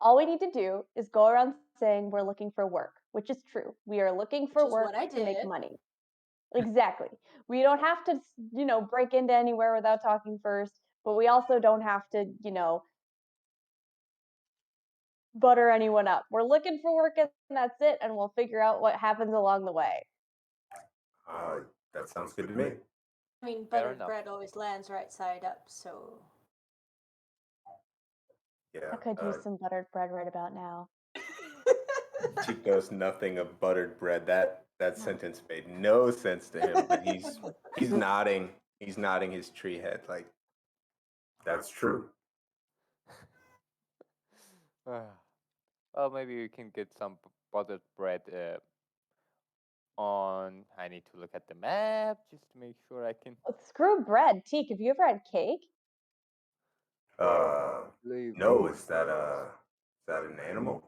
All we need to do is go around saying we're looking for work, which is true. We are looking for Which is work what I to make did. money. Exactly. We don't have to, break into anywhere without talking first, but we also don't have to, butter anyone up. We're looking for work and that's it, and we'll figure out what happens along the way. uh, that sounds good to me. I mean, Fair buttered enough. bread always lands right side up, so. Yeah. I could use some buttered bread right about now. Cheek knows nothing of buttered bread. That sentence made no sense to him, but he's nodding. He's nodding his tree head like that's true. Well, maybe we can get some buttered bread on. I need to look at the map just to make sure I can. Screw bread. Teak, have you ever had cake? Uh, Leave. no, is that an animal?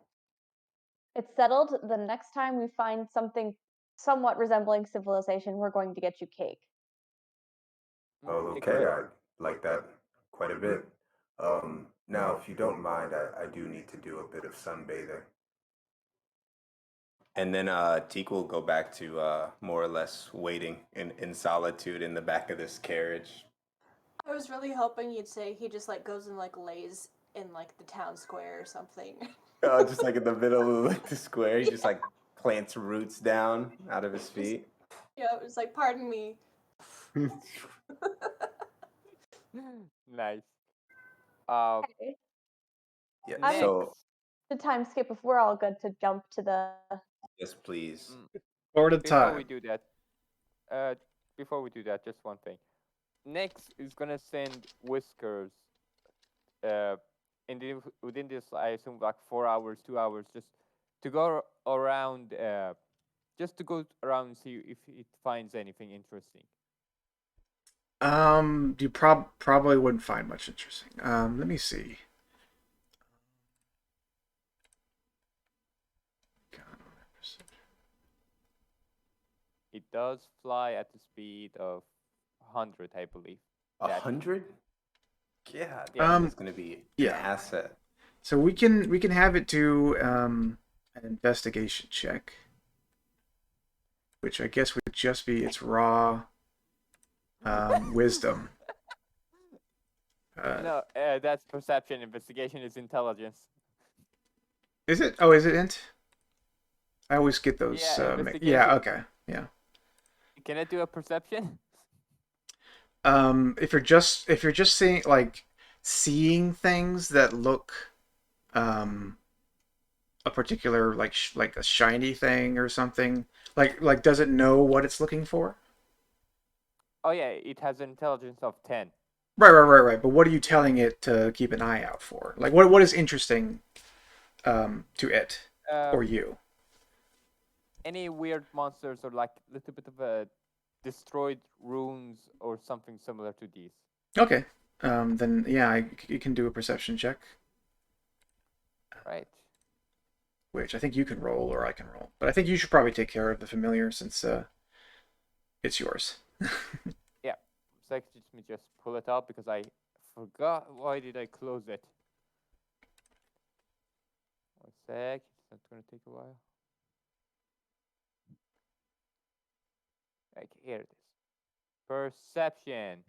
It's settled. The next time we find something somewhat resembling civilization, we're going to get you cake. Oh, okay. Agree. I like that quite a bit. Now, if you don't mind, I do need to do a bit of sunbathing. And then Teak will go back to more or less waiting in solitude in the back of this carriage. I was really hoping you'd say he just like goes and like lays in like the town square or something. Just like in the middle of like the square, he just like plants roots down out of his feet. Yeah, it was like, pardon me. Nice. Uh, Okay. Yeah. I'm So the time skip if we're all good to jump to the. yes, please. Forward of before we time. do that, uh, before we do that, just one thing. Next is gonna send Whiskers within this, I assume, like 4 hours, 2 hours, just to go around, just to go around and see if it finds anything interesting. You probably wouldn't find much interesting. Let me see. It does fly at the speed of 100, I believe. 100? Yeah, Yeah. that is going to be an yeah. asset. So we can have it do an investigation check, which I guess would just be its raw wisdom. No, that's perception. Investigation is intelligence. Is it? Oh, is it int? I always get those. Yeah, investigation. Yeah. Okay. Yeah. Can I do a perception? If you're just seeing like seeing things that look um, a particular like a shiny thing or something? Like does it know what it's looking for? Oh yeah, it has an intelligence of 10. Right. But what are you telling it to keep an eye out for? Like what is interesting to it or Um, you? any weird monsters or like a little bit of a destroyed runes or something similar to these. Okay. Then yeah, you can do a perception check, Right. which I think you can roll or I can roll. But I think you should probably take care of the familiar since it's yours. Yeah. So let me just pull it up because I forgot. Why did I close it? 1 sec. It's not gonna take a while. Okay, here it is. Perception.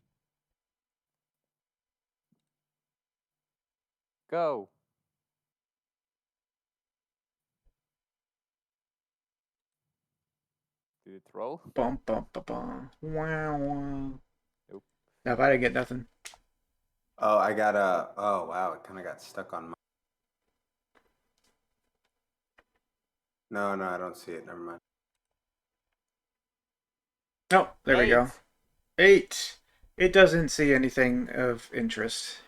Go. Did it roll? Bum bum bum bum. Wow. Wow. Nope. Now if I didn't get nothing. Oh, I got a. Oh wow, it kind of got stuck on my. No, I don't see it. Never mind. Oh, there we 8. go. 8. It doesn't see anything of interest.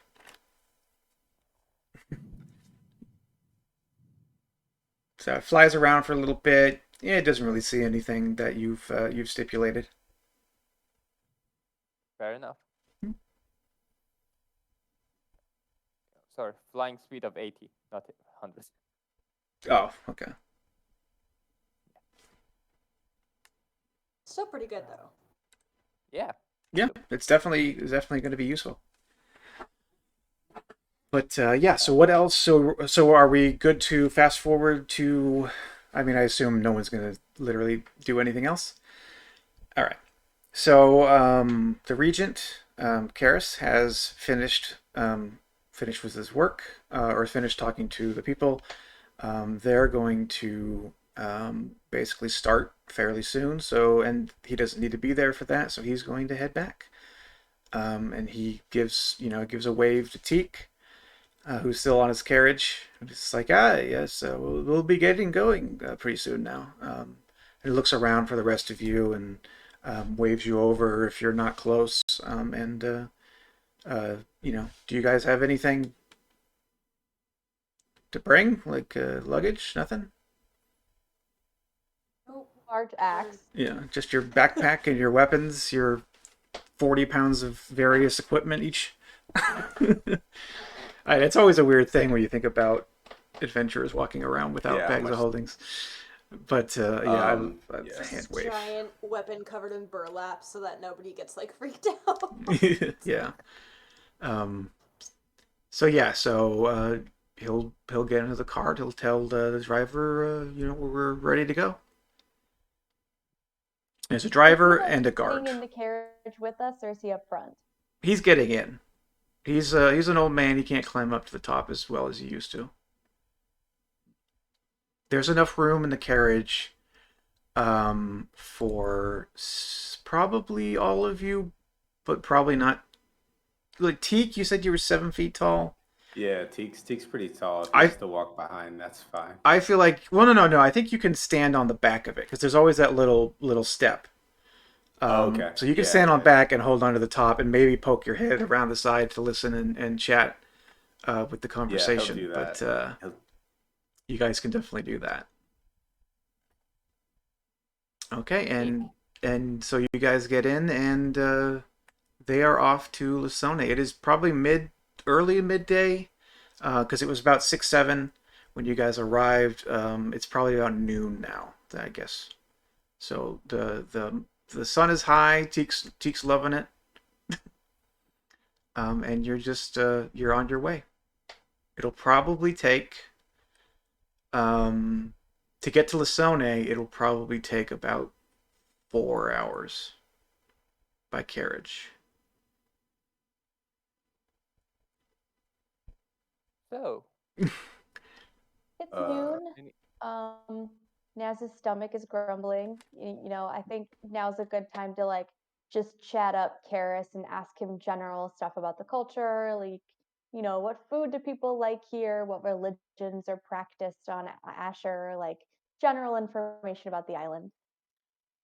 So it flies around for a little bit. Yeah, it doesn't really see anything that you've stipulated. Fair enough. Hmm. Sorry, flying speed of 80, not 100. Oh, okay. Still pretty good though. Yeah. Yeah, it's definitely going to be useful. But yeah, so what else? So are we good to fast forward to? I mean, I assume no one's going to literally do anything else. All right. So the regent, Karis, has finished with his work or finished talking to the people. They're going to basically start fairly soon. So and he doesn't need to be there for that. So he's going to head back. And he gives a wave to Teak, who's still on his carriage. It's like, yes, we'll be getting going pretty soon now. And he looks around for the rest of you and waves you over if you're not close. Do you guys have anything to bring, like luggage? Nothing? Oh, Large axe. Yeah, just your backpack and your weapons, your 40 pounds of various equipment each. It's always a weird thing when you think about adventurers walking around without Yeah, bags much. of holdings. But yeah, I Yes. hand wave. giant weapon covered in burlap so that nobody gets like freaked out. Yeah. Um. So yeah. So he'll get into the cart. He'll tell the driver, we're ready to go. There's a Is he driver like and a sitting guard. in the carriage with us, or is he up front? He's getting in. He's an old man. He can't climb up to the top as well as he used to. There's enough room in the carriage for probably all of you, but probably not. Like Teak, you said you were 7 feet tall. Yeah, Teek's pretty tall. If he I has to walk behind, that's fine. I feel like no. I think you can stand on the back of it because there's always that little step. Oh, okay. So you can stand on Yeah. back and hold onto the top and maybe poke your head around the side to listen and chat with the Yeah, conversation. he'll do But that. you guys can definitely do that. Okay, and so you guys get in and they are off to Lasone. It is probably early midday, because it was about 6, 7 when you guys arrived. It's probably about noon now, I guess. So the sun is high. Teek's loving it, and you're on your way. It'll probably take to get to Lasone. It'll probably take about 4 hours by carriage. So, It's Uh, noon. any- Now's his stomach is grumbling. I think now's a good time to like just chat up Karis and ask him general stuff about the culture, like what food do people like here? What religions are practiced on Asher? Like general information about the island.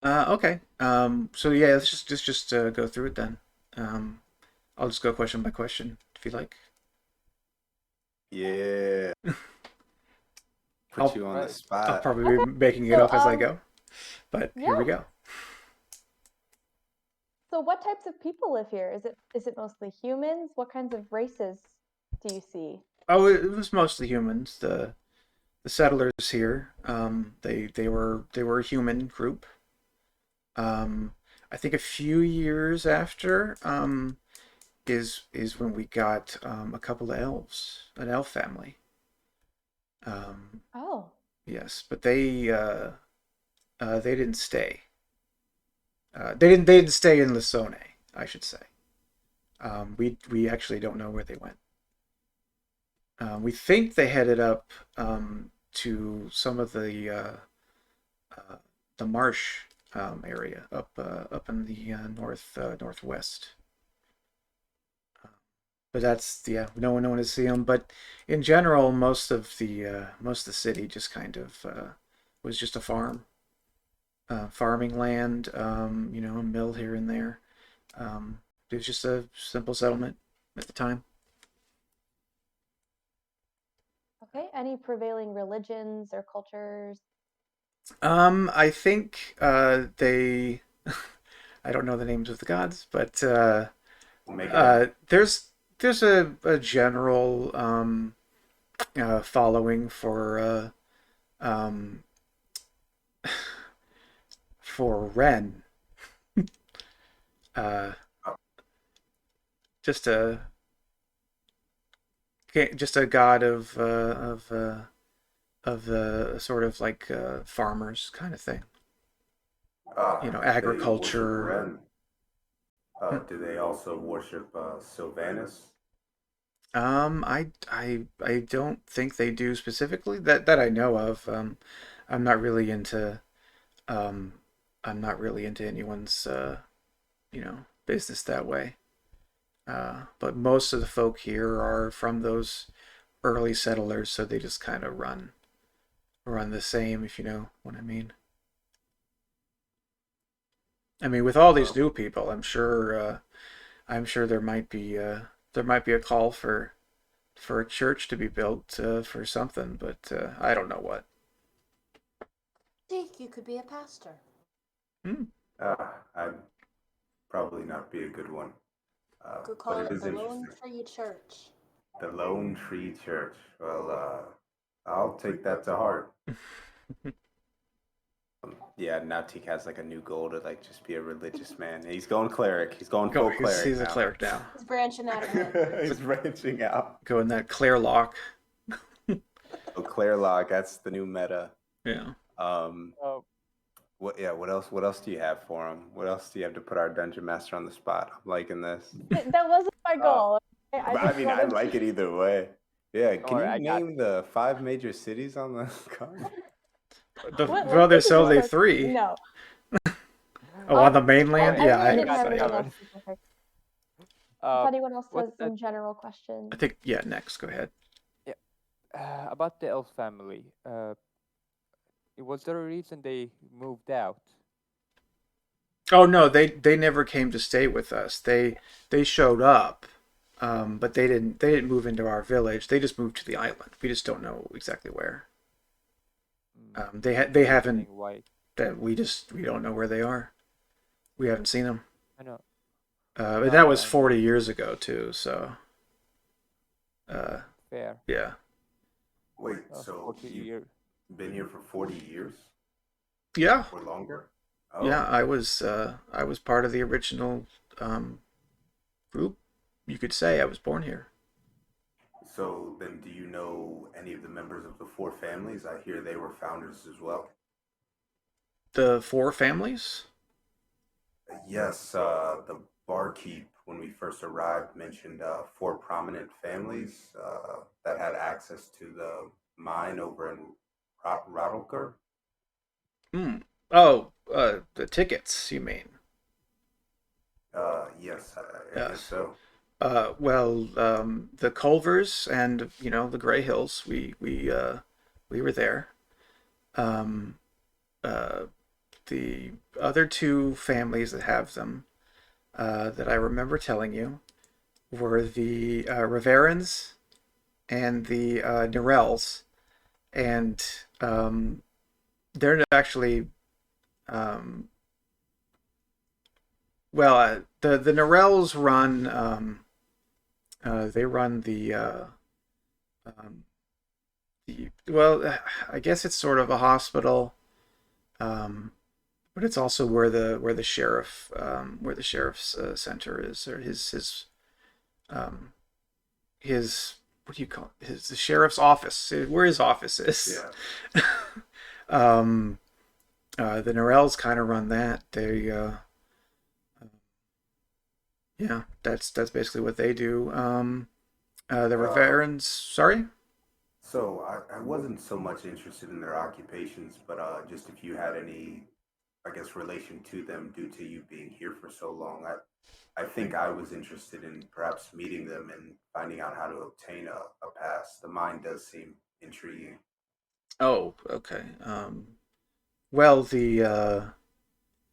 Okay. So yeah, let's just go through it then. Um, I'll just go question by question if you like. Yeah, put I'll you on the Right. I'll spot. probably Okay. be making it So up as I go, but here we yeah. go. So what types of people live here? Is it mostly humans? What kinds of races do you see? Oh, it was mostly humans. The settlers here, they were a human group. Um, I think a few years after, is when we got a couple of elves, an elf family. Um, Oh. yes, but they didn't stay. They didn't stay in Lisone, I should say. We actually don't know where they went. We think they headed up to some of uh, the marsh area up in the northwest. But that's yeah, no one to see them. But in general, most of the city just kind of was just a farming land. A mill here and there. It was just a simple settlement at the time. Okay. Any prevailing religions or cultures? I think they. I don't know the names of the gods, but We'll make it up. there's a general following um, for Ren. Uh, just a just a god of sort of like farmers kind of thing. They worship Agriculture. Ren. Do they also worship Sylvanus? I don't think they do specifically that I know of. I'm not really into um, I'm not really into anyone's business that way. But most of the folk here are from those early settlers, so they just kind of run the same, if you know what I mean. I mean, with all these Well, new people, I'm sure there might be a call for a church to be built for something, but I don't know what. Think you could be a pastor. Hmm. I'd probably not be a good one. Could But call it it is the Lone interesting. Tree Church. The Lone Tree Church. Well, I'll take that to heart. Yeah, now Teak has like a new goal to like just be a religious man. He's going cleric. He's going Go, full he's, cleric he's a now. cleric now. He's branching out a bit. He's branching out. Go in that clear lock. Oh, Clairlock, that's the new meta. Yeah. Um, Oh, what? Yeah. What else? What else do you have for him? What else do you have to put our dungeon master on the spot? I'm liking this. That wasn't my uh, goal. I But I just mean, I wanted like it either way. Yeah. don't Can worry, you I got name the 5 major cities on the card? Well, there's Let's take it only just for three. no. Oh, on the mainland? I Yeah, really I didn't got have it anything covered. else specific. If Uh, anyone else what has some general questions. I think yeah. Next, go ahead. yeah, about the elf family. Was there a reason they moved out? Oh no, they never came to stay with us. They showed up, but they didn't move into our village. They just moved to the island. We just don't know exactly where. They haven't. Reasoning why? That we don't know where they are. We haven't seen them. I know. And No, that I was know. 40 years ago too. So Fair. yeah. Wait. Oh, So 40 you've years. been here for 40 years Yeah. or longer? Yeah, Oh. I was part of the original group. You could say I was born here. So then, do you know any of the members of the 4 families? I hear they were founders as well. The four families? Yes, the barkeep, when we first arrived, mentioned 4 prominent families that had access to the mine over in Rottleker. Hmm. Oh, the tickets, you mean? Yes, I guess Yes. so. The Culvers and the Gray Hills. We were there. Um, uh, the other two families that have them that I remember telling you were the Riverans and the Norells, and they're actually um, the Norells run they run um, I guess it's sort of a hospital, um, but it's also where the sheriff's center is, or um, his what do you call it? His the sheriff's office, where his office is. Yeah. um, the Norells kind of run that. Yeah, that's basically what they do. The Uh, Riverans, sorry. so I wasn't so much interested in their occupations, but just if you had any, I guess, relation to them due to you being here for so long. I think I was interested in perhaps meeting them and finding out how to obtain a pass. The mine does seem intriguing. Oh, okay. Well,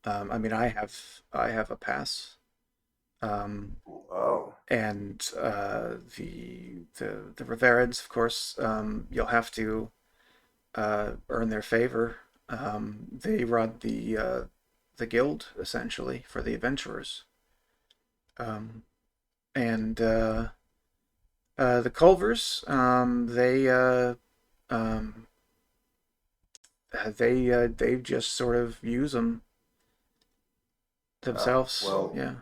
I mean, I have a pass. Um, Oh, and the Riverans, of course, you'll have to earn their favor. They run the guild essentially for the adventurers. Um, and The Culvers, um, they just sort of use them themselves. well, Yeah.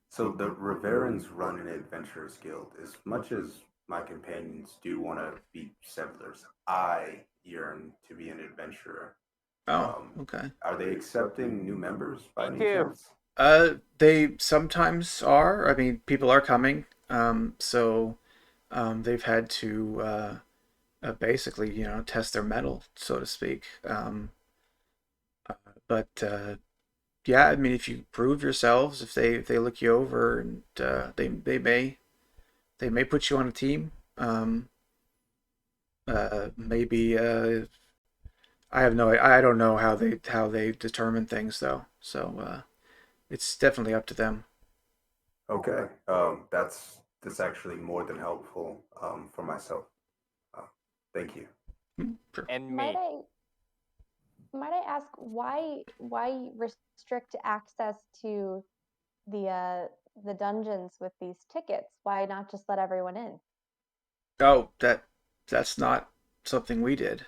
so the Riverans run an adventurers guild. As much as my companions do want to be settlers, I yearn to be an adventurer. Oh, Um, okay. are they accepting new members by Me any too. chance? They sometimes are. I mean, people are coming. They've had to basically, test their mettle, so to speak. But Yeah, I mean, if you prove yourselves, if they look you over, and they may put you on a team. Maybe I don't know how they determine things though. It's definitely up to them. Okay, that's actually more than helpful for myself. Uh, Thank you. Sure. And Might me. I might I ask why restrict access to the dungeons with these tickets? Why not just let everyone in? Oh, that's not something we did.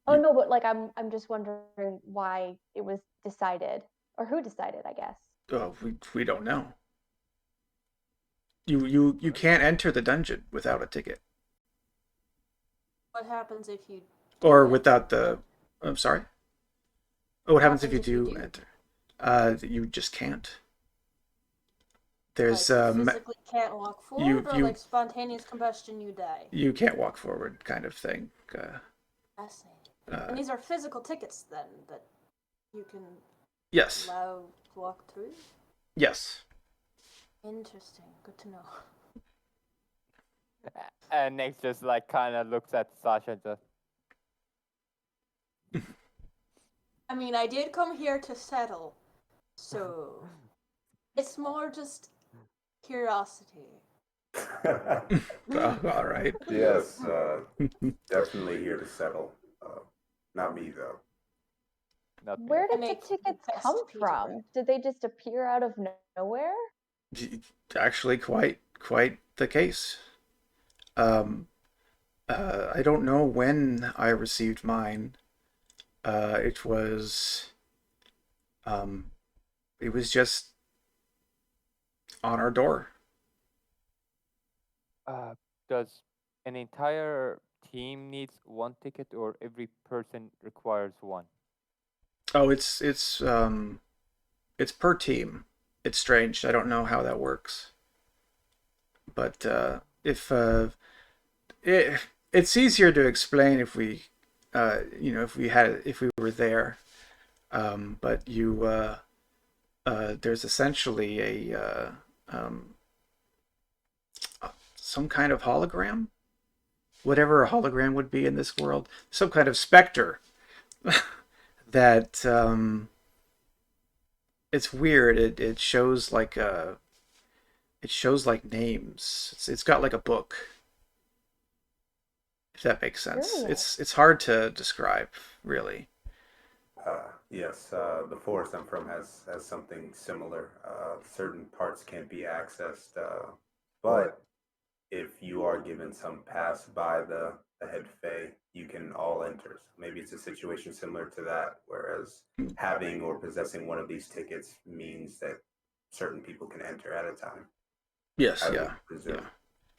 Oh You, no, but like I'm just wondering why it was decided or who decided, I guess. we don't know. You can't enter the dungeon without a ticket, What happens if you or do without enter? the. I'm sorry. Oh, what What happens if happens you if you do do? enter? You just can't. Like There's you physically can't walk you forward, or you like spontaneous combustion, you die. you can't walk forward, kind of thing. I see. Uh, And these are physical tickets then that you can yes, allow to walk through. yes. Interesting. Good to know. And Nick just like kind of looks at Sasha and just, I mean, I did come here to settle, so it's more just curiosity. All right. Yes, definitely here to settle. Not me though. not me. Where I did the make the tickets best come pizza from? bread. Did they just appear out of nowhere? Actually, quite the case. Um, I don't know when I received mine. It was um, it was just on our door. Uh, does an entire team needs one ticket, or every person requires one? Oh, it's per team. It's strange. I don't know how that works, but if it's easier to explain if we, if we were there. But there's essentially some kind of hologram, whatever a hologram would be in this world, some kind of specter that it's weird. It shows like names. It's got like a book, if that makes sense. Curious. It's hard to describe, really. Yes, the forest I'm from has something similar. Certain parts can't be accessed, but if you are given some pass by the head fae, you can all enter. So maybe it's a situation similar to that, whereas having or possessing one of these tickets means that certain people can enter at a time, Yes, I yeah, would yeah. presume.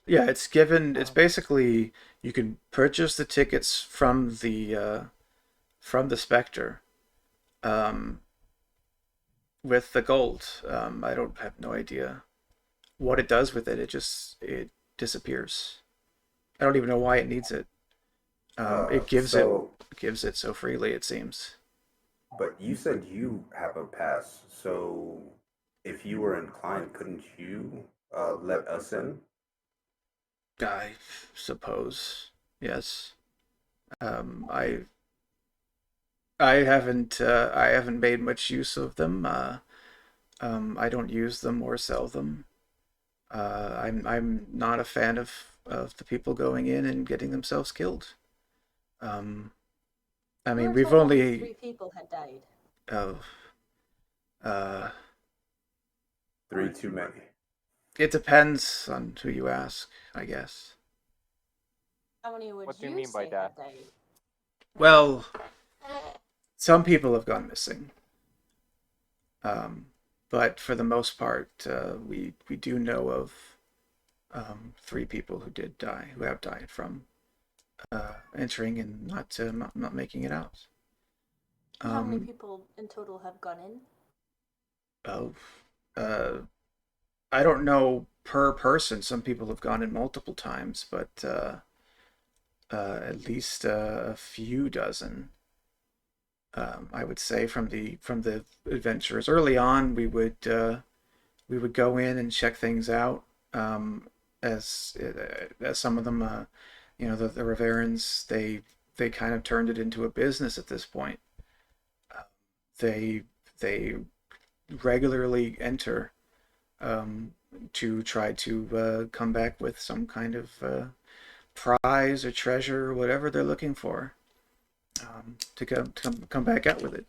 Yeah, it's given. It's Oh, basically you can purchase the tickets from the Spectre, um, with the gold. I don't have no idea what it does with it. It disappears. I don't even know why it needs it. Uh, It so, gives it so freely. It seems. but you said you have a pass, so if you were inclined, couldn't you let us in? I suppose. Yes. Um, I I haven't made much use of them. I don't use them or sell them. I'm not a fan of the people going in and getting themselves killed. Um, I We mean, were we've told only only 3 people had died. uh, uh, Three too many. it depends on who you ask, I guess. How many would what do you you mean by say that? had died? Well, some people have gone missing, um, but for the most part, we do know of 3 people who did die, who have died from entering and not making it out. How many Um, people in total have gone in? oh, uh, I don't know per person. Some people have gone in multiple times, but at least a few dozen. I would say from the adventurers early on, we would go in and check things out. As some of them, the Riverans, they kind of turned it into a business at this point. Uh, they they regularly enter, um, to try to come back with some kind of prize or treasure or whatever they're looking for, to come back out with it.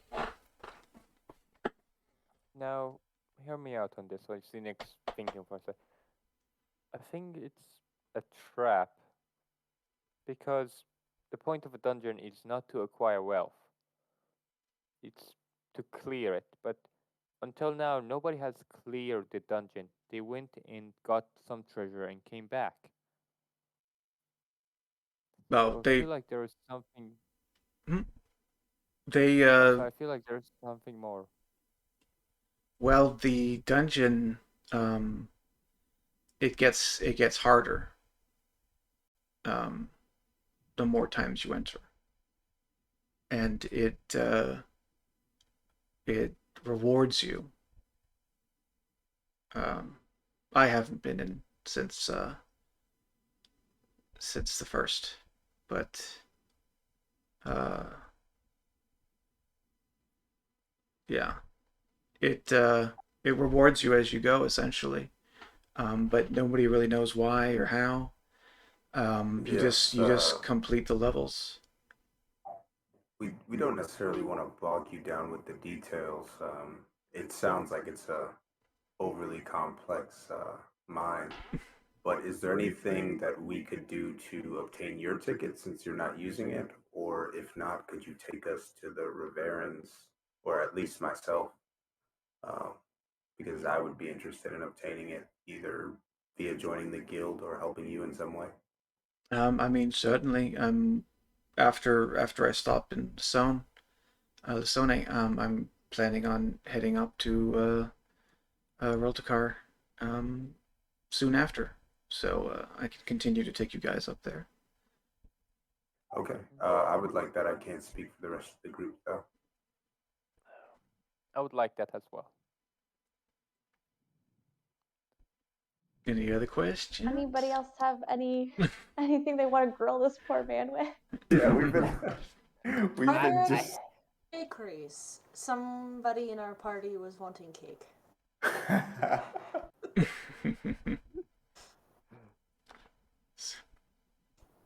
Now, hear me out on this. Like, Cynic's thinking for a sec. I think it's a trap because the point of a dungeon is not to acquire wealth; it's to clear it. But until now, nobody has cleared the dungeon. They went and got some treasure and came back. Well, So I feel like there is something. hmm, they So I feel like there's something more. well, the dungeon, um, it gets harder, um, the more times you enter, and it rewards you. Um, I haven't been in since the first, but uh, yeah, it it rewards you as you go essentially, but nobody really knows why or how. Yes, You just complete the levels. we don't necessarily want to bog you down with the details. It sounds like it's a overly complex mine. But is there anything that we could do to obtain your ticket since you're not using it? Or if not, could you take us to the Riverans, or at least myself? Uh, because I would be interested in obtaining it either via joining the guild or helping you in some way. I mean, certainly. After I stop in Sone, I'm planning on heading up to Rotocar, um, soon after, so I can continue to take you guys up there. Okay, I would like that. I can't speak for the rest of the group though. I would like that as well. Any other questions? Anybody else have anything they want to grill this poor man with? Yeah, we've been we've Are been there just. bakeries? Somebody in our party was wanting cake.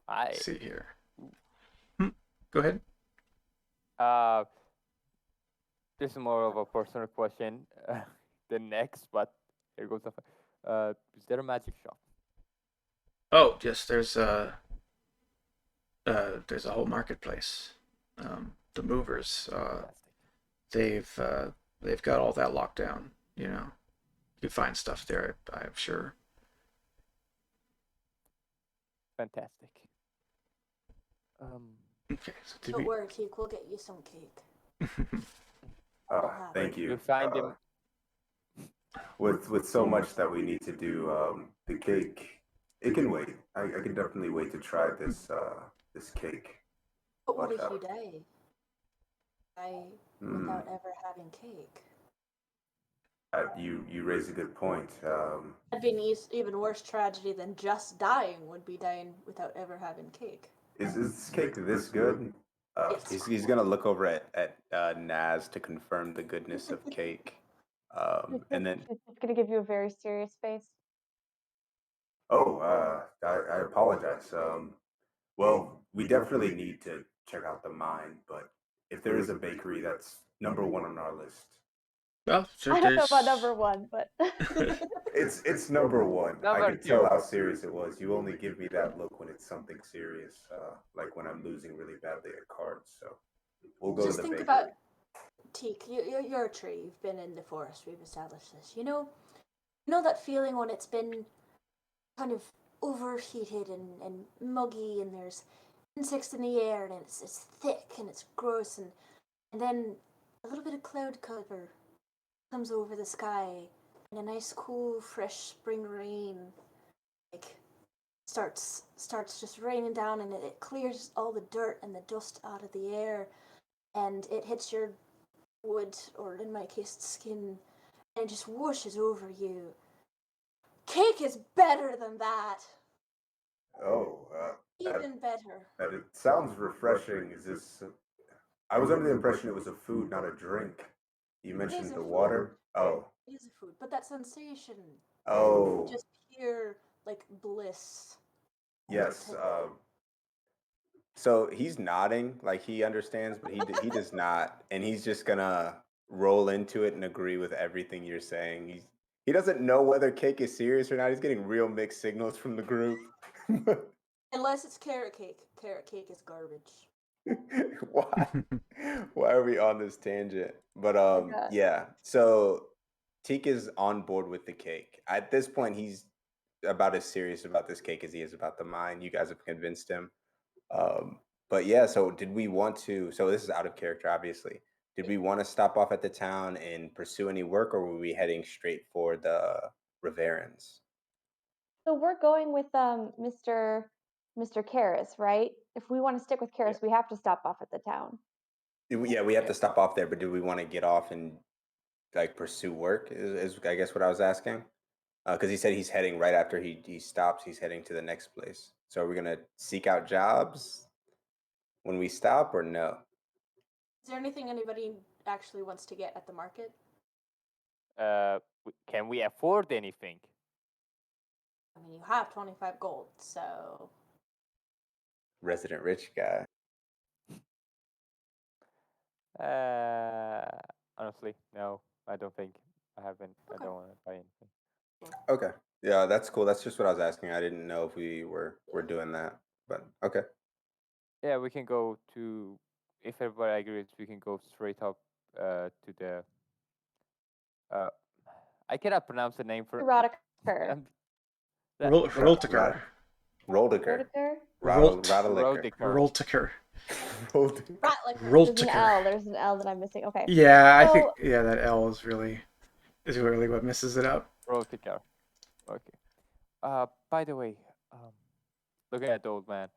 I see here. Go ahead. This is more of a personal question than next, but here goes. Is there a magic shop? Oh, yes. There's a whole marketplace. The movers. Fantastic. They've got all that locked down. You know, you can find stuff there. I'm sure. Fantastic. Okay. So did Don't we? worry, Cake. We'll get you some cake. Thank you. You find him. With so much that we need to do, the cake, it can wait. I can definitely wait to try this cake. But what But, if you die? Without ever having cake. You raise a good point. That'd be an even worse tragedy than just dying. Would be dying without ever having cake. Is this cake this good? Yes. He's gonna look over at Naz to confirm the goodness of cake, and then She's just gonna give you a very serious face. I apologize. Well, we definitely need to check out the mine, but if there is a bakery that's number one on our list, Well, sure. I don't know about number one, but it's number one. I Number could tell two. how serious it was. You only give me that look when it's something serious, like when I'm losing really badly at cards. So we'll go Just to the think bakery. about Teak. You're a tree. You've been in the forest. We've established this. You know that feeling when it's been kind of overheated and muggy, and there's insects in the air, and it's thick and it's gross, and then a little bit of cloud cover comes over the sky, and a nice cool fresh spring rain like starts just raining down, and it clears all the dirt and the dust out of the air, and it hits your wood, or in my case skin, and it just whooshes over you. Cake is better than that. Oh, Even better. that it sounds refreshing. Is this? I was under the impression it was a food, not a drink. You It is mentioned a the food. water. Oh, It is a food, but that sensation, oh, just pure like bliss. yes. So he's nodding like he understands, but he does not, and he's just gonna roll into it and agree with everything you're saying. He doesn't know whether cake is serious or not. He's getting real mixed signals from the group. Unless it's carrot cake. Carrot cake is garbage. Why? Why are we on this tangent? But Okay. yeah. So Teak is on board with the cake. At this point, he's about as serious about this cake as he is about the mine. You guys have convinced him. Um, but yeah, so did we want to? So this is out of character, obviously. Did we want to stop off at the town and pursue any work, or were we heading straight for the Riverans? So we're going with Mr. Karras, right? If we want to stick with Karras, we have to stop off at the town. Yeah, we have to stop off there, but do we want to get off and like pursue work? Is I guess what I was asking. Because he said he's heading right after he stops. He's heading to the next place. So are we gonna seek out jobs when we stop, or no? Is there anything anybody actually wants to get at the market? Can we afford anything? I mean, you have 25 gold, so Resident rich guy. Honestly, no. I don't think I haven't. I don't want to buy anything. Okay. Yeah, that's cool. That's just what I was asking. I didn't know if we were doing that, but okay. Yeah, we can go to. If everybody agrees, we can go straight up to the. Uh, I cannot pronounce the name for. Erotiker. Um, that- Roltiker. Roldiker. Rolt- Rattlelicker. Roldiker. Roltiker. Ratlicker. There's an Roltiker. L. There's an L that I'm missing. Okay. Yeah, I So- think that L is really what messes it up. Roldiker. Okay. By the way, look at the old man.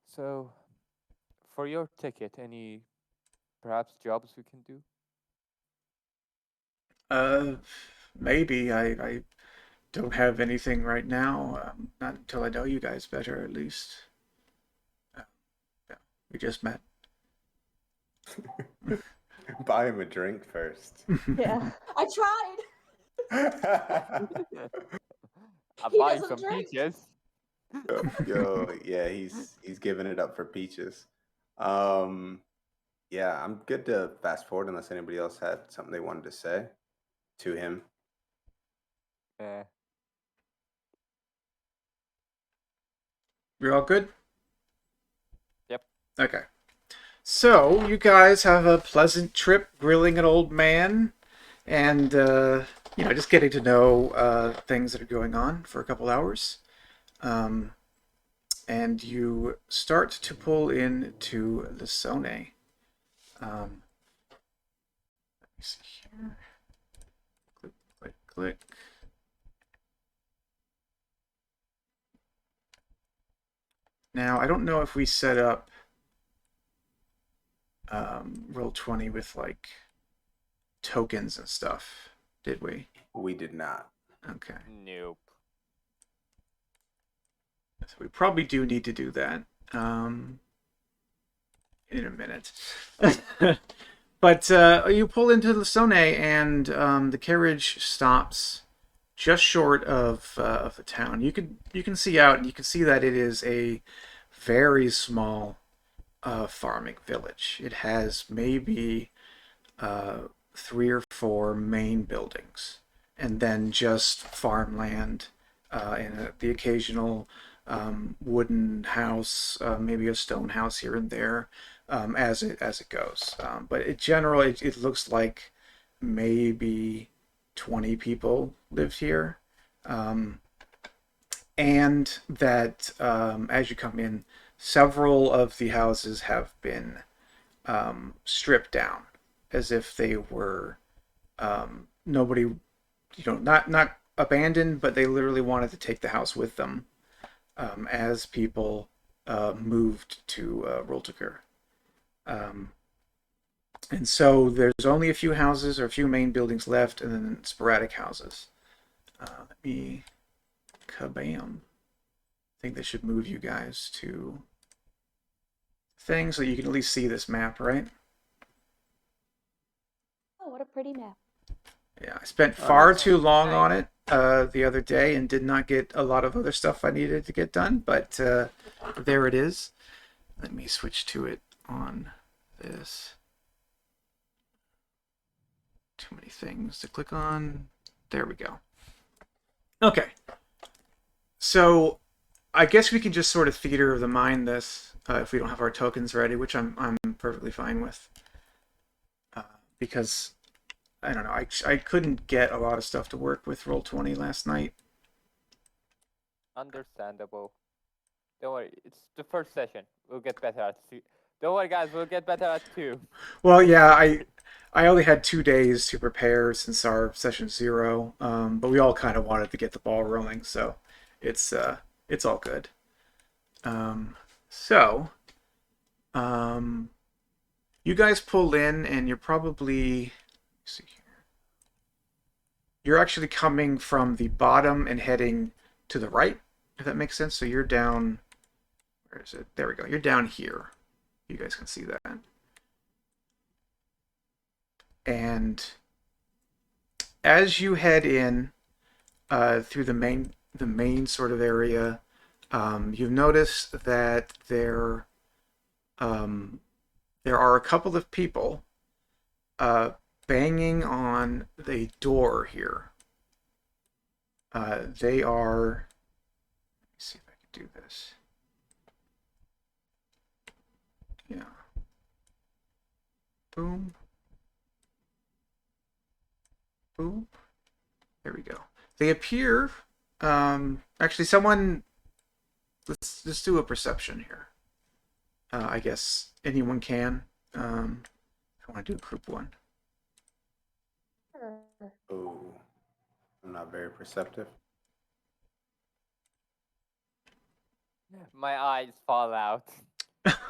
So, for your ticket, any perhaps jobs we can do? Maybe I don't have anything right now. Not until I know you guys better, at least. Yeah, we just met. Buy him a drink first. Yeah. I tried. I'm He buying doesn't some drink. peaches. Yo, yeah, he's giving it up for peaches. Yeah, I'm good to fast forward unless anybody else had something they wanted to say to him. Eh, You're all good? Yep. Okay. So, you guys have a pleasant trip grilling an old man and, just getting to know things that are going on for a couple hours. And you start to pull into the Sone. Let me see here. Click, click, click. Now, I don't know if we set up Roll20 with like tokens and stuff, did we? We did not. Okay. nope. So we probably do need to do that in a minute. But you pull into the Sone and the carriage stops just short of the town. You can see out, and you can see that it is a very small farming village. It has maybe 3 or 4 main buildings, and then just farmland and the occasional wooden house, maybe a stone house here and there, as it goes. But it generally it looks like maybe 20 people lived here, and that as you come in, several of the houses have been stripped down, as if they were nobody, not abandoned, but they literally wanted to take the house with them as people moved to Roltiker. And so there's only a few houses or a few main buildings left, and then sporadic houses. Let me kabam. I think they should move you guys to things so you can at least see this map, right? Oh, what a pretty map. Yeah, I spent far too long on it the other day and did not get a lot of other stuff I needed to get done, but there it is. Let me switch to it on this. Too many things to click on. There we go. Okay. So I guess we can just sort of theater of the mind this if we don't have our tokens ready, which I'm perfectly fine with. Because I don't know, I couldn't get a lot of stuff to work with Roll20 last night. Understandable. Don't worry, it's the first session. We'll get better at two. Don't worry, guys. We'll get better at 2. Well, yeah, I only had 2 days to prepare since our session 0, but we all kind of wanted to get the ball rolling, so it's all good. So you guys pull in, and you're probably, let's see here. You're actually coming from the bottom and heading to the right, if that makes sense. So you're down, where is it? There we go. You're down here. You guys can see that. And as you head in through the main sort of area, you've noticed that there are a couple of people banging on the door here. They are. Let me see if I can do this. Yeah. Boom. Boom. There we go. They appear. Actually, someone. Let's just do a perception here. I guess anyone can. I want to do a group one. Sure. Oh, I'm not very perceptive. My eyes fall out.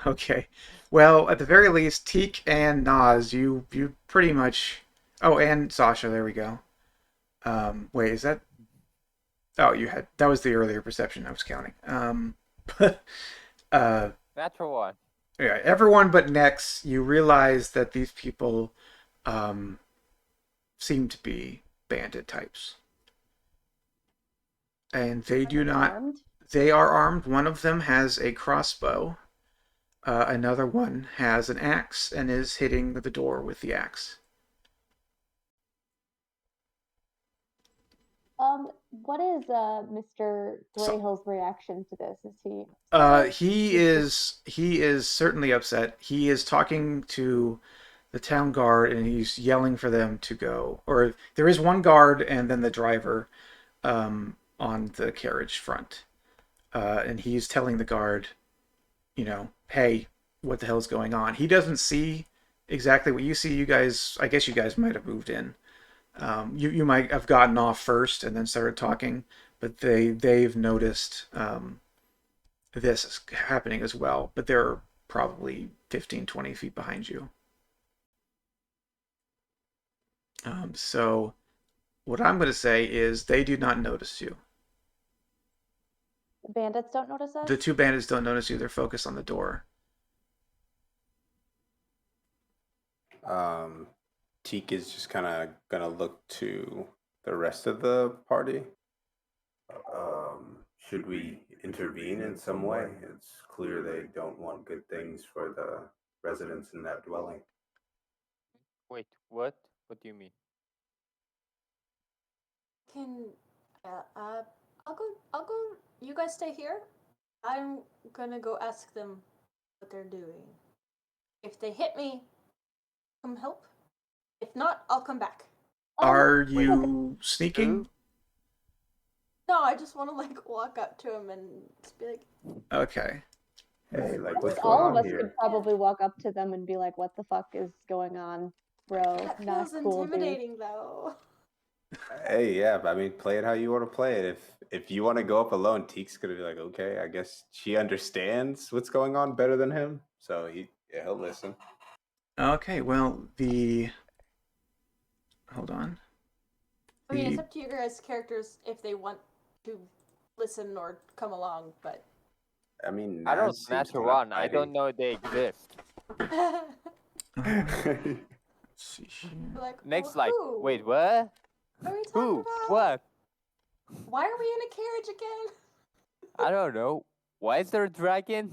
Okay. Well, at the very least, Teak and Nas, you pretty much. Oh, and Sasha. There we go. Wait, is that? Oh, you had that was the earlier perception I was counting. But Natural one. yeah, everyone but Nex, you realize that these people seem to be bandit types, and they do not. Armed? They are armed. One of them has a crossbow. Another one has an axe and is hitting the door with the axe. What is Mr. Greyhill's reaction to this? Is he He is certainly upset. He is talking to the town guard and he's yelling for them to go. Or there is one guard and then the driver on the carriage front, and he's telling the guard, hey, what the hell's going on? He doesn't see exactly what you see. You guys, I guess you guys might have moved in. You might have gotten off first and then started talking, but they've noticed this is happening as well, but they're probably 15, 20 feet behind you. So what I'm going to say is they do not notice you. the bandits don't notice us? The two bandits don't notice you. They're focused on the door. Teak is just kind of gonna look to the rest of the party. Should we intervene in some way? It's clear they don't want good things for the residents in that dwelling. Wait, what? What do you mean? Can I'll go. You guys stay here. I'm gonna go ask them what they're doing. If they hit me, come help. If not, I'll come back. Are you sneaking? No, I just want to like walk up to him and just be like, Okay. Hey, like what's all going of on us here? could probably walk up to them and be like, "What the fuck is going on, bro? that Not feels cool, dude." intimidating though. Hey, yeah, I mean, play it how you want to play it. If you want to go up alone, Teek's gonna be like, okay, I guess she understands what's going on better than him, so he'll listen. Okay, well, hold on. I mean, it's up to you guys' characters if they want to listen or come along, but I mean, I don't Naz seems natural kinda one. I don't know they exist. fighting. Let's see here. like Next, well, like, who? wait, what? What are we talking Who? about? What? Why are we in a carriage again? I don't know. Why is there a dragon?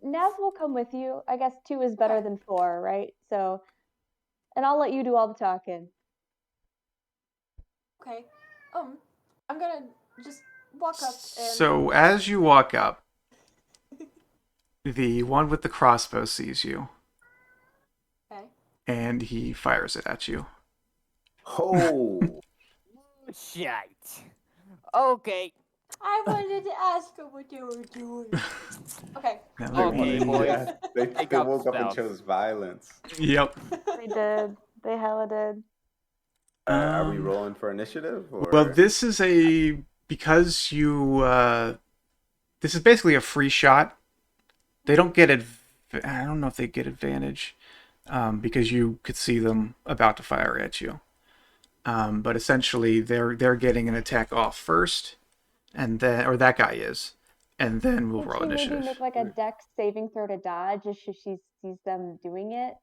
Naz will come with you. I guess 2 is better than 4, right? So, and I'll let you do all the talking. Okay. I'm gonna just walk up and. So as you walk up, the one with the crossbow sees you. Okay. And he fires it at you. Oh, Shite. Okay. I wanted to ask them what they were doing. Okay. Now they let me- Okay, boys. yeah, they Take they up woke up and stealth. chose violence. Yep. They did. They hella did. Are we Um, rolling for initiative? Or? Well, this is because you this is basically a free shot. They don't get I don't know if they get advantage because you could see them about to fire at you. But essentially, they're getting an attack off first, and then or that guy is, and then we'll Could roll she maybe initiative. make like a dex saving throw to dodge if she sees them doing it?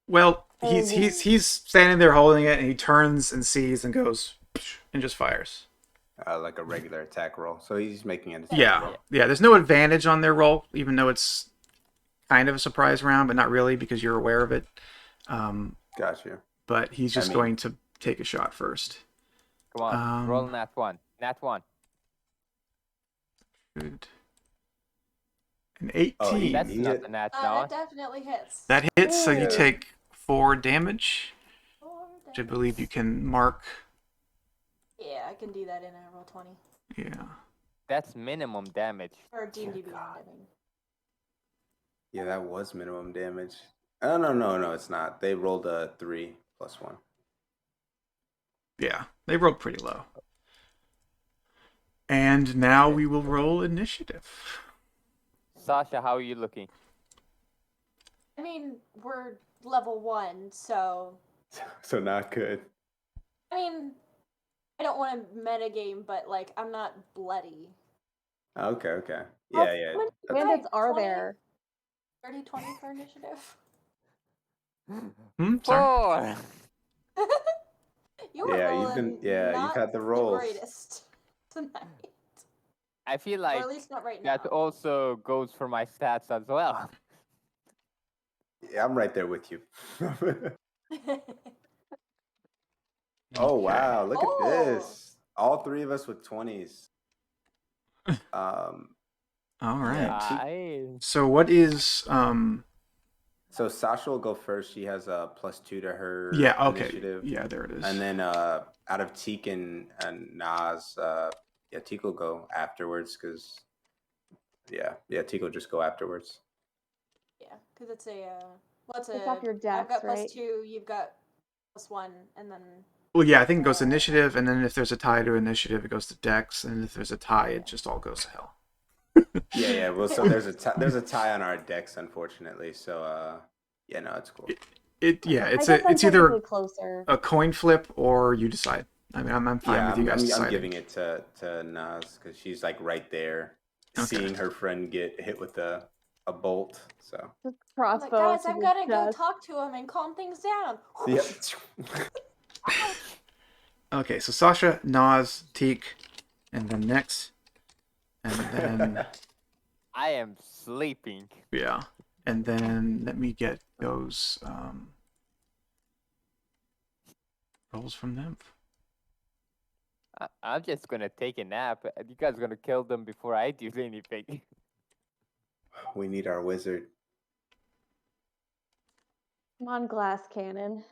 Well, Or he's is it- he's standing there holding it, and he turns and sees and goes and just fires. Like a regular attack roll. So he's making an attack Yeah, roll. yeah. There's no advantage on their roll, even though it's kind of a surprise round, but not really because you're aware of it. Got you. But he's just I mean- going to take a shot first. Come on. Roll nat one. Nat one. Good. An 18. Oh, That's He not hit- the nat That no. definitely hits. That hits, so you Yeah. take 4 damage, Four which I believe you damage. can mark. Yeah, I can do that in a roll 20 Yeah. That's minimum damage. or D&D Beyond. God. I mean, Yeah, that was minimum damage. Oh, no, it's not. They rolled a 3 plus 1. Yeah. They rolled pretty low. And now we will roll initiative. Sasha, how are you looking? I mean, we're level 1, so So not good. I mean, I don't want to metagame, but like I'm not bloody. Okay. How Yeah. many That's- bandits are 20? there? 30-20 for initiative. Sorry. 4. You were rolling you've not had the the rolls. greatest tonight. I feel Or like at least not right now. that also goes for my stats as well. Yeah, I'm right there with you. Oh wow, look at this. All three of us with 20s. All right. Yeah. So what is So Sasha will go first. She has a +2 to her initiative. Yeah, there it is. And then out of Teak and Nas, Teak will go afterwards because Teak will just go afterwards. Yeah, because it's a It's off your I've dex, got right? +2, you've got +1, and then Well, yeah, I think it goes to initiative, and then if there's a tie to initiative, it goes to dex, and if there's a tie, it just all goes to hell. Yeah. Well, so there's a tie on our decks, unfortunately. So no, it's cool. It's it's either technically closer. a coin flip or you decide. I mean, I'm fine with you guys deciding. I'm giving it to Nas because she's like right there, seeing her friend get hit with a bolt. So Crossbow. guys, to I've the got to go chest. talk to him and calm things down. yeah. Okay, so Sasha, Nas, Teak, and then next, and then I am sleeping. yeah, and then let me get those rolls from them. I'm just gonna take a nap. You guys are gonna kill them before I do anything. We need our wizard. Come on, glass cannon.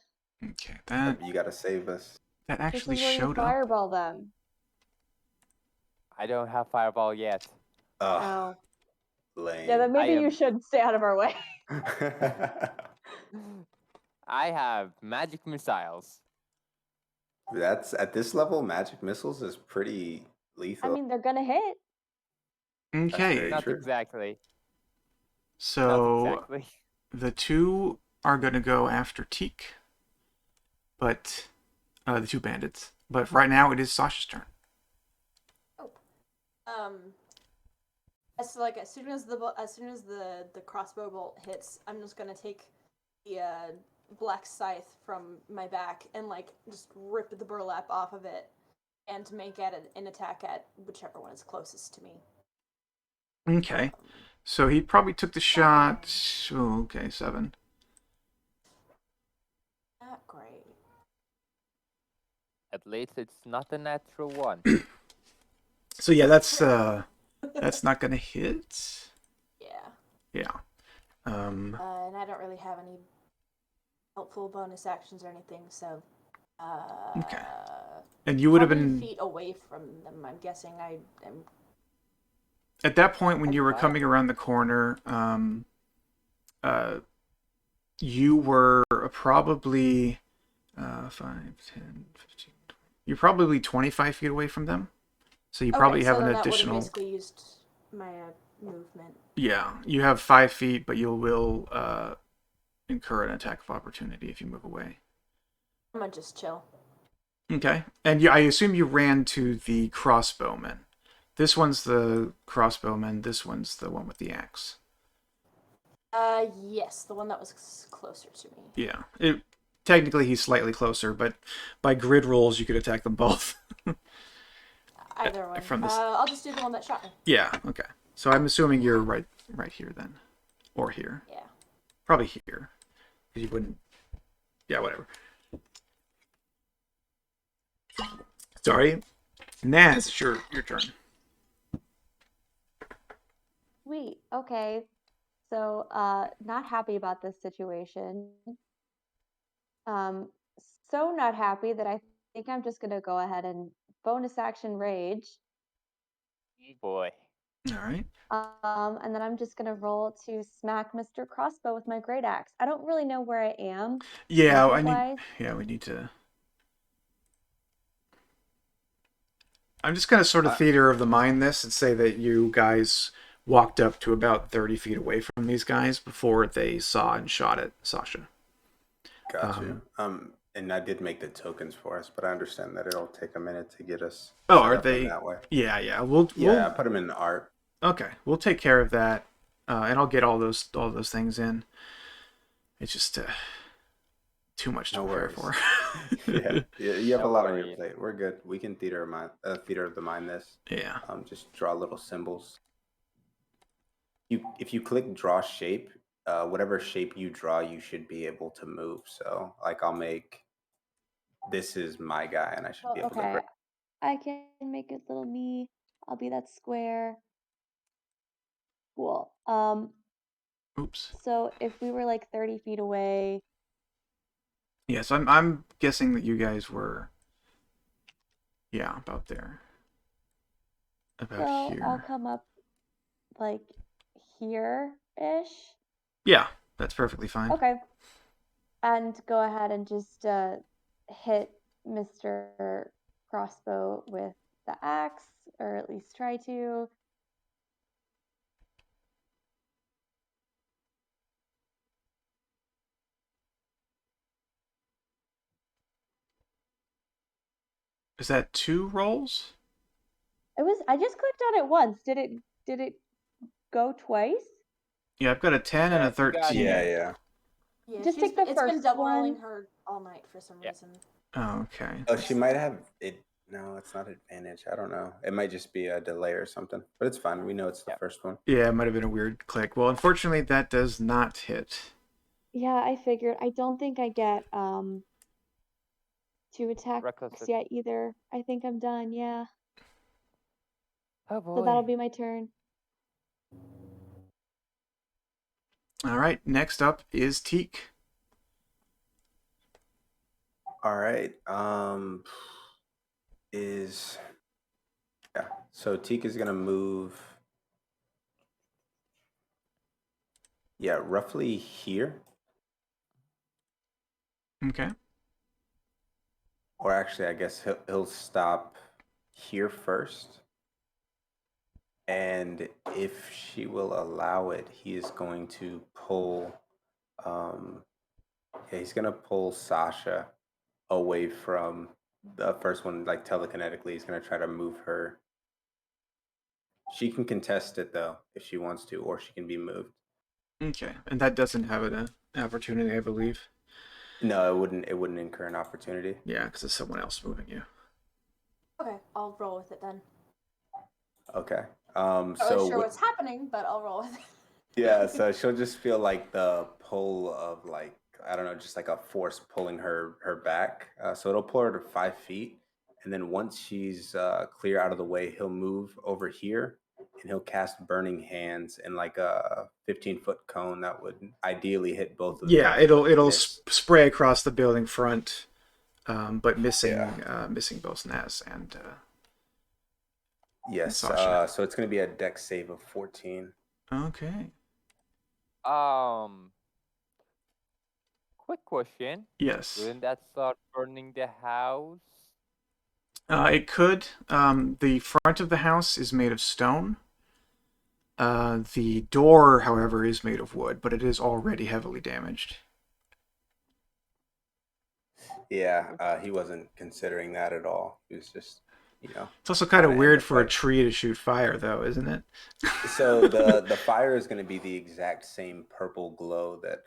Okay, that You gotta save us. actually This is where showed you up. fireball them. I don't have fireball yet. Oh, Oh. lame. Yeah, then maybe I you am- should stay out of our way. I have magic missiles. That's at this level, magic missiles is pretty lethal. I mean, they're gonna hit. Okay, very Not true. exactly. so Not exactly. the two are gonna go after Teak, but the two bandits. But right now it is Sasha's turn. As soon as the crossbow bolt hits, I'm just gonna take the black scythe from my back and like just rip the burlap off of it and make an attack at whichever one is closest to me. Okay, so he probably took the shot. Oh, okay, 7. Not great. At least it's not a natural one. So yeah, that's not gonna hit. Yeah. Yeah. And I don't really have any helpful bonus actions or anything, so. Okay. And you would have How many been feet away from them. I'm guessing I am. at that point when you were Wow. coming around the corner. You were probably 5, 10, 15, 20. You're probably 25 feet away from them. So you probably have an additional. That basically used my movement. Yeah, you have 5 feet, but you will incur an attack of opportunity if you move away. I'm gonna just chill. Okay, and I assume you ran to the crossbowman. This one's the crossbowman. This one's the one with the axe. Yes, the one that was closer to me. Yeah, technically he's slightly closer, but by grid rules you could attack them both. Either one. From this... I'll just do the one that shot me. Yeah. Okay. So I'm assuming you're right here then, or here. Yeah. Probably here, because you wouldn't. Yeah. Whatever. Sorry, Naz. It's your turn. Sweet. Okay. So, not happy about this situation. So not happy that I think I'm just gonna go ahead and bonus action rage. Boy. All right. And then I'm just gonna roll to smack Mr. Crossbow with my great axe. I don't really know where I am. Yeah, movement-wise. we need to. I'm just gonna sort of theater of the mind this and say that you guys walked up to about 30 feet away from these guys before they saw and shot at Sasha. Got you. And I did make the tokens for us, but I understand that it'll take a minute to get us Oh, set are up in they? that way. Yeah. We'll Yeah, I put them in art. okay. We'll take care of that, and I'll get all those things in. It's just too much to No prepare worries. for. Yeah, you have No a lot on your worries. plate. We're good. We can theater of the mind this. Yeah. Just draw little symbols. If you click draw shape, whatever shape you draw, you should be able to move. So like I'll make this is my guy, and I should be Well, able to okay. grab. I can make it little me. I'll be that square. Cool. Oops. So if we were like 30 feet away, Yes, I'm guessing that you guys were. Yeah, about there. About so I'll here. come up like here-ish. Yeah, that's perfectly fine. Okay. And go ahead and just hit Mr. Crossbow with the axe, or at least try to. Is that 2 rolls? I just clicked on it once. Did it go twice? Yeah, I've got a 10 and a You got 13. Yeah, it. yeah. Yeah, Just take the it's been first double one. rolling her all night for some Yeah. reason. Oh, okay. Oh, she might have it. No, it's not advantage. I don't know. It might just be a delay or something. But it's fine. We know it's the Yeah. first one. Yeah, it might have been a weird click. Well, unfortunately, that does not hit. Yeah, I figured. I don't think I get 2 attacks Reckless. yet either. I think I'm done. Yeah. Oh So that'll boy. be my turn. All right, next up is Teak. All right. Yeah. So Tika is gonna move. Yeah, roughly here. Okay. Or actually, I guess he'll stop here first. And if she will allow it, he is going to pull. Yeah, he's gonna pull Sasha away from the first one, like telekinetically. He's gonna try to move her. She can contest it though if she wants to, or she can be moved. Okay, and that doesn't have an opportunity, I believe. No, it wouldn't. It wouldn't incur an opportunity. Yeah, because it's someone else moving you. Okay, I'll roll with it then. Okay. Not So really sure what's happening, but I'll roll with it. yeah, so she'll just feel like the pull of like I don't know, just like a force pulling her back. So it'll pull her to 5 feet, and then once she's clear out of the way, he'll move over here, and he'll cast Burning Hands in like a 15-foot cone that would ideally hit both of Yeah, them. it'll Miss. spray across the building front, but missing Yeah. missing both Naz and Yes. Sasha. So it's going to be a dex save of 14. Okay. Quick question. Yes. Wouldn't that start burning the house? It could. The front of the house is made of stone. The door, however, is made of wood, but it is already heavily damaged. Yeah, he wasn't considering that at all. He was just, It's also kind of trying to end weird the for a fight. tree to shoot fire, though, isn't it? So the fire is going to be the exact same purple glow that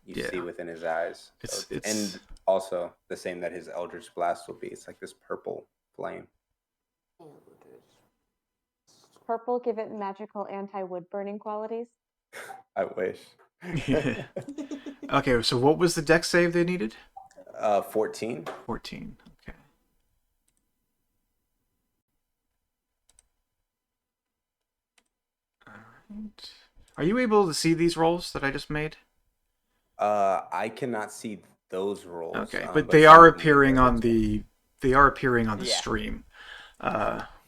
you yeah. see within his eyes. So It's and also the same that his Eldritch Blast will be. It's like this purple flame. Purple, give it magical anti-wood burning qualities. I wish. yeah. Okay, so what was the dex save they needed? 14. 14. Okay. All right. Are you able to see these rolls that I just made? I cannot see those rolls. Okay, but some are of them you'll be appearing able on to. they are appearing on the Yeah. stream.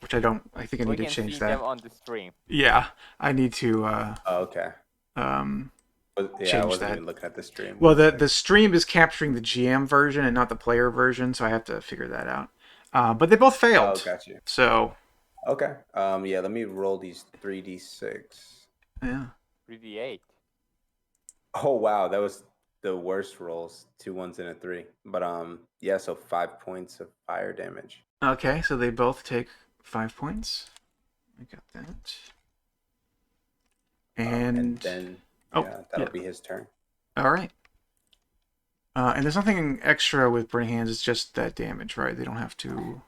Which I think I We need to can change see that. them on the stream. Yeah, I need to Oh, okay. Yeah, I change wasn't that. even looking at the stream. Well, the stream is capturing the GM version and not the player version, so I have to figure that out. But they both failed. Oh, got you. So Okay. Yeah, let me roll these 3d6. yeah. 3d8. Oh wow, that was the worst rolls, 2 1s and a 3. But yeah, so 5 points of fire damage. Okay, so they both take 5 points. I got that. And then oh, yeah, that'll be his turn. All right. And there's nothing extra with burning hands. It's just that damage, right? They don't have to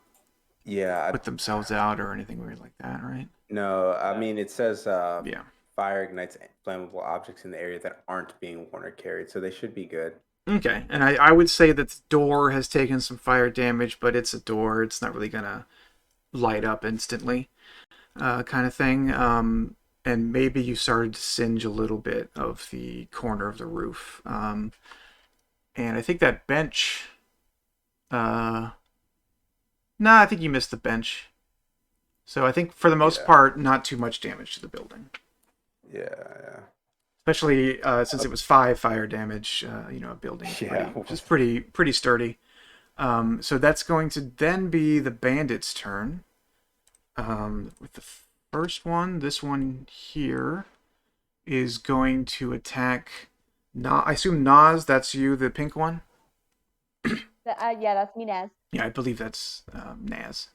put themselves out or anything weird like that, right? No, I mean it says Yeah. fire ignites flammable objects in the area that aren't being worn or carried, so they should be good. Okay, and I would say that the door has taken some fire damage, but it's a door. It's not really gonna light up instantly, kind of thing. And maybe you started to singe a little bit of the corner of the roof. And I think that bench. Nah, I think you missed the bench. So I think for the most part, not too much damage to the building. Yeah. Especially since it was 5 fire damage. A building is pretty sturdy. So that's going to then be the bandits' turn. With the first one, this one here is going to attack. I assume Nas, that's you, the pink one. Yeah, that's me, Naz. Yeah, I believe that's Naz.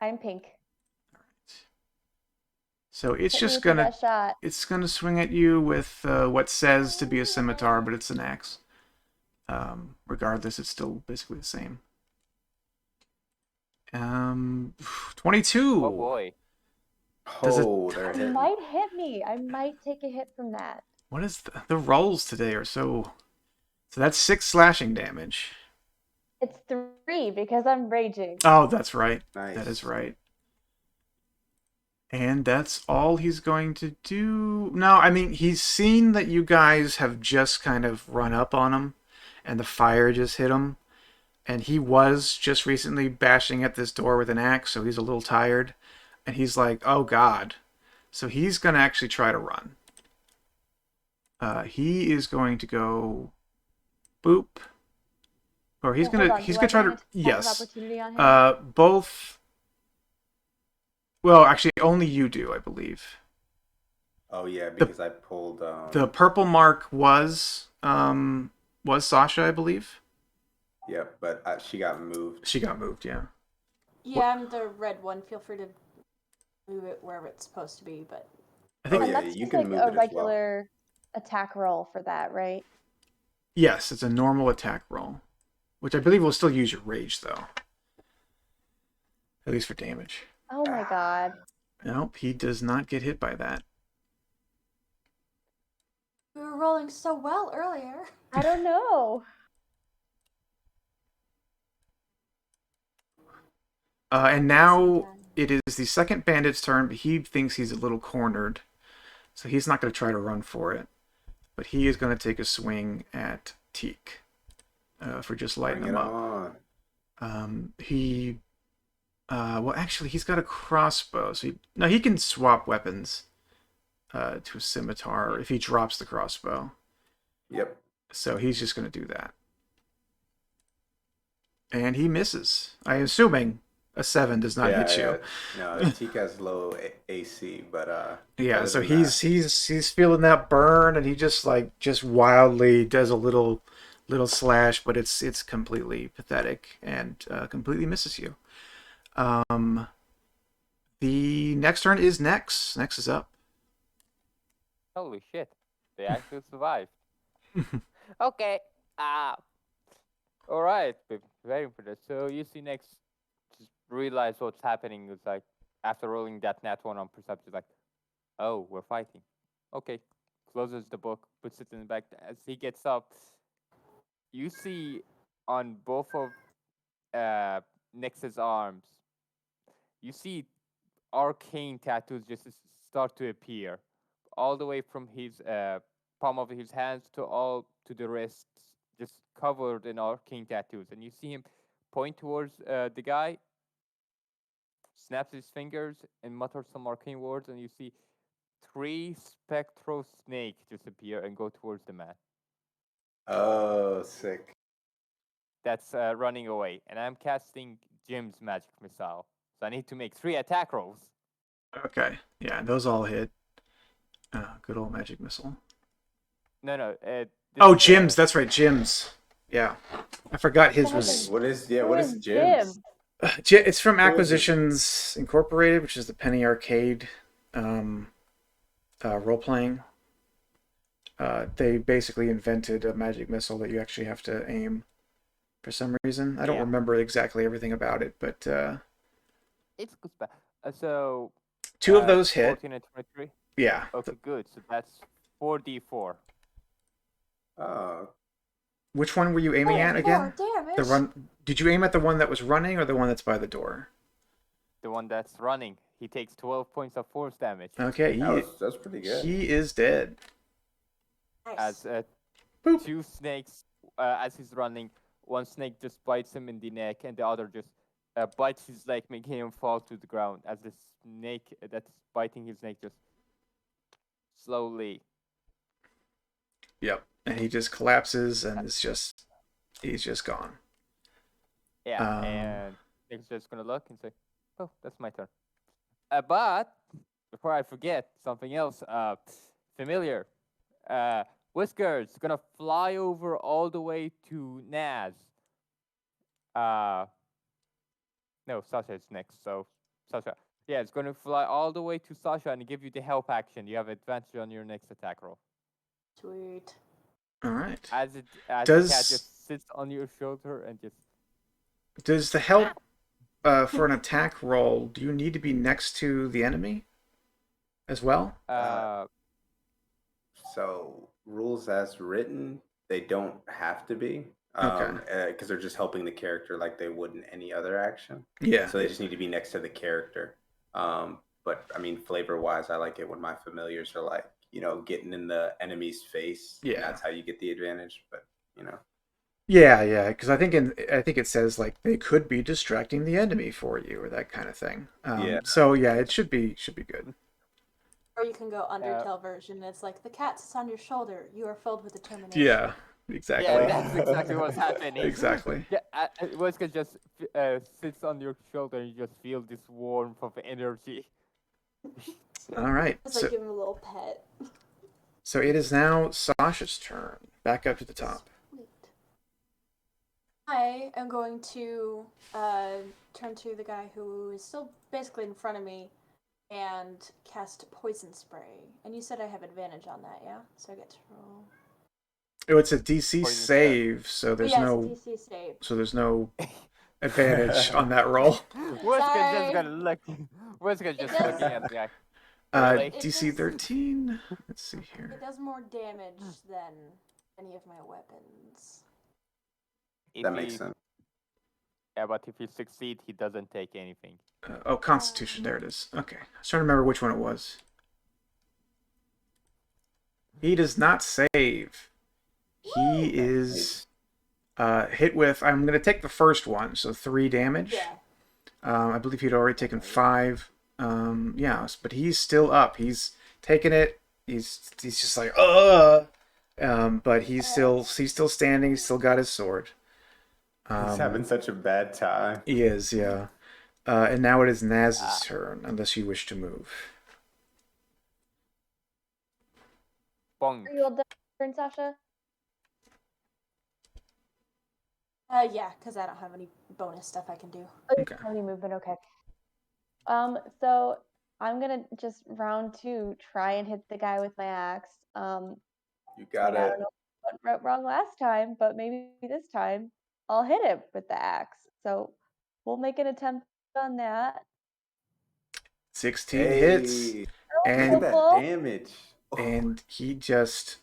I'm pink. So it's Hit me just with your gonna best shot. it's gonna swing at you with what says to be a scimitar, but it's an axe. Regardless, it's still basically the same. 22. Oh boy. It might hit me. I might take a hit from that. What is the rolls today are so that's 6 slashing damage. It's 3 because I'm raging. Oh, that's right. Nice. That is right. And that's all he's going to do. No, I mean, he's seen that you guys have just kind of run up on him, and the fire just hit him. And he was just recently bashing at this door with an axe, so he's a little tired. And he's like, oh, God. So he's going to actually try to run. He is going to go boop. Or he's going to try to... Yes. Both... Well, actually, only you do, I believe. Oh yeah, because I pulled. The purple mark was Sasha, I believe. Yep, but she got moved. She got moved, yeah. Yeah, I'm the red one. Feel free to move it wherever it's supposed to be, but I think that's you just can like move a it as regular attack roll for that, right? Yes, it's a normal attack roll, which I believe will still use your rage though, at least for damage. Oh my god. Nope, he does not get hit by that. we were rolling so well earlier. I don't know. And now it is the second bandit's turn, but he thinks he's a little cornered, so he's not going to try to run for it. But he is going to take a swing at Teak for just lighting him up. Well, actually, he's got a crossbow, so he can swap weapons to a scimitar if he drops the crossbow. Yep. So he's just going to do that. And he misses. I'm assuming a 7 does not hit you. No, Teak has low AC, but yeah. So he's feeling that burn, and he just wildly does a little slash, but it's completely pathetic and completely misses you. The next turn is Nex. Nex is up. Holy shit. They actually survived. Okay. Alright. Very for this. So you see Nex just realize what's happening. It's like after rolling that nat 1 on perception, like, oh, we're fighting. Okay. Closes the book, puts it in the back. As he gets up, you see on both of Nex's arms, you see arcane tattoos just start to appear, all the way from his palm of his hands to the wrists, just covered in arcane tattoos. And you see him point towards the guy, snaps his fingers, and mutters some arcane words, and you see 3 spectral snakes just appear and go towards the man. Oh, sick. That's running away. And I'm casting Jim's magic missile. So I need to make 3 attack rolls. Okay. Yeah, those all hit. Good old magic missile. No. Oh, Jim's. That's right, Jim's. Yeah, I forgot his was. What is Who what is is Jim's? It's from Who is it? Acquisitions Incorporated, which is the Penny Arcade role playing. They basically invented a magic missile that you actually have to aim for some reason. I don't Yeah. remember exactly everything about it, but It's good. So 2 of those hit. 14 and 23. Yeah. Okay, good. So that's 4d4. Oh, Which one were you aiming at again? Damage. The run. Did you aim at the one that was running or the one that's by the door? The one that's running, he takes 12 points of force damage. Okay, that's pretty good. he is dead. Nice. As Boop. 2 snakes, as he's running, one snake just bites him in the neck, and the other just bites his leg, making him fall to the ground. As the snake that's biting his neck just slowly. Yep. And he just collapses and he's just gone. Yeah, and Nick's just gonna look and say, "Oh, that's my turn." But before I forget something else, familiar. Whisker's gonna fly over all the way to Naz. No, Sasha is next. So Sasha, yeah, it's gonna fly all the way to Sasha and give you the help action. You have advantage on your next attack roll. Sweet. All right. As the cat Does just sits on your shoulder and just. does the help for an attack roll? Do you need to be next to the enemy as well? So rules as written, they don't have to be. Okay. Because they're just helping the character like they would in any other action. Yeah. So they just need to be next to the character. But I mean, flavor wise, I like it when my familiars are like, getting in the enemy's face. Yeah. And that's how you get the advantage. But Yeah, because I think it says like they could be distracting the enemy for you or that kind of thing. Yeah. So yeah, it should be good. Or you can go Undertale version. It's like the cat sits on your shoulder. You are filled with determination. Yeah, exactly. Yeah, that's exactly what's happening. Exactly. Yeah, Wesker just sits on your shoulder and you just feel this warmth of energy. All right. It's like give him a little pet. So it is now Sasha's turn. Back up to the top. Sweet. I am going to turn to the guy who is still basically in front of me and cast poison spray. And you said I have advantage on that, yeah? So I get to roll. Oh, it's a DC Poison save, so there's no it's a DC save. so there's no advantage on that roll. Wesker just gonna look. Wesker just looking at the guy. Really? DC 13. Let's see It here. does more damage than any of my weapons. that makes sense. Yeah, but if you succeed, he doesn't take anything. Constitution. There it is. Okay, I was trying to remember which one it was. He does not save. He is hit with. I'm going to take the first one, so 3 damage. Yeah. I believe he'd already taken 5. But he's still up. He's taken it. He's just like but he's still standing. He's still got his sword. He's having such a bad time. He is, yeah. And now it is Naz's turn, unless you wish to move. Bonk. Are you all done, turn, Sasha? Yeah, because I don't have any bonus stuff I can do. Okay. Any movement, okay. So I'm gonna just round 2 try and hit the guy with my axe. You got I it. don't know what went wrong last time, but maybe this time I'll hit him with the axe. So we'll make an attempt on that. 16 hits, Hey, and look at that damage. and he just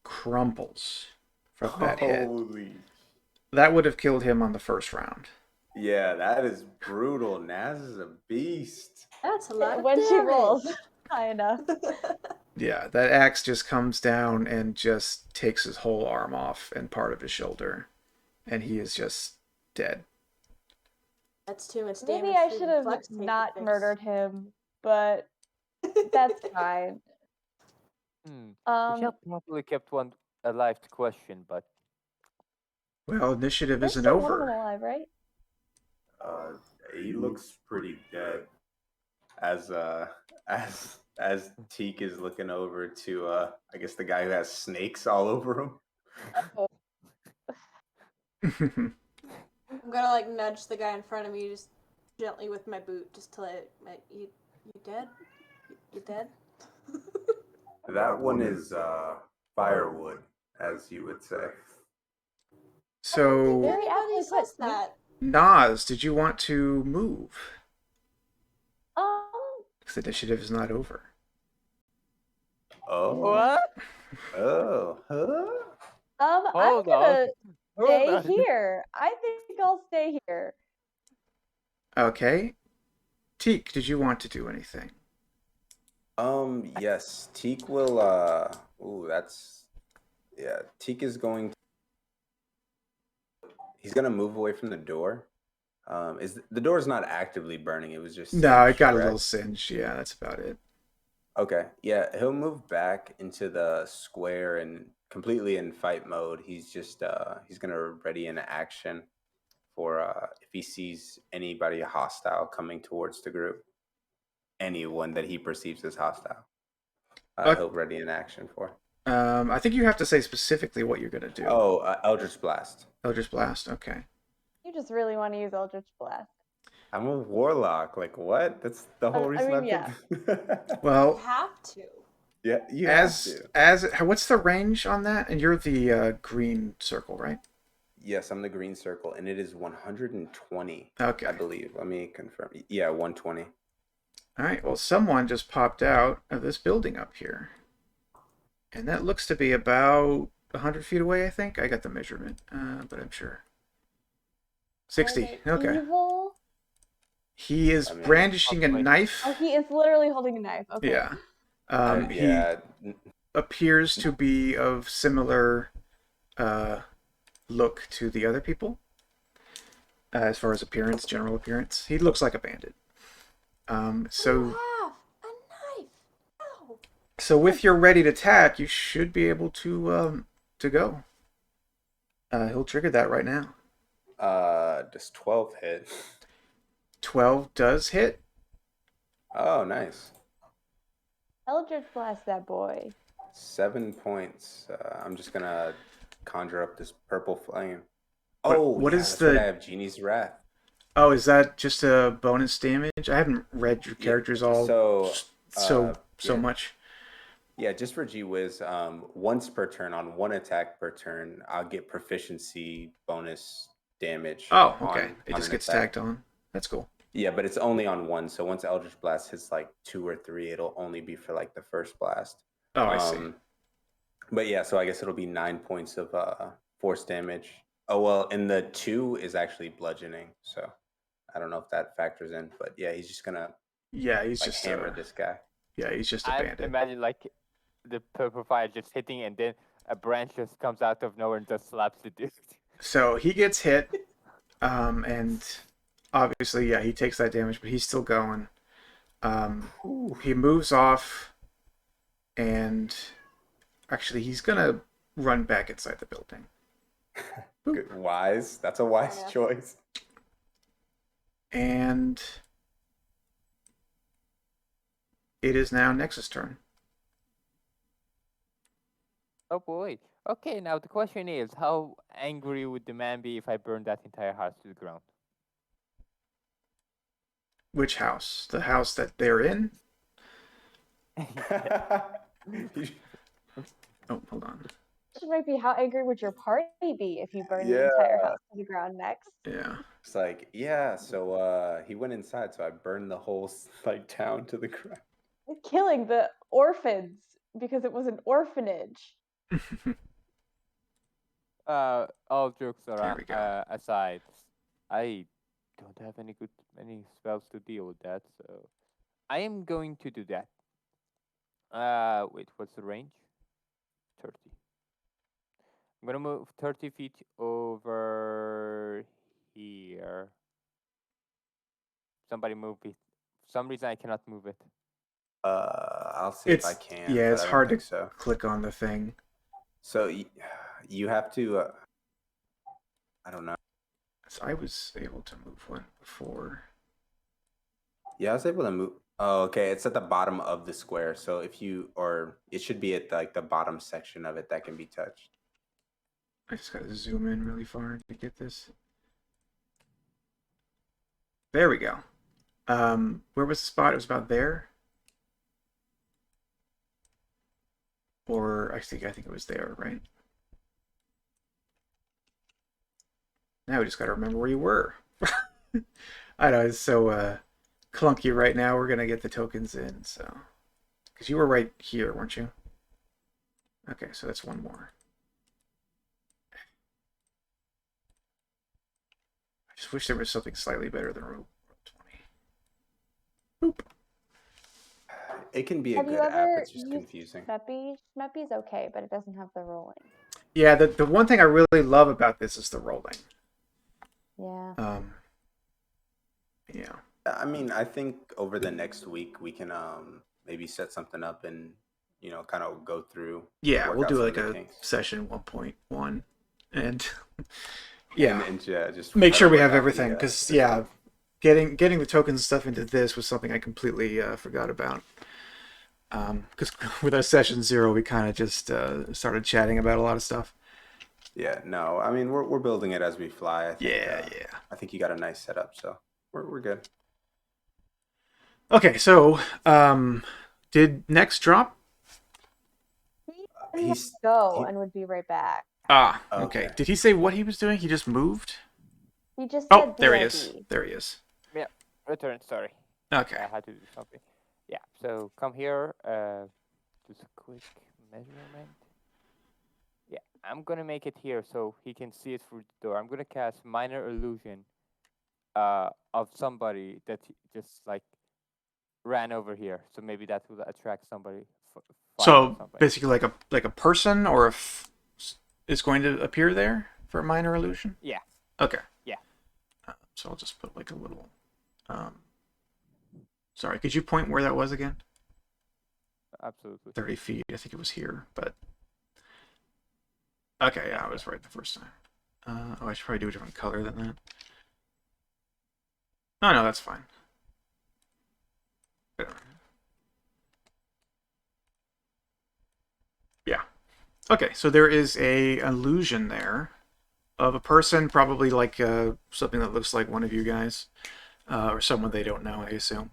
crumples from that hit. Holy. That would have killed him on the first round. Yeah, that is brutal. Naz is a beast. That's a lot of When damage. she rolls high enough. Yeah, that axe just comes down and just takes his whole arm off and part of his shoulder, and he is just dead. That's too much damage. Maybe I for should the have flex tape to not fix. murdered him, but that's fine. We should probably kept one alive to question, but Well, initiative There's isn't still one of them over. alive, right? He looks pretty dead. As Teak is looking over to I guess the guy who has snakes all over him. Oh, I'm gonna like nudge the guy in front of me just gently with my boot, just to like, you dead? You dead? That one is firewood, as you would say. So, Very Everybody aptly put, says that. Nas, did you want to move? Um, Because initiative is not over. Oh. What? Oh. Huh? I'm Hold on. gonna Hold stay on. here. I think I'll stay here. Okay. Teak, did you want to do anything? Yes. Teak will Teak is going to, he's gonna move away from the door. Is the door's not actively burning, it was just No, it singed, got a correct? little singed. Yeah, that's about it. Okay. Yeah, he'll move back into the square and completely in fight mode. He's just he's gonna ready an action for if he sees anybody hostile coming towards the group. Anyone that he perceives as hostile. He'll ready an action for. I think you have to say specifically what you're gonna do. Oh, Eldritch Blast. Eldritch Blast. Okay. You just really want to use Eldritch Blast. I'm a warlock. Like what? That's the whole I reason mean, I yeah. picked. Well, You have to. Yeah, you have as to. what's the range on that? And you're the green circle, right? Yes, I'm the green circle, and it is 120. Okay. I believe. Let me confirm. Yeah, 120. All right. Well, someone just popped out of this building up here, and that looks to be about 100 feet away. I think I got the measurement, but I'm sure. 60. Are they Okay. Evil? He is I mean, brandishing a probably. knife. Oh, he is literally holding a knife. Okay. Yeah. Yeah. He appears to be of similar look to the other people. As far as appearance, general appearance, he looks like a bandit. You So have a knife. Ow. with your ready to attack, you should be able to go. He'll trigger that right now. Does 12 hit? 12 does hit. Oh, nice. Eldritch Blast that boy. 7 points. I'm just gonna conjure up this purple flame. What- Oh, what yeah, is that's right, the- I have Genie's Wrath. Oh, is that just a bonus damage? I haven't read your Yeah, characters all so, so yeah. much. Yeah, just for G-Wiz, once per turn, on one attack per turn, I'll get proficiency bonus damage. Oh, okay. It on just an gets attack. tagged on. That's cool. Yeah, but it's only on one. So once Eldritch Blast hits like 2 or 3, it'll only be for like the first blast. Oh, I see. But yeah, so I guess it'll be 9 points of force damage. Oh well, and the 2 is actually bludgeoning. So I don't know if that factors in, but yeah, he's just gonna Yeah, he's like just hammer this guy. Yeah, he's just a I bandit. imagine like the purple fire just hitting, and then a branch just comes out of nowhere and just slaps the dude. So he gets hit, and obviously, yeah, he takes that damage, but he's still going. He moves off, and actually, he's gonna run back inside the building. Good, wise. That's a wise Yeah. choice. And it is now Nexus' turn. Oh boy. Okay, now the question is, how angry would the man be if I burned that entire house to the ground? Which house? The house that they're in? Oh, hold on. This might be how angry would your party be if you burned the entire Yeah. house to the ground next? Yeah. It's like, yeah, so he went inside, so I burned the whole like town to the ground. Killing the orphans because it was an orphanage. All jokes we go. aside, I don't have any spells to deal with that, so I am going to do that. Wait, what's the range? 30. I'm gonna move 30 feet over here. Somebody move it. For some reason I cannot move it. I'll see if I can. Yeah, but it's I don't hard to think so. click on the thing. So you have to. I don't know. So I was able to move one before. Yeah, I was able to move. Oh, okay. It's at the bottom of the square. So if you, or it should be at like the bottom section of it that can be touched. I just gotta zoom in really far to get this. There we go. Where was the spot? It was about there. Or I think it was there, right? Now we just gotta remember where you were. I know it's so clunky right now. We're gonna get the tokens in, so because you were right here, weren't you? Okay, so that's one more. I just wish there was something slightly better than Roll 20. Boop. It can be a Have good you app. ever It's just used confusing. Schmeppy? Schmeppy's okay, but it doesn't have the rolling. Yeah, the one thing I really love about this is the rolling. Yeah. Yeah. I mean, I think over the next week we can maybe set something up and kind of go through. Yeah, work we'll out do some like of the a kinks. session 1.1 and yeah, and yeah, just make try sure to we work have out everything because the yeah, setup. getting the tokens stuff into this was something I completely forgot about. Because with our session 0, we kind of just started chatting about a lot of stuff. Yeah, no, I mean we're building it as we fly. Yeah. I think you got a nice setup, so we're good. Okay, so did Next drop? He He's go he, and would be right back. Ah, okay. okay. Did he say what he was doing? He just moved? He just Oh, said there he is. BRB. There he is. Yeah, return. Sorry. Okay. I had to do something. Yeah. So come here. Just a quick measurement. Yeah, I'm gonna make it here so he can see it through the door. I'm gonna cast minor illusion of somebody that just like ran over here. So maybe that will attract somebody, find or So something. basically, like a person or is going to appear there for a minor illusion. Yeah. Okay. Yeah. So I'll just put like a little. Sorry, could you point where that was again? Absolutely. 30 feet. I think it was here, but okay, yeah, I was right the first time. Oh, I should probably do a different color than that. Oh no, that's fine. Yeah. Okay, so there is a illusion there of a person, probably like something that looks like one of you guys, or someone they don't know, I assume.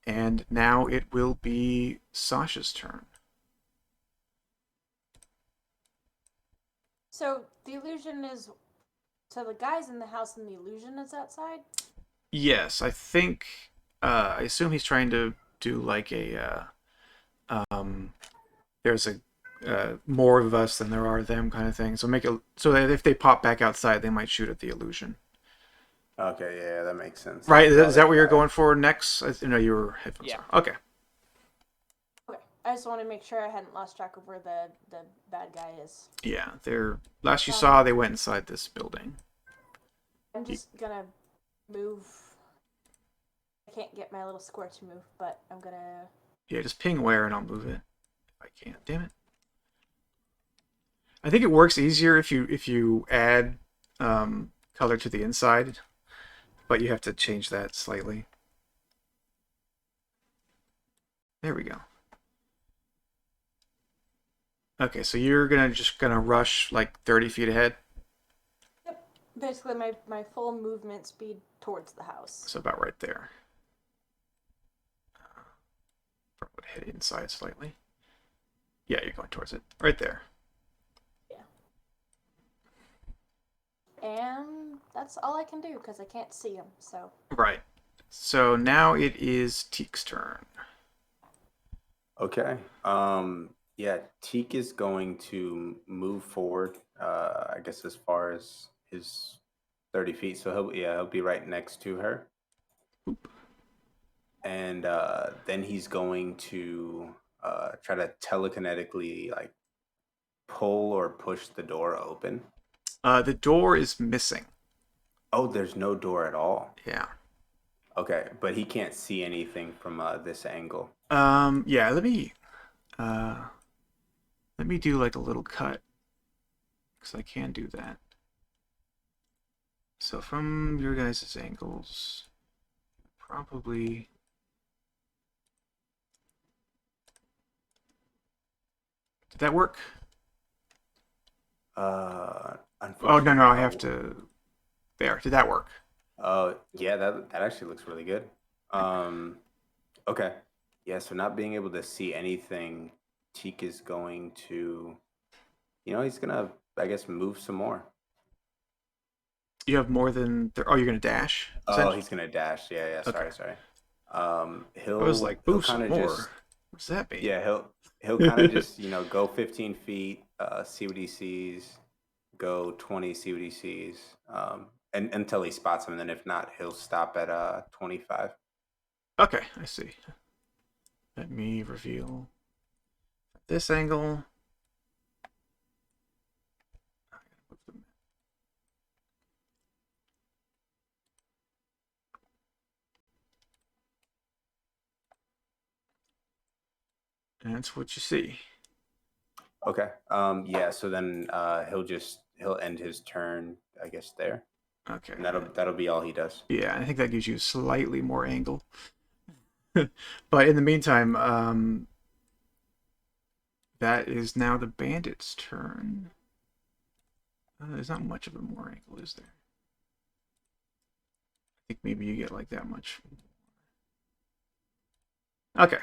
And now it will be Sasha's turn. So the illusion is. So the guy's in the house and the illusion is outside? Yes, I think. I assume he's trying to do like a. There's a more of us than there are them kind of thing. So make it so that if they pop back outside, they might shoot at the illusion. Okay, yeah, that makes sense. Right? Draw Is that what you're guy. going for next? I know you were headphones. Yeah. On. Okay. Okay. I just want to make sure I hadn't lost track of where the bad guy is. Yeah, they're last you saw they went inside this building. I'm just gonna move. I can't get my little square to move, but I'm gonna. Yeah, just ping where and I'll move it. If I can't. Damn it. I think it works easier if you add color to the inside, but you have to change that slightly. There we go. Okay, so you're just gonna rush like 30 feet ahead. Yep. Basically, my full movement speed towards the house. So about right there. Probably head inside slightly. Yeah, you're going towards it. Right there. Yeah. And that's all I can do because I can't see him. So. Right. So now it is Teek's turn. Okay. Yeah, Teak is going to move forward. I guess as far as his 30 feet. So he'll be right next to her. Oop. And then he's going to try to telekinetically like pull or push the door open. The door is missing. Oh, there's no door at all. Yeah. Okay, but he can't see anything from this angle. Yeah, let me do like a little cut. Because I can do that. So from your guys' angles, probably... Did that work? Oh, Unfortunately, no, I no. have to... There. Did that work? Yeah, that actually looks really good. Okay. Yeah, so not being able to see anything, Teak is going to, he's gonna, I guess, move some more. You have more than... Oh, you're going to dash? Oh, he's gonna dash. Yeah, Okay. sorry. I was He'll like, he'll move kind some of more. just What does that mean? yeah he'll kind of just go 15 feet, see what he sees, go 20, see what he sees, and until he spots him, and then if not, he'll stop at 25. Okay, I see. Let me reveal this angle. And that's what you see. Okay. Yeah. So then he'll end his turn, I guess, there, Okay. and that'll be all he does. Yeah, I think that gives you slightly more angle. But in the meantime, that is now the bandit's turn. There's not much of a more angle, is there? I think maybe you get like that much. Okay.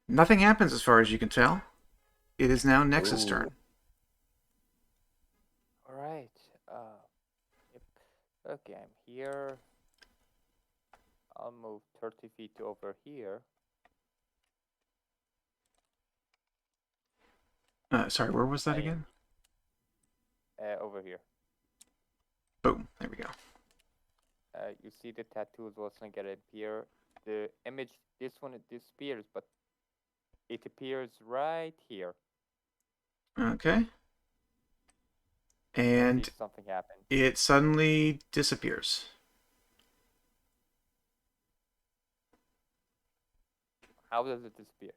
Nothing happens as far as you can tell. It is now Nexus' Ooh. turn. All right. Yep. Okay, I'm here. I'll move 30 feet over here. Sorry, where was that I am again? over here. Boom. There we go. You see the tattoos also gonna appear. The image, this one it disappears, but it appears right here. Okay. See And if something happens. it suddenly disappears. How does it disappear?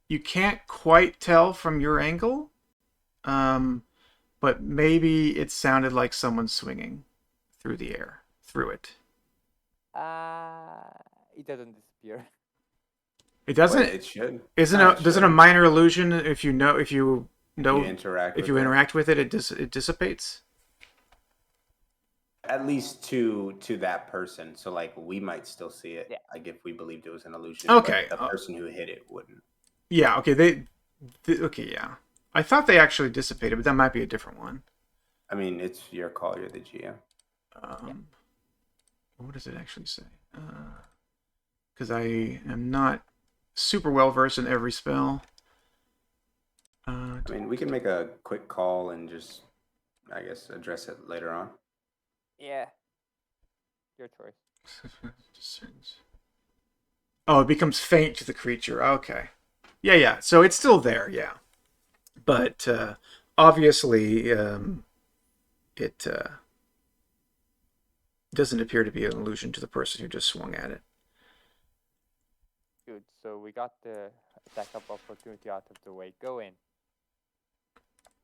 You can't quite tell from your angle, but maybe it sounded like someone swinging through the air, through it. It doesn't disappear. It doesn't. But it should. Isn't No, a it doesn't a should. minor illusion if you know If you interact if with you it. interact with it, it dissipates. At least to that person. So like we might still see it. Yeah. Like if we believed it was an illusion. Okay. But the person who hit it wouldn't. Yeah. Okay. Okay. Yeah. I thought they actually dissipated, but that might be a different one. I mean, it's your call. You're the GM. What does it actually say? Because I am not super well versed in every spell. I mean, we can make a quick call and just, I guess, address it later on. Yeah. Your choice. Oh, it becomes faint to the creature. Okay. Yeah. So it's still there, yeah. But obviously, it doesn't appear to be an illusion to the person who just swung at it. Good. So we got the attack of opportunity out of the way. Go in.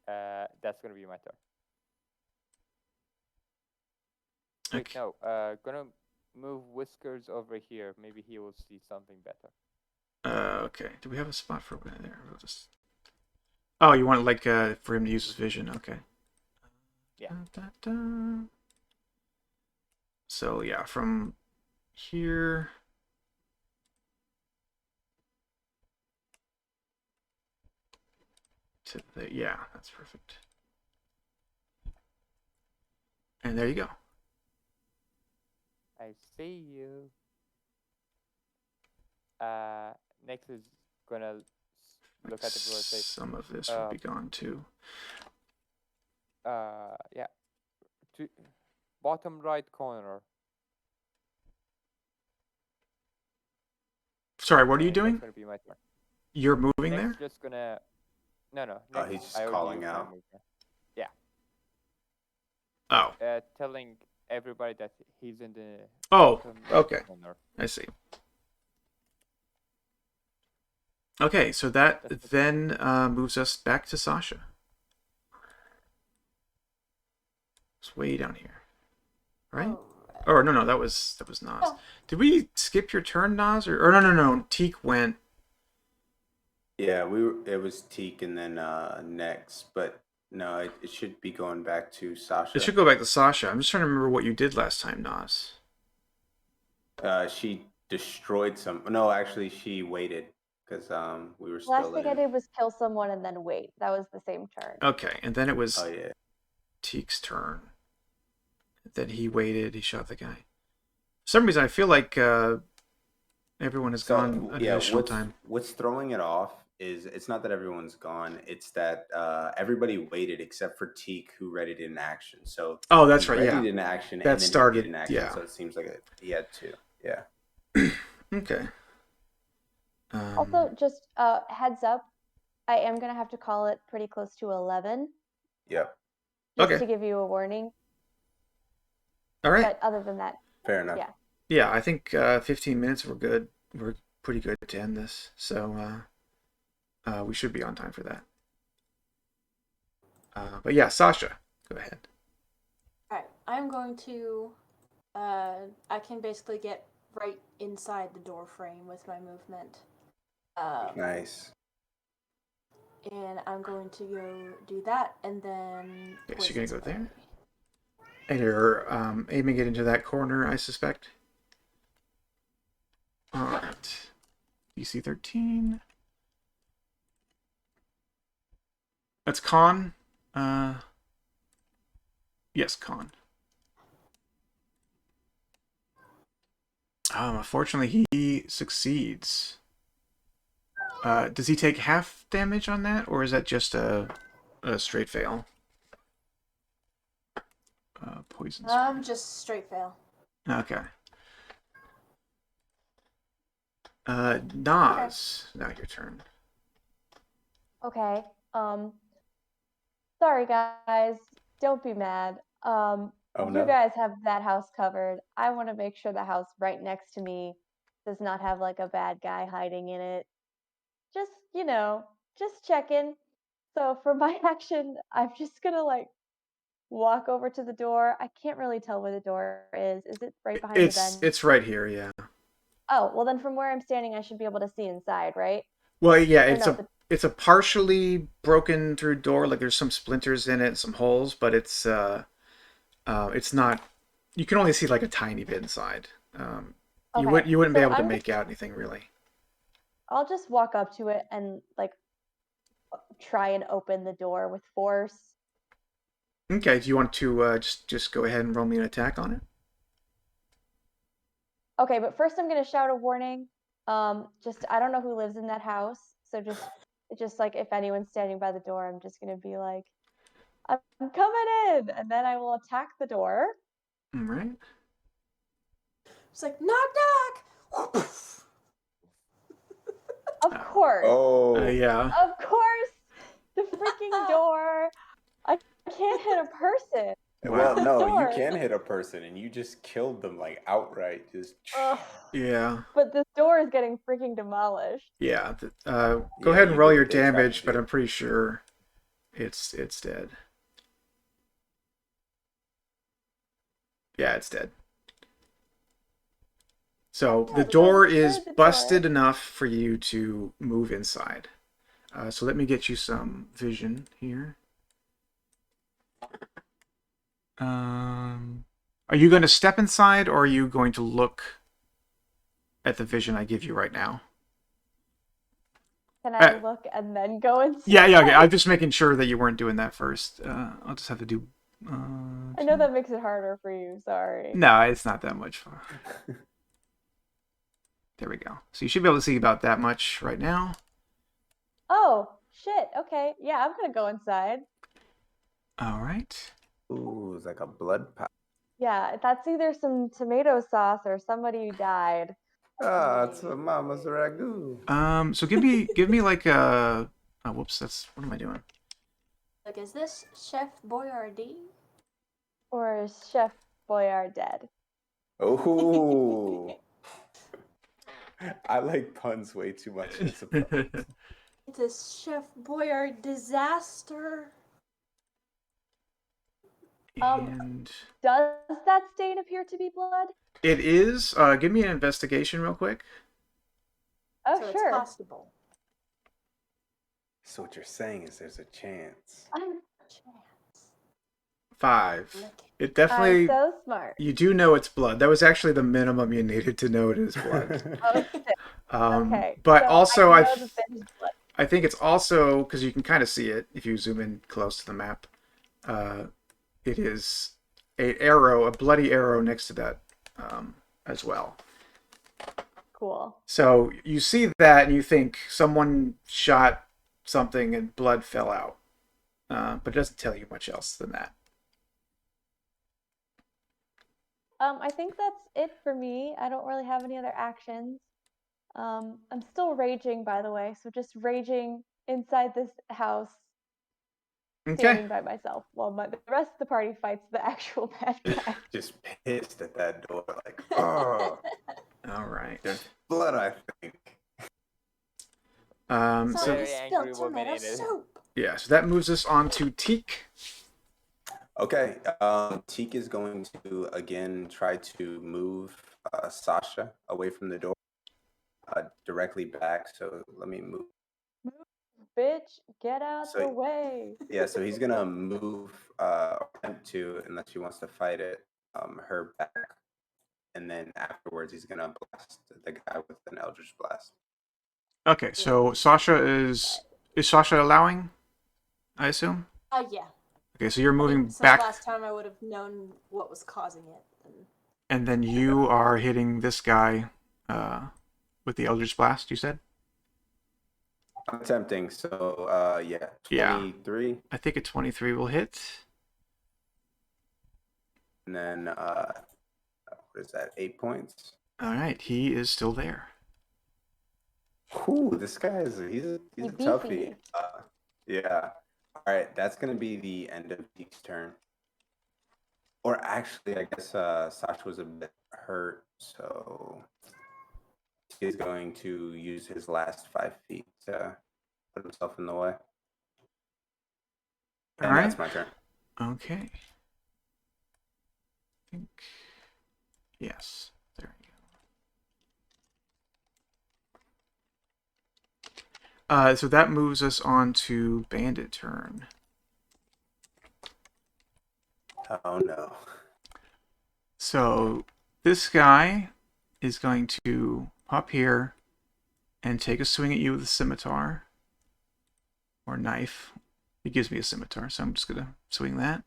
That's gonna be my turn. Wait, Okay. no. Gonna move Whiskers over here. Maybe he will see something better. Okay. Do we have a spot for there? We'll just. Oh, you want like for him to use his vision? Okay. Yeah. So yeah, from here. Yeah, that's perfect. And there you go. I see you. Next is gonna look at the blue and say, Some of this will be gone too. yeah. To bottom right corner. Sorry, what are you And doing? That's gonna be my turn. You're moving there? Next, just gonna. No. Oh, Next, he's just I already calling used my out. movement. Yeah. Oh. Telling everybody that he's in the. Oh, bottom okay. corner. I see. Okay, so that then moves us back to Sasha. It's way down here. right? Alright. Or no, that was Nas. Oh. Did we skip your turn, Nas? Or no. Teak went. Yeah, it was Teak and then next, but no, it should be going back to Sasha. It should go back to Sasha. I'm just trying to remember what you did last time, Nas. She destroyed some. No, actually, she waited because we were still. Last thing I did was kill someone and then wait. That was the same turn. Okay, and then it was Oh yeah. Teak's turn. Then he waited. He shot the guy. For some reason, I feel like everyone has gone additional time. What's throwing it off is it's not that everyone's gone. It's that everybody waited except for Teak, who read it in action. So Oh, that's he right. read Yeah, it in action, that and then started. He did in action, Yeah. So it seems like he had two. Yeah. Okay. Also, just heads up, I am gonna have to call it pretty close to 11. Yep. Just Okay. to give you a warning. All right. But other than that, Fair enough. yeah. Yeah, I think 15 minutes. We're good. We're pretty good to end this. So we should be on time for that. But yeah, Sasha, go ahead. Alright, I'm going to. I can basically get right inside the door frame with my movement. Nice. And I'm going to go do that, and then. Okay, so you're gonna go poison there? spray. And you're aiming it into that corner, I suspect. All right. DC 13. That's con. Yes, con. Unfortunately, he succeeds. Does he take half damage on that, or is that just a straight fail? Poison. Just straight fail. Okay. Nas, now your turn. Okay. Sorry guys, don't be mad. Oh, you no. guys have that house covered. I want to make sure the house right next to me does not have like a bad guy hiding in it. Just, just checking. So for my action, I'm just gonna like walk over to the door. I can't really tell where the door is. Is it right behind the bench? It's right here, yeah. Oh, well then from where I'm standing, I should be able to see inside, right? Well, yeah, Or it's a partially broken through door. Like there's some splinters in it, some holes, but it's not. You can only see like a tiny bit inside. Okay, You wouldn't be so able to make out anything really. I'll just walk up to it and like try and open the door with force. Okay, do you want to just go ahead and roll me an attack on it? Okay, but first I'm gonna shout a warning. Just I don't know who lives in that house, so just like if anyone's standing by the door, I'm just gonna be like, I'm coming in, and then I will attack the door. All right. It's like knock knock. Of course. Oh. Yeah. Of course. The freaking door. I can't hit a person. Well, The no, door. you can hit a person, and you just killed them like outright. Just. Ugh. Yeah. But this door is getting freaking demolished. Yeah. Go Yeah, ahead and you roll did your a good job, damage, but dude. I'm pretty sure it's dead. Yeah, it's dead. So the door is busted enough for you to move inside. So let me get you some vision here. Are you going to step inside, or are you going to look at the vision I give you right now? Can I look and then go inside? Yeah, okay. I'm just making sure that you weren't doing that first. I'll just have to do... I know that makes it harder for you, sorry. No, it's not that much fun. There we go. So you should be able to see about that much right now. Oh, shit. Okay. Yeah, I'm gonna go inside. All right. Ooh, it's like a blood pot. Yeah, that's either some tomato sauce or somebody who died. Ah, it's a mama's ragu. So give me like a... Oh, whoops, what am I doing? Like, is this Chef Boyardee? Or is Chef Boyard dead? Oh. I like puns way too much. It's a problem. It is Chef Boyard disaster. And Does that stain appear to be blood? it is. Give me an investigation real quick. Oh, so sure. it's possible. So what you're saying is there's a chance. Chance. 5. Look. It I'm definitely. so smart. You do know it's blood. That was actually the minimum you needed to know it is blood. Oh, shit. Okay. But so also, I know that there's blood. I think it's also because you can kind of see it if you zoom in close to the map. It is a bloody arrow next to that as well. Cool. So you see that and you think someone shot something and blood fell out, but it doesn't tell you much else than that. I think that's it for me. I don't really have any other actions. I'm still raging, by the way, so just raging inside this house, Okay. standing by myself while the rest of the party fights the actual bad guy. Just pissed at that door, like, oh, All right. there's blood, I think. So Somebody Very angry spilled woman tomato in it. soup. yeah, so that moves us on to Teak. Okay, Teak is going to again try to move Sasha away from the door, directly back. So let me move. Bitch, get out So- the way. Yeah, so he's gonna move, attempt to, unless she wants to fight it, her back, and then afterwards he's gonna blast the guy with an Eldritch Blast. Okay, so Sasha is Sasha allowing? I assume. Yeah. Okay, so you're I moving think since back, last time I would have known what was causing it. and then you are hitting this guy with the Eldritch Blast. You said. I'm attempting, so yeah, Yeah. 23, I think a 23 will hit. and then what is that? 8 points. All right, he is still there. Ooh, this guy is he's a He's toughie. beefy. Yeah. All right, that's gonna be the end of Teak's turn. Or actually, I guess Sasha was a bit hurt, so he's going to use his last 5 feet to put himself in the way. All And right. that's my turn. Okay. I think. Yes. There you go. So that moves us on to Bandit turn. Oh no. So this guy is going to hop here and take a swing at you with a scimitar or knife. He gives me a scimitar, so I'm just gonna swing that.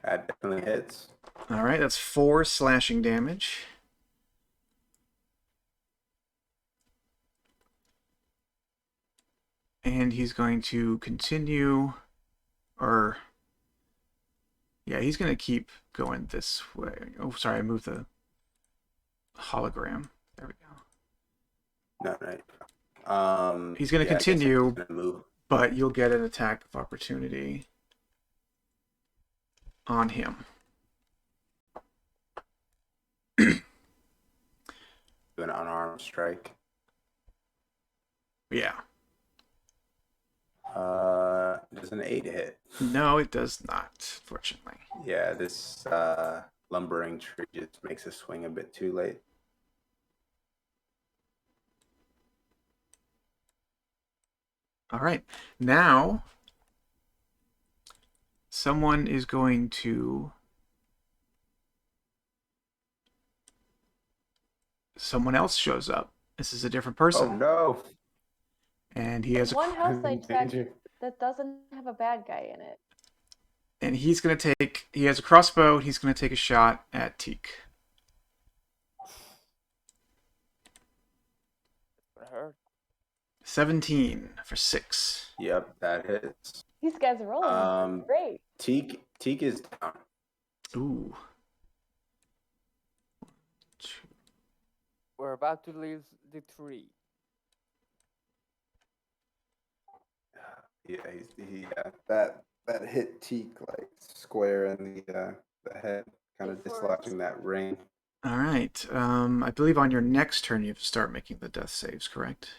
That definitely hits. All right, that's 4 slashing damage. And he's going to continue, or yeah, he's going to keep going this way. Oh, sorry, I moved the hologram. There we go. No, right. He's going to yeah, I guess continue, I'm gonna move. but you'll get an attack of opportunity on him. Do an unarmed strike. Yeah. Does an 8 hit? No, it does not, fortunately. Yeah, this lumbering tree just makes a swing a bit too late. All right. Now, someone is going to... Someone else shows up. This is a different person. Oh no! And he has a... One house I checked Danger. that doesn't have a bad guy in it. And he's going to take... He has a crossbow. He's going to take a shot at Teak. Hurt. 17 for 6. Yep, that hits. These guys are rolling great. Teak is down. Ooh. We're about to leave the tree. Yeah, that hit Teak like square in the head, kind of Before dislodging that ring. All right. I believe on your next turn you have to start making the death saves, correct?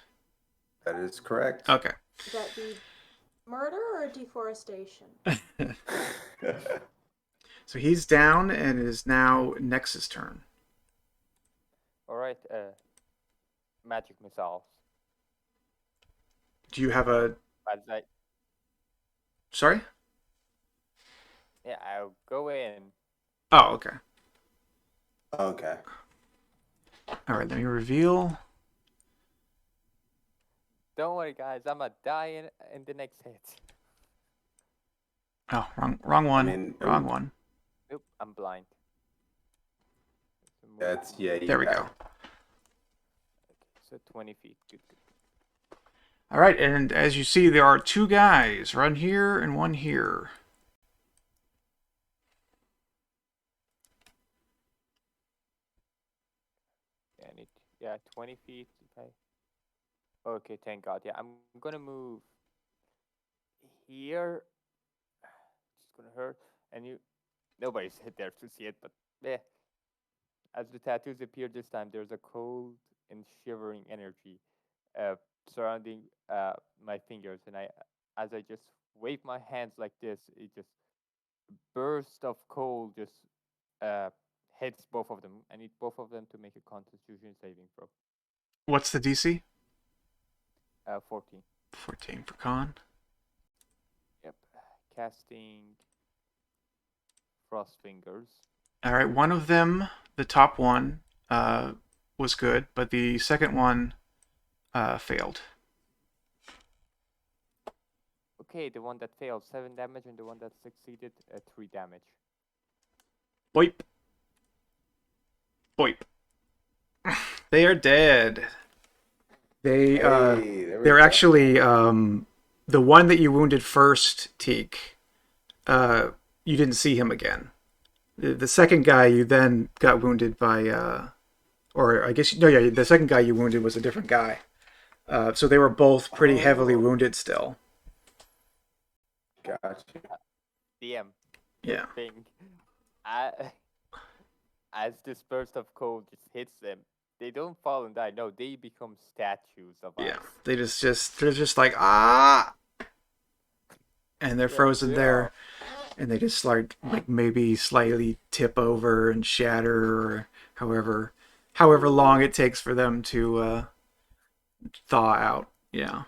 That is correct. Okay. Would that be Murder or deforestation? So he's down, and it is now Nexus' turn. All right. Magic missiles. Do you have a... As I Sorry? yeah, I'll go in. Oh, okay. Okay. All right, let me reveal. Don't worry, guys. I'm gonna die in the next hit. Oh, wrong one. mean, Wrong one. Nope, I'm blind. That's yeah. There we go. Okay, so 20 feet. Good. All right, and as you see, there are two guys, one here and one here. Yeah, 20 feet. Okay, thank God. Yeah, I'm gonna move here. It's gonna hurt, and nobody's there to see it, but yeah. As the tattoos appear this time, there's a cold and shivering energy surrounding my fingers, and as I just wave my hands like this, it just burst of cold just uh, hits both of them. I need both of them to make a Constitution saving throw. What's the DC? 14. 14 for con. Yep. Casting Frost Fingers. All right, one of them, the top one, was good, but the second one failed. Okay, the one that failed, 7 damage, and the one that succeeded, 3 damage. Boip. Boip. They are dead. They're actually the one that you wounded first, Teak. You didn't see him again. The second guy you then got wounded by, or I guess no, yeah, the second guy you wounded was a different guy. So they were both pretty heavily wounded still. Gotcha. DM. Yeah. Thing. As this burst of cold just hits them, they don't fall and die. No, they become statues of ice. Yeah. They're just like and they're frozen there, and they just like maybe slightly tip over and shatter, or however long it takes for them to thaw out. Yeah.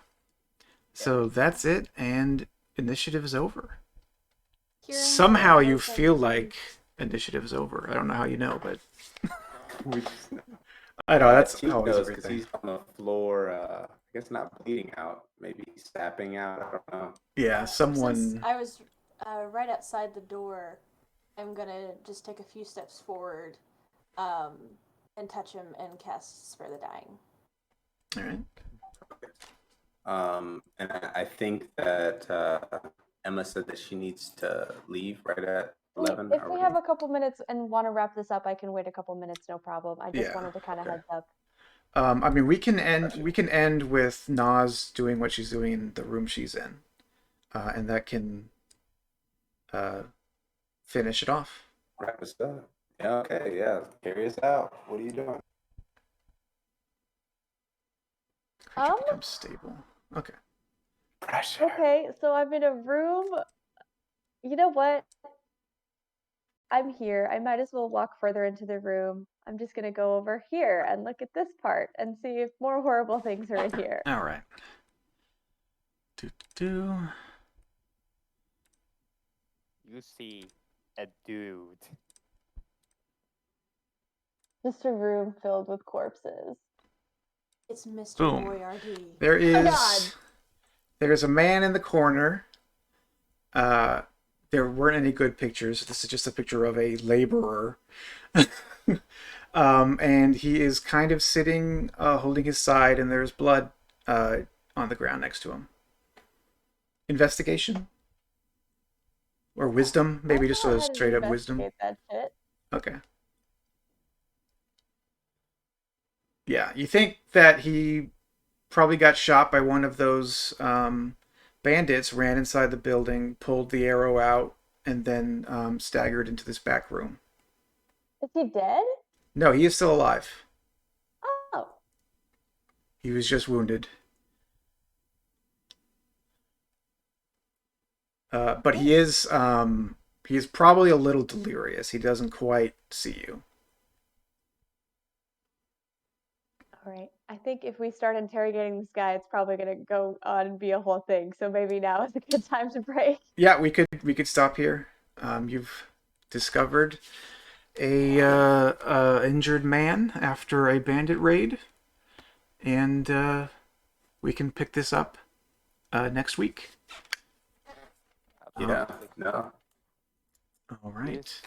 So that's it, and initiative is over. Somehow you feel like initiative is over. I don't know how you know, but I know that's He always knows because everything. he's on the floor. I guess not bleeding out, maybe sapping out. I don't know. Yeah, someone. Since I was right outside the door, I'm gonna just take a few steps forward, and touch him and cast Spare the Dying. All right. And I think that Emma said that she needs to leave right at 11. If we have a couple minutes and want to wrap this up, I can wait a couple minutes, no problem. I just wanted to kind of heads up. I mean, we can end with Naz doing what she's doing in the room she's in, and that can finish it off. Wrap us up. Yeah, okay, yeah. Carry us out. What are you doing? Creature becomes stable. Okay. Pressure. Okay, so I'm in a room. You know what? I'm here. I might as well walk further into the room. I'm just gonna go over here and look at this part and see if more horrible things are in here. All right. You see a dude. Just a room filled with corpses. It's Mr. Boom. Boyardee. There Oh my is. There's a man in the corner. There weren't any good pictures. This is just a picture of a laborer. And he is kind of sitting, holding his side, and there's blood on the ground next to him. Investigation? Or wisdom? Maybe just a straight up wisdom? That shit. Okay. Yeah, you think that he probably got shot by one of those bandits, ran inside the building, pulled the arrow out, and then staggered into this back room. Is he dead? No, he is still alive. Oh. He was just wounded. But he is probably a little delirious. He doesn't quite see you. All right. I think if we start interrogating this guy, it's probably going to go on and be a whole thing. So maybe now is a good time to break. Yeah, we could stop here. You've discovered a injured man after a bandit raid, and we can pick this up next week. Yeah, Absolutely. no. All right. This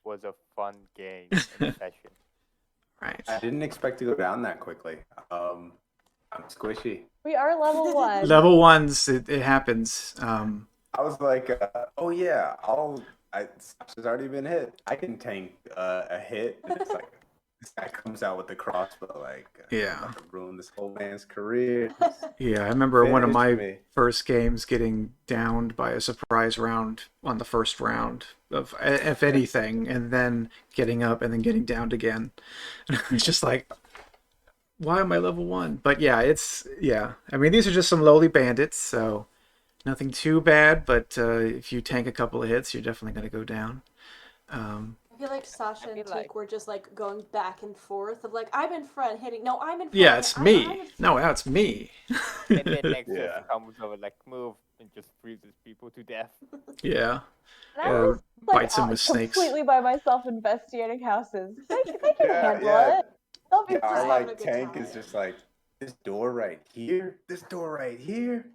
was a fun game and session. Right. I didn't expect to go down that quickly. I'm squishy. We are level 1. Level ones, it happens. I was like, oh yeah, Sasha's already been hit. I can tank a hit. And it's like this guy comes out with the crossbow, like Yeah. about to ruin this whole man's career. Yeah, I remember one of my Finished me. first games getting downed by a surprise round on the first round of, if anything, and then getting up and then getting downed again. It's just like, why am I level 1? But yeah, I mean, these are just some lowly bandits, so nothing too bad. But if you tank a couple of hits, you're definitely going to go down. I feel like Sasha and feel Tick like- were just like going back and forth of like, I'm in front hitting. No, I'm in front. Yeah, it's I'm me. in No, that's me. And then Nexus Yeah. comes over like move and just freezes people to death. Yeah. And I'm Or just, like, bites him with snakes. completely by myself investigating houses. They can handle yeah. it. They'll be Yeah, our Just fine. having like a good tank time. is just like this door right here, this door right here,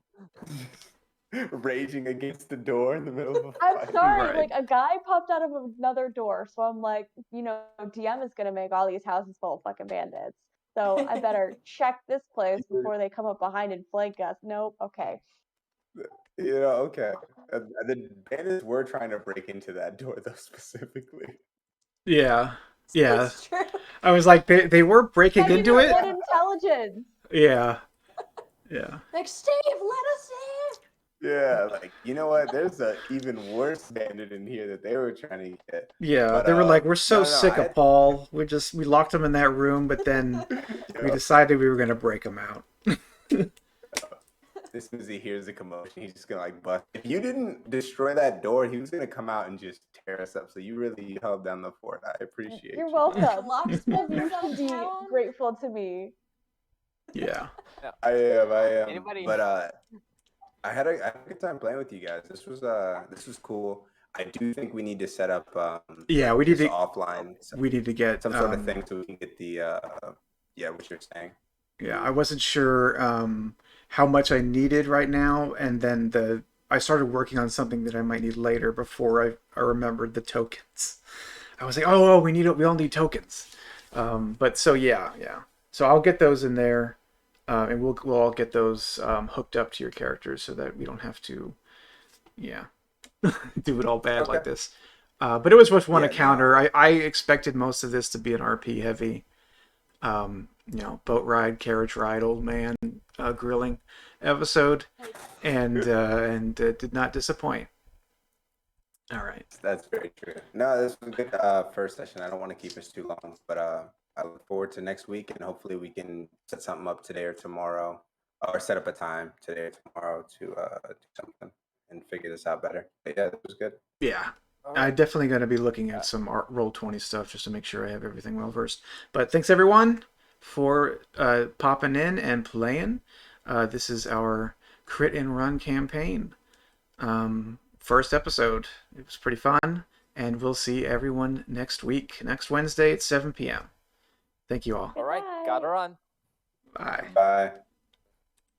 raging against the door in the middle of a I'm fight. sorry, Right. like a guy popped out of another door, so I'm like, DM is gonna make all these houses full of fucking bandits. So I better check this place before they come up behind and flank us. Nope, okay. Okay. The bandits were trying to break into that door though, specifically. Yeah. Yeah. It's true. I was like, they were breaking Maybe into they're it. good intelligence. Yeah. Yeah. Like, Steve, let us in. Yeah, like you know what? There's a even worse bandit in here that they were trying to get. Yeah. But, They were like, we're so no, sick I of Paul. We locked him in that room, but then we Yeah. decided we were going to break him out. As soon as he hears the commotion, he's just gonna like bust. If you didn't destroy that door, he was gonna come out and just tear us up. So you really held down the fort. I appreciate You're you. welcome. Locksmith You is out should of be town. grateful to me. Yeah. I am. Anybody- But I had a good time playing with you guys. This was cool. I do think we need to set up Yeah, we need this to offline we need to get some sort of thing so we can get the what you're saying. Yeah, I wasn't sure how much I needed right now, and then I started working on something that I might need later before I remembered the tokens. I was like, oh, we all need tokens. But so yeah. So I'll get those in there, and we'll all get those hooked up to your characters so that we don't have to, do it all bad like Okay. this. But it was just one Yeah, encounter. I expected most of this to be an RP heavy. Boat ride, carriage ride, old man grilling episode, and did not disappoint. All right. That's very true. No, this was a good first session. I don't want to keep us too long, but I look forward to next week, and hopefully we can set something up today or tomorrow, or set up a time today or tomorrow to do something and figure this out better. But yeah, this was good. Yeah. All I'm right. definitely going to be looking at some Roll20 stuff just to make sure I have everything well versed. But thanks everyone for popping in and playing. This is our Crit and Run campaign. First episode. It was pretty fun, and we'll see everyone next week, next Wednesday at 7 p.m. Thank you all. All right, Goodbye. gotta run. Bye. Bye.